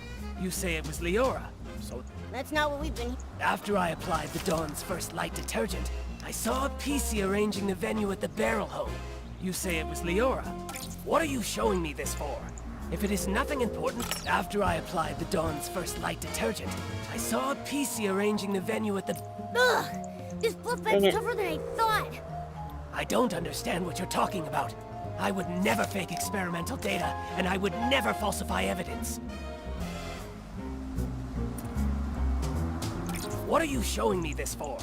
You say it was Leora, so... That's not what we've been... After I applied the Dawn's First Light detergent, I saw a PC arranging the venue at the barrel home. You say it was Leora. What are you showing me this for? If it is nothing important, after I applied the Dawn's First Light detergent, I saw a PC arranging the venue at the... Ugh! This fluff bag's tougher than I thought! I don't understand what you're talking about. I would never fake experimental data, and I would never falsify evidence. What are you showing me this for?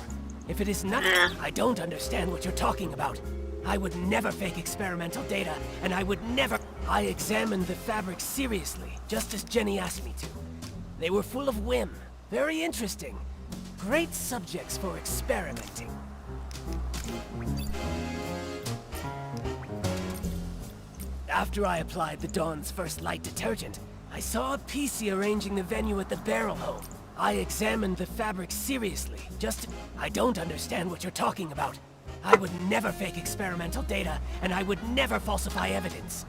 If it is nothing... I don't understand what you're talking about. I would never fake experimental data, and I would never... I examined the fabric seriously, just as Jenny asked me to. They were full of whim, very interesting. Great subjects for experimenting. After I applied the Dawn's First Light detergent, I saw a PC arranging the venue at the barrel home. I examined the fabric seriously, just... I don't understand what you're talking about. I would never fake experimental data, and I would never falsify evidence.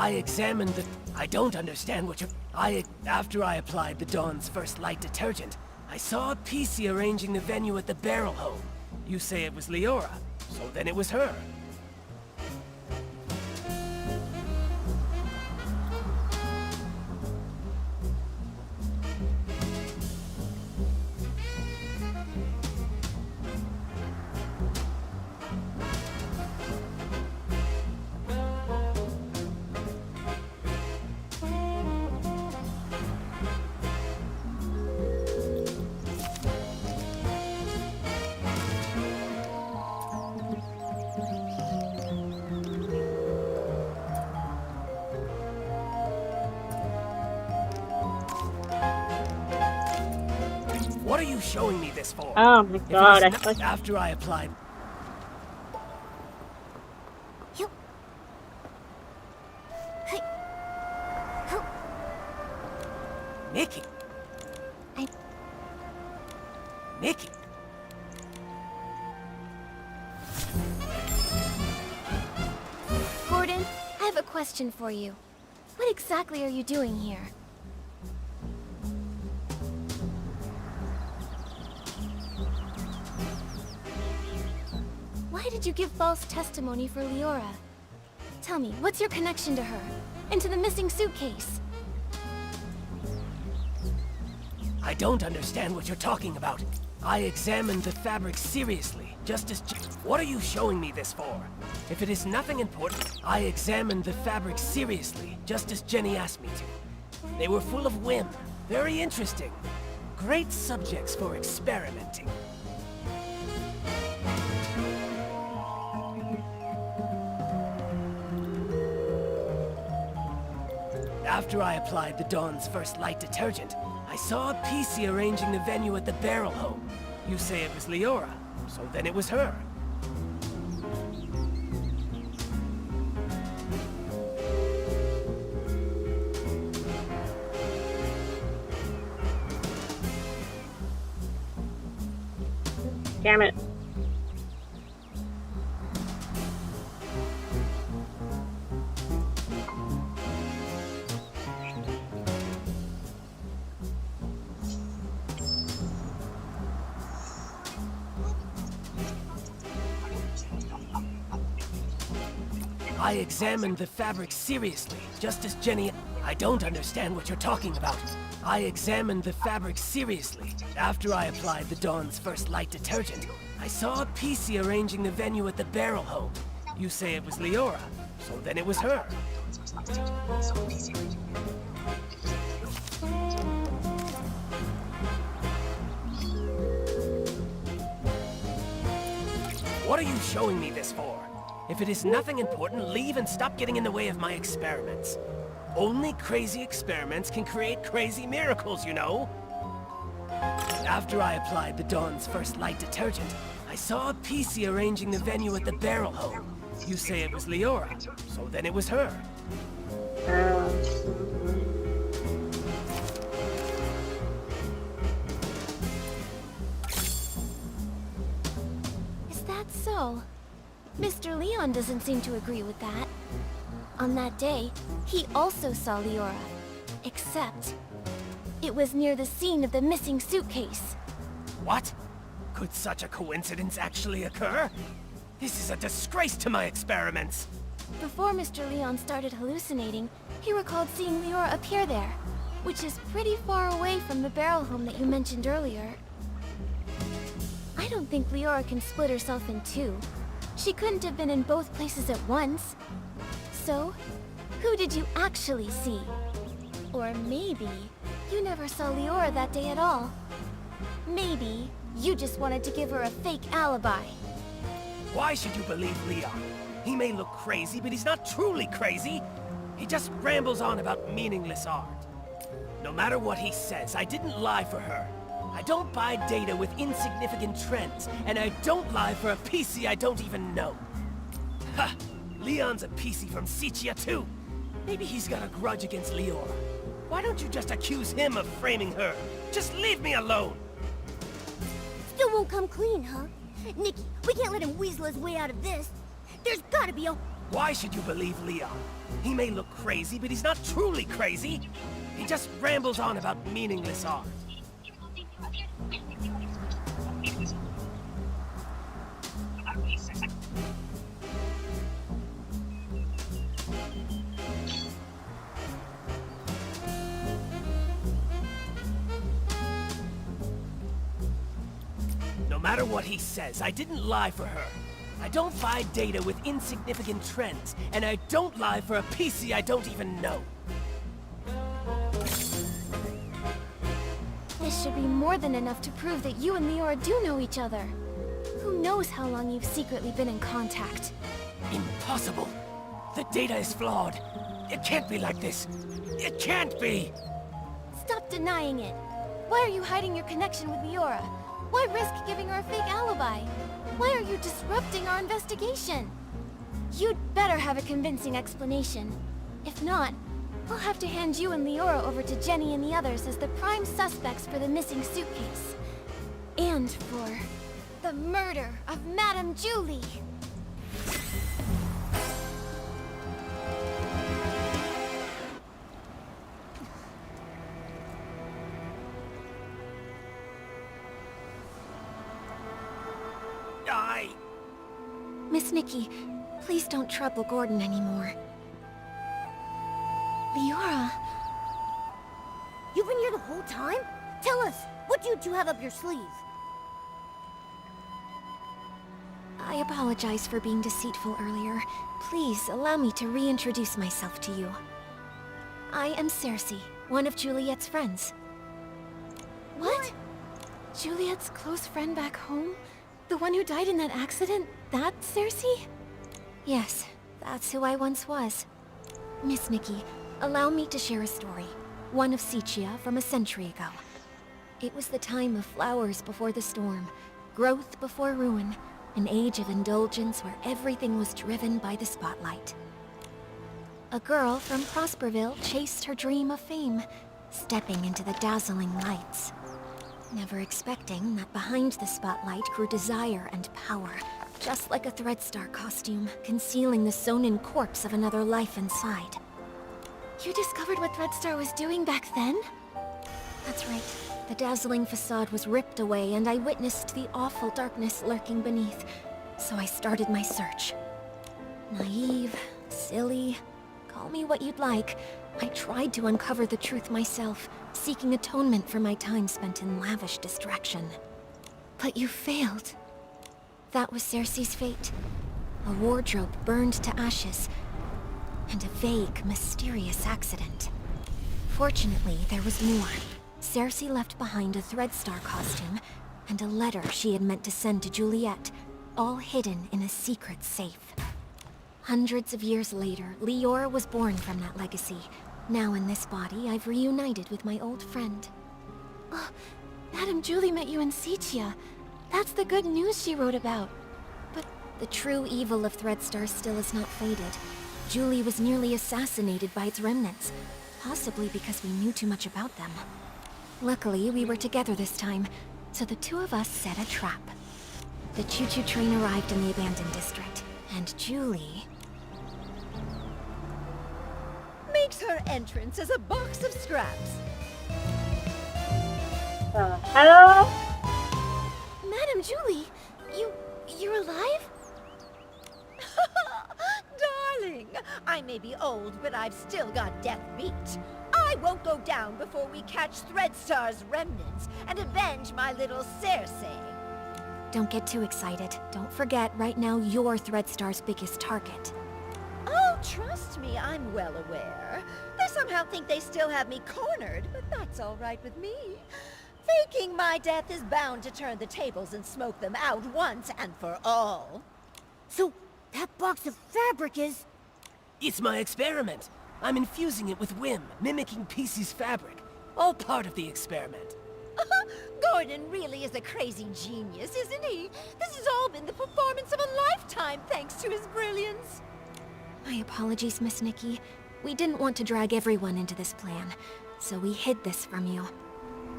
I examined the... I don't understand what you're... After I applied the Dawn's first light detergent, I saw a PC arranging the venue at the Barrel Home. You say it was Leora, so then it was her. What are you showing me this for? Oh my If it god, is I not- feel like After I applied... You... Hey... Who... Nikki! I... Nikki! Gordon, I have a question for you. What exactly are you doing here? Why did you give false testimony for Leora? Tell me, what's your connection to her? And to the missing suitcase? I don't understand what you're talking about. I examined the fabric seriously, just as... What are you showing me this for? If it is nothing important, I examined the fabric seriously, just as Jenny asked me to. They were full of whim, very interesting. Great subjects for experimenting. After I applied the Dawn's first light detergent, I saw a PC arranging the venue at the Barrel Home. You say it was Leora, so then it was her. damn it. I examined the fabric seriously, just as Jenny... I don't understand what you're talking about. I examined the fabric seriously. After I applied the Dawn's first light detergent, I saw a PC arranging the venue at the Barrel Home. You say it was Leora, so then it was her. What are you showing me this for? If it is nothing important, leave and stop getting in the way of my experiments. Only crazy experiments can create crazy miracles, you know? After I applied the Dawn's first light detergent, I saw a PC arranging the venue at the Barrel Home. You say it was Leora, so then it was her. Is that so? Mr. Leon doesn't seem to agree with that. On that day, he also saw Leora. Except, it was near the scene of the missing suitcase. What? Could such a coincidence actually occur? This is a disgrace to my experiments. Before Mr. Leon started hallucinating, he recalled seeing Leora appear there, which is pretty far away from the Barrel Home that you mentioned earlier. I don't think Leora can split herself in two. She couldn't have been in both places at once. So, who did you actually see? Or maybe you never saw Leora that day at all. Maybe you just wanted to give her a fake alibi. Why should you believe Leon? He may look crazy, but he's not truly crazy. He just rambles on about meaningless art. No matter what he says, I didn't lie for her. I don't buy data with insignificant trends, and I don't lie for a PC I don't even know. Ha! Leon's a PC from Sichia too. Maybe he's got a grudge against Leora. Why don't you just accuse him of framing her? Just leave me alone! Still won't come clean, huh? Nikki, we can't let him weasel his way out of this. There's gotta be a Why should you believe Leon? He may look crazy, but he's not truly crazy. He just rambles on about meaningless art. No matter what he says, I didn't lie for her. I don't buy data with insignificant trends, and I don't lie for a PC I don't even know. This should be more than enough to prove that you and Leora do know each other. Who knows how long you've secretly been in contact? Impossible! The data is flawed. It can't be like this. It can't be! Stop denying it. Why are you hiding your connection with Leora? Why risk giving her a fake alibi? Why are you disrupting our investigation? You'd better have a convincing explanation. If not, we'll have to hand you and Leora over to Jenny and the others as the prime suspects for the missing suitcase. And for the murder of Madame Julie. Miss Nikki, please don't trouble Gordon anymore. Leora... You've been here the whole time? Tell us, what do you two have up your sleeve? I apologize for being deceitful earlier. Please allow me to reintroduce myself to you. I am Cersei, one of Juliet's friends. What? Juliet's close friend back home? The one who died in that accident? That Cersei? Yes, that's who I once was. Miss Nikki, allow me to share a story. One of Sicia from a century ago. It was the time of flowers before the storm, growth before ruin, an age of indulgence where everything was driven by the spotlight. A girl from Prosperville chased her dream of fame, stepping into the dazzling lights. Never expecting that behind the spotlight grew desire and power, just like a Threadstar costume, concealing the sewn-in corpse of another life inside. You discovered what Threadstar was doing back then? That's right. The dazzling facade was ripped away, and I witnessed the awful darkness lurking beneath, so I started my search. Naive, silly, call me what you'd like. I tried to uncover the truth myself, seeking atonement for my time spent in lavish distraction. But you failed. That was Cersei's fate. A wardrobe burned to ashes, and a vague, mysterious accident. Fortunately, there was more. Cersei left behind a Threadstar costume, and a letter she had meant to send to Juliet, all hidden in a secret safe. Hundreds of years later, Leora was born from that legacy. Now in this body, I've reunited with my old friend. Oh, Madame Julie met you in Sicia. That's the good news she wrote about. But the true evil of Threadstar still has not faded. Julie was nearly assassinated by its remnants, possibly because we knew too much about them. Luckily, we were together this time, so the two of us set a trap. The choo-choo train arrived in the abandoned district, and Julie... makes her entrance as a box of scraps. Hello? Madame Julie, you're alive? Darling, I may be old, but I've still got death beat. I won't go down before we catch Threadstar's remnants and avenge my little Cersei. Don't get too excited. Don't forget, right now you're Threadstar's biggest target. Oh, trust me, I'm well aware. They somehow think they still have me cornered, but that's all right with me. Faking my death is bound to turn the tables and smoke them out once and for all. So, that box of fabric is... It's my experiment. I'm infusing it with whim, mimicking PC's fabric. All part of the experiment. Gordon really is a crazy genius, isn't he? This has all been the performance of a lifetime thanks to his brilliance. My apologies, Miss Nikki. We didn't want to drag everyone into this plan, so we hid this from you.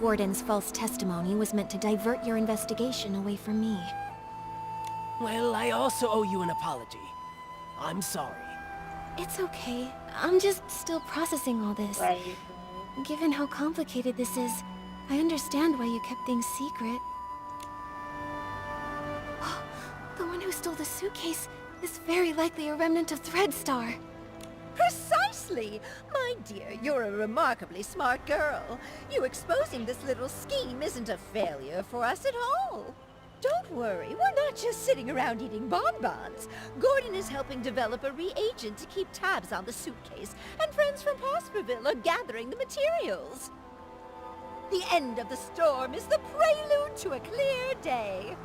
Gordon's false testimony was meant to divert your investigation away from me. Well, I also owe you an apology. I'm sorry. It's okay. I'm just still processing all this. Right. Given how complicated this is, I understand why you kept things secret. The one who stole the suitcase is very likely a remnant of Threadstar. Precisely! My dear, you're a remarkably smart girl. You exposing this little scheme isn't a failure for us at all. Don't worry, we're not just sitting around eating bonbons. Gordon is helping develop a reagent to keep tabs on the suitcase, and friends from Prosperville are gathering the materials. The end of the storm is the prelude to a clear day.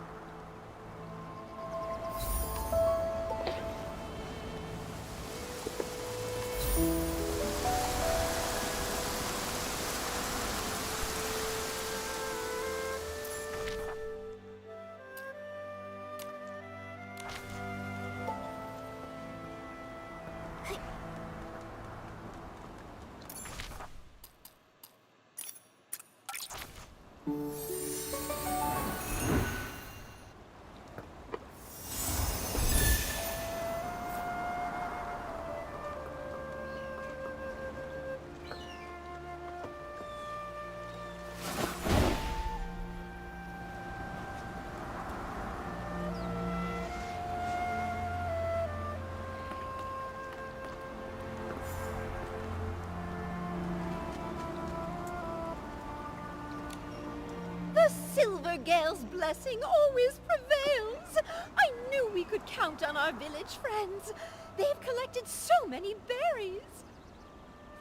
The Silver Gale's blessing always prevails. I knew we could count on our village friends. They've collected so many berries.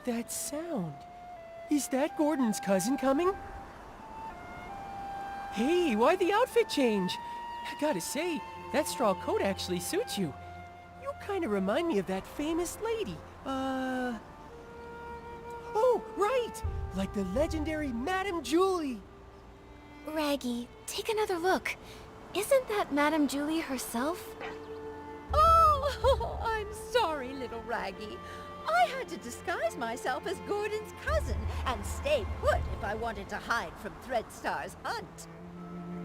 That sound. Is that Gordon's cousin coming? Hey, why the outfit change? I gotta say, that straw coat actually suits you. You kinda remind me of that famous lady. Oh, right! Like the legendary Madame Julie. Raggy, take another look. Isn't that Madame Julie herself? Oh, I'm sorry, little Raggy. I had to disguise myself as Gordon's cousin and stay put if I wanted to hide from Threadstar's hunt.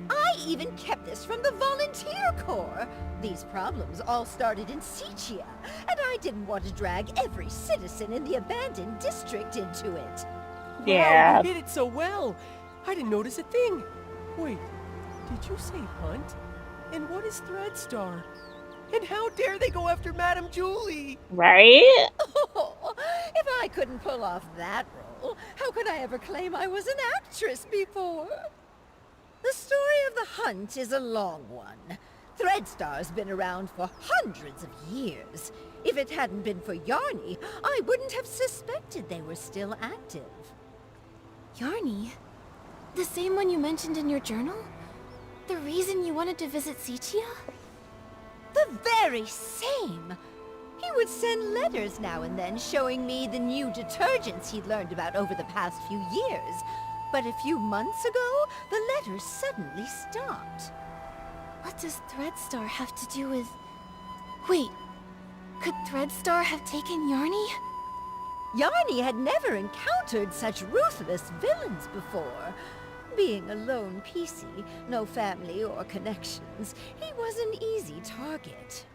I even kept this from the Volunteer Corps. These problems all started in Sichia, and I didn't want to drag every citizen in the abandoned district into it. Yeah. Wow, you did it so well. I didn't notice a thing. Wait, did you say hunt? And what is Threadstar? And how dare they go after Madame Julie? Right? Oh, if I couldn't pull off that role, how could I ever claim I was an actress before? The story of the hunt is a long one. Threadstar's been around for hundreds of years. If it hadn't been for Yarny, I wouldn't have suspected they were still active. Yarny? The same one you mentioned in your journal? The reason you wanted to visit Sichia? The very same! He would send letters now and then showing me the new detergents he'd learned about over the past few years. But a few months ago, the letters suddenly stopped. What does Threadstar have to do with... Wait, could Threadstar have taken Yarny? Yarny had never encountered such ruthless villains before. Being a lone PC, no family or connections, he was an easy target.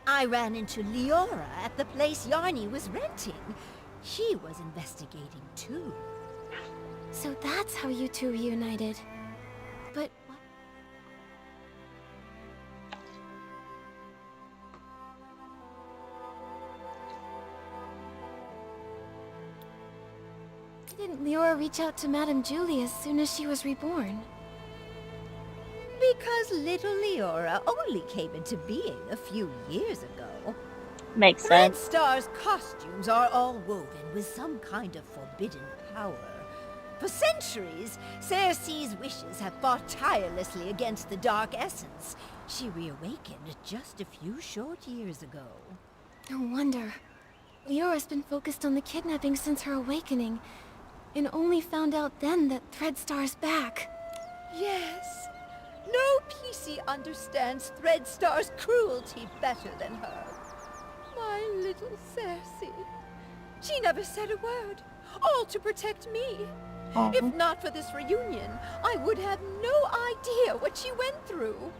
I ran into Leora at the place Yarny was renting. She was investigating too. So that's how you two reunited. But what? Why didn't Leora reach out to Madame Julie as soon as she was reborn? Because little Leora only came into being a few years ago. Makes sense. Threadstar's costumes are all woven with some kind of forbidden power. For centuries, Cersei's wishes have fought tirelessly against the Dark Essence. She reawakened just a few short years ago. No wonder. Leora's been focused on the kidnapping since her awakening, and only found out then that Threadstar's back. Yes. No PC understands Threadstar's cruelty better than her. My little Cersei. She never said a word, all to protect me. If not for this reunion, I would have no idea what she went through.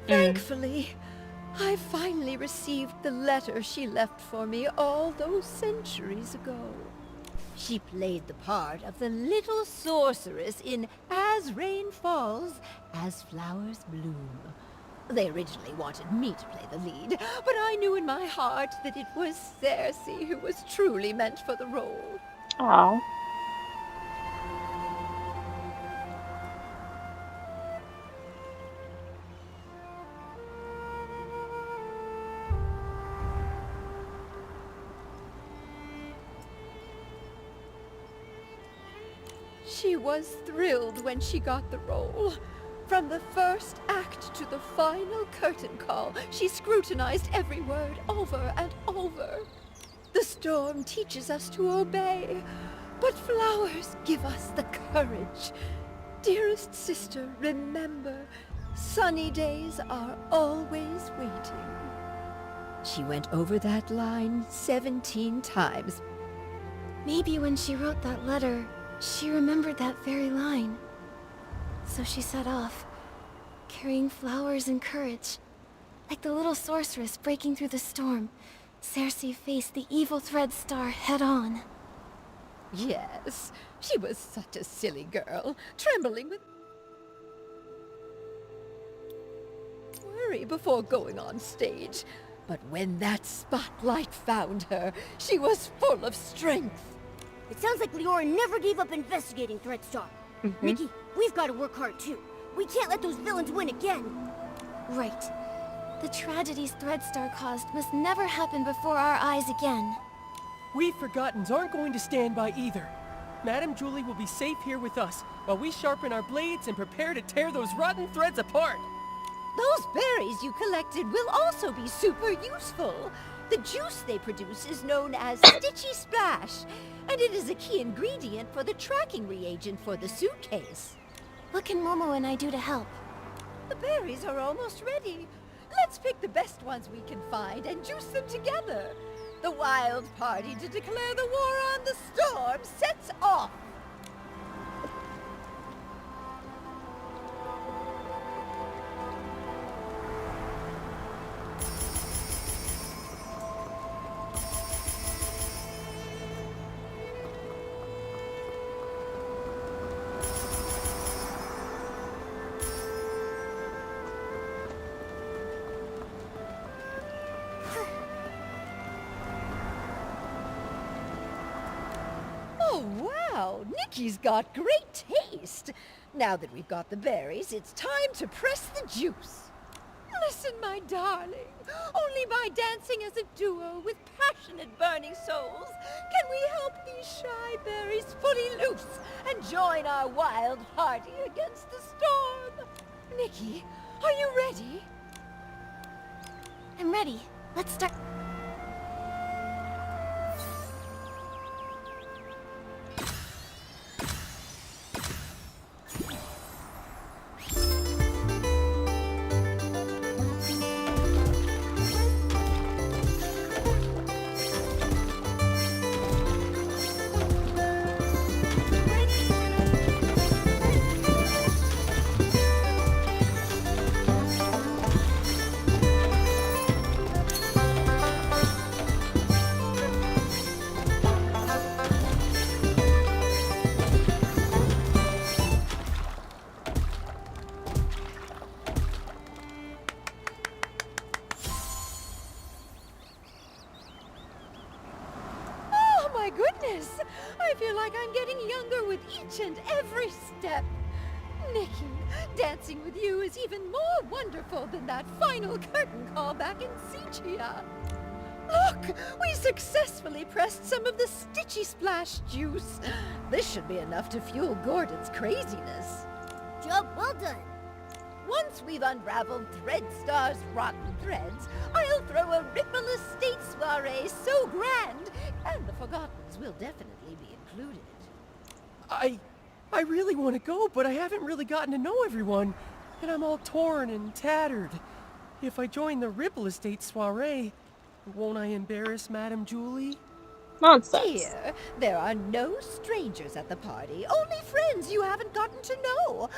Thankfully, I finally received the letter she left for me all those centuries ago. She played the part of the little sorceress in As Rain Falls, As Flowers Bloom. They originally wanted me to play the lead, but I knew in my heart that it was Cersei who was truly meant for the role. Oh. She was thrilled when she got the role. From the first act to the final curtain call, she scrutinized every word over and over. The storm teaches us to obey, but flowers give us the courage. Dearest sister, remember, sunny days are always waiting. She went over that line 17 times. Maybe when she wrote that letter, she remembered that very line. So she set off, carrying flowers and courage. Like the little sorceress breaking through the storm, Cersei faced the evil Thread Star head-on. Yes, she was such a silly girl, trembling with worry before going on stage. But when that spotlight found her, she was full of strength. It sounds like Leora never gave up investigating Threadstar. Nikki, we've got to work hard too. We can't let those villains win again. Right. The tragedies Threadstar caused must never happen before our eyes again. We Forgottens aren't going to stand by either. Madame Julie will be safe here with us, while we sharpen our blades and prepare to tear those rotten threads apart. Those berries you collected will also be super useful. The juice they produce is known as Stitchy Splash, and it is a key ingredient for the tracking reagent for the suitcase. What can Momo and I do to help? The berries are almost ready. Let's pick the best ones we can find and juice them together. The wild party to declare the war on the storm sets off. Oh, wow! Nikki's got great taste! Now that we've got the berries, it's time to press the juice. Listen, my darling. Only by dancing as a duo with passionate burning souls can we help these shy berries fully loose and join our wild party against the storm. Nikki, are you ready? I'm ready. Let's start. My goodness! I feel like I'm getting younger with each and every step. Nikki, dancing with you is even more wonderful than that final curtain call back in Sichia. Look! We successfully pressed some of the Stitchy Splash juice. This should be enough to fuel Gordon's craziness. Job well done. Once we've unraveled Threadstar's rotten threads, I'll throw a Ripple Estate soiree so grand, and the Forgottens will definitely be included. I really want to go, but I haven't really gotten to know everyone, and I'm all torn and tattered. If I join the Ripple Estate soiree, won't I embarrass Madame Julie? Nonsense. Dear, there are no strangers at the party, only friends you haven't gotten to know.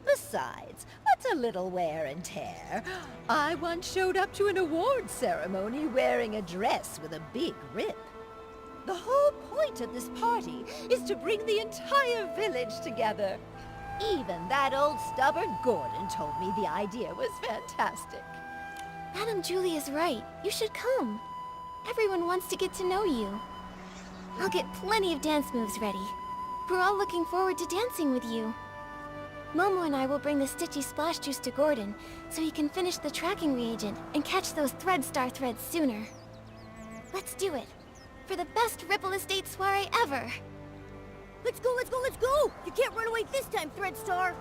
Besides, what's expect a little wear and tear. I once showed up to an award ceremony wearing a dress with a big rip. The whole point of this party is to bring the entire village together. Even that old stubborn Gordon told me the idea was fantastic. Madame Julie is right. You should come. Everyone wants to get to know you. I'll get plenty of dance moves ready. We're all looking forward to dancing with you. Momo and I will bring the Stitchy Splash Juice to Gordon, so he can finish the tracking reagent and catch those Thread Star threads sooner. Let's do it. For the best Ripple Estate soiree ever! Let's go, let's go, let's go! You can't run away this time, Thread Star!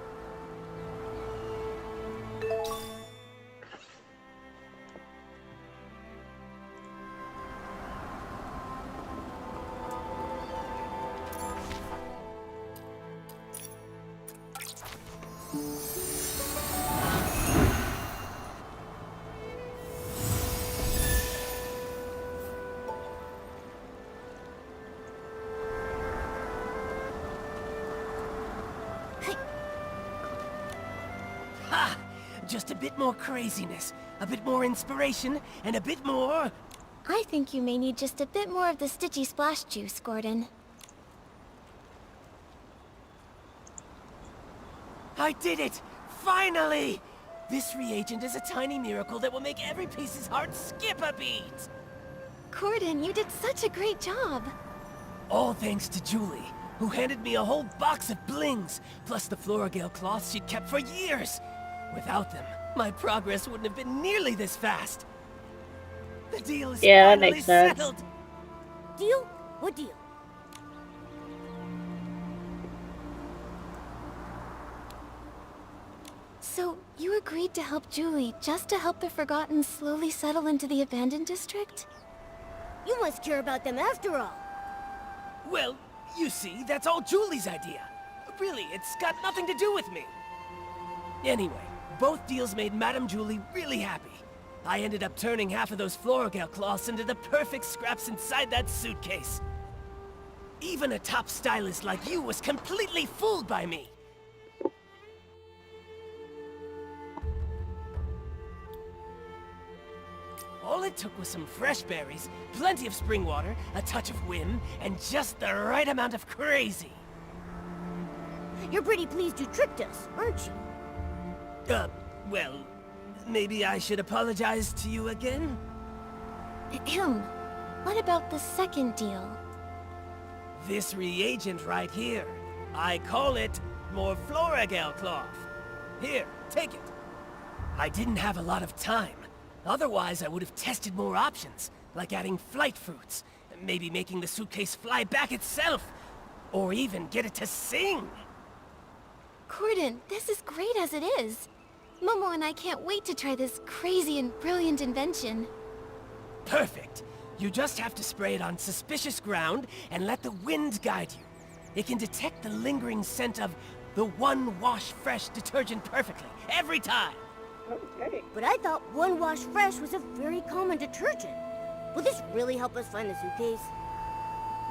Ha! Just a bit more craziness, a bit more inspiration, and a bit more... I think you may need just a bit more of the Stitchy Splash Juice, Gordon. I did it! Finally! This reagent is a tiny miracle that will make every piece's heart skip a beat! Gordon, you did such a great job! All thanks to Julie, who handed me a whole box of blings, plus the Floragale cloths she'd kept for years. Without them, my progress wouldn't have been nearly this fast. The deal is Yeah, that finally makes sense. settled! Deal? What deal? So, you agreed to help Julie just to help the Forgotten slowly settle into the abandoned district? You must care about them after all. Well, you see, that's all Julie's idea. Really, it's got nothing to do with me. Anyway, both deals made Madame Julie really happy. I ended up turning half of those Floragale cloths into the perfect scraps inside that suitcase. Even a top stylist like you was completely fooled by me. All it took was some fresh berries, plenty of spring water, a touch of whim, and just the right amount of crazy. You're pretty pleased you tricked us, aren't you? Well, maybe I should apologize to you again? Ahem. What about the second deal? This reagent right here. I call it more Floragale cloth. Here, take it. I didn't have a lot of time. Otherwise, I would have tested more options, like adding flight fruits, maybe making the suitcase fly back itself, or even get it to sing. Gordon, this is great as it is. Momo and I can't wait to try this crazy and brilliant invention. Perfect. You just have to spray it on suspicious ground and let the wind guide you. It can detect the lingering scent of the One Wash Fresh detergent perfectly, every time. Okay. But I thought One Wash Fresh was a very common detergent. Will this really help us find the suitcase?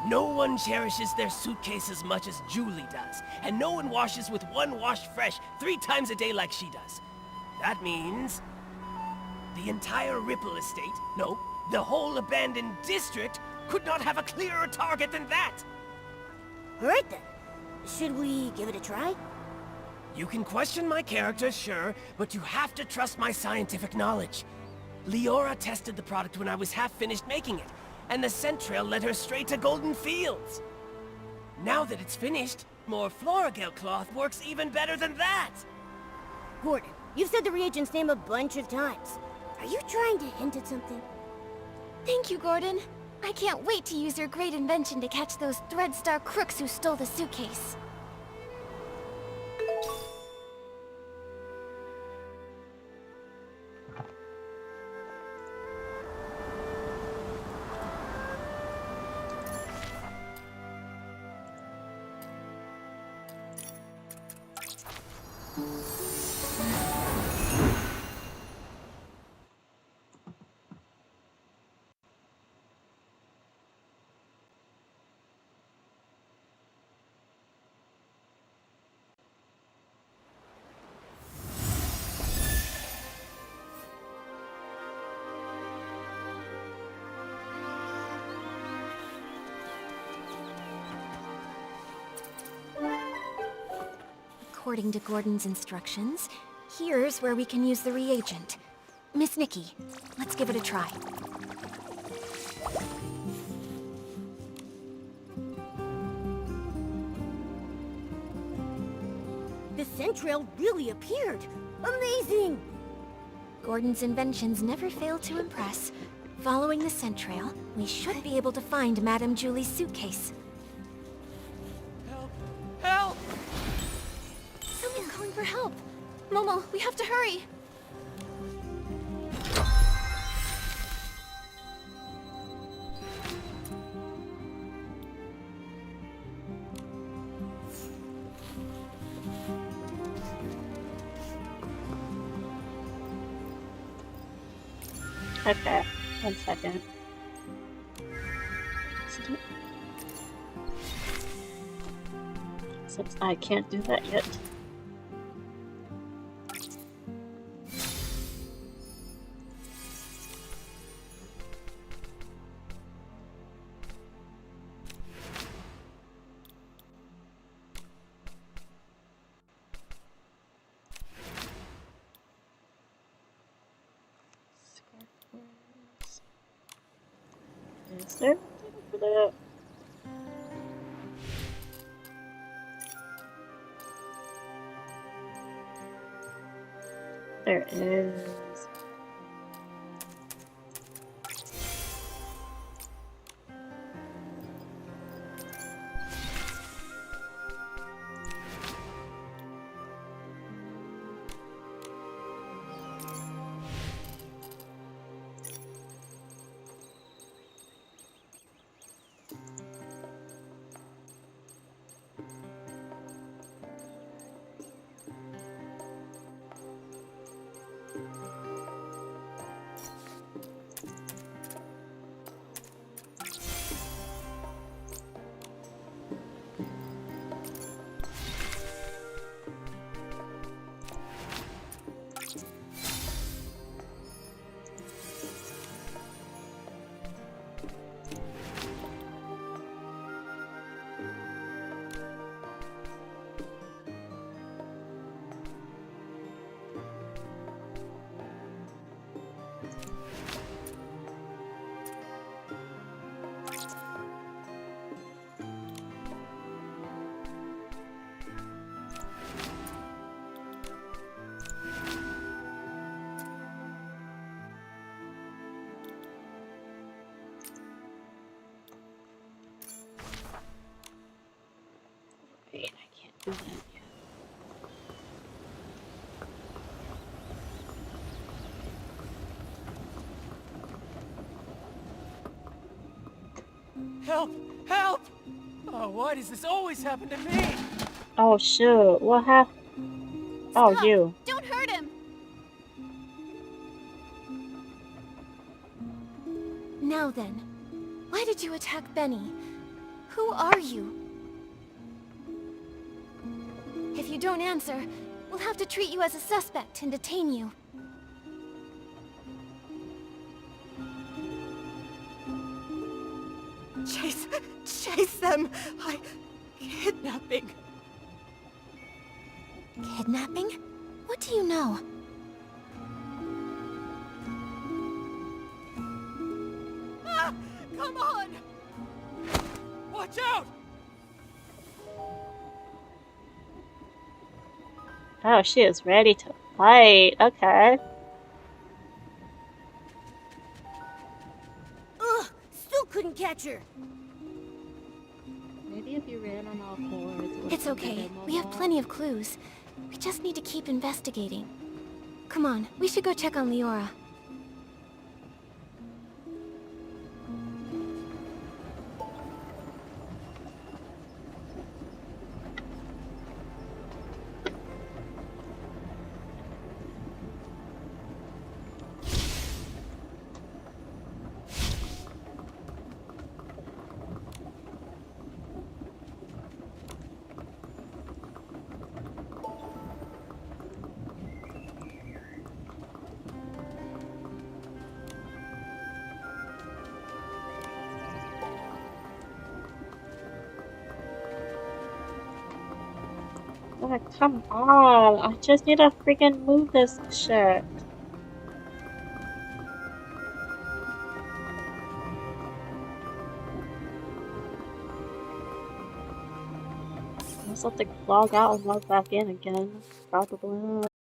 No one cherishes their suitcase as much as Julie does, and no one washes with One Wash Fresh 3 times a day like she does. That means the entire Ripple Estate, no, the whole abandoned district, could not have a clearer target than that. All right then. Should we give it a try? You can question my character, sure, but you have to trust my scientific knowledge. Leora tested the product when I was half finished making it, and the scent trail led her straight to Golden Fields. Now that it's finished, more Floragale cloth works even better than that. Gordon, you've said the reagent's name a bunch of times. Are you trying to hint at something? Thank you, Gordon. I can't wait to use your great invention to catch those Thread Star crooks who stole the suitcase. according to Gordon's instructions, here's where we can use the reagent. Miss Nikki, let's give it a try. The centrail really appeared! Amazing! Gordon's inventions never fail to impress. Following the centrail, we should be able to find Madame Julie's suitcase. Help! Help! Someone's calling for help! Momo, we have to hurry! Okay, 1 second. Since I can't do that yet. Is there for that? There is. Wait, I can't do that yet. Help! Help! Oh, why does this always happen to me? Oh shoot, what happened? Oh, Stop! you. Don't hurt him! Now then, why did you attack Benny? Who are you? If you don't answer, we'll have to treat you as a suspect and detain you. Chase them! Kidnapping! Kidnapping? What do you know? Ah! Come on! Watch out! Oh, she is ready to fight. Okay. Ugh! Still couldn't catch her! Maybe if you ran on all fours. It's okay. We have plenty of clues. We just need to keep investigating. Come on, we should go check on Leora. come on. I just need to freaking move this shit. I just have to log out and log back in again. Probably not.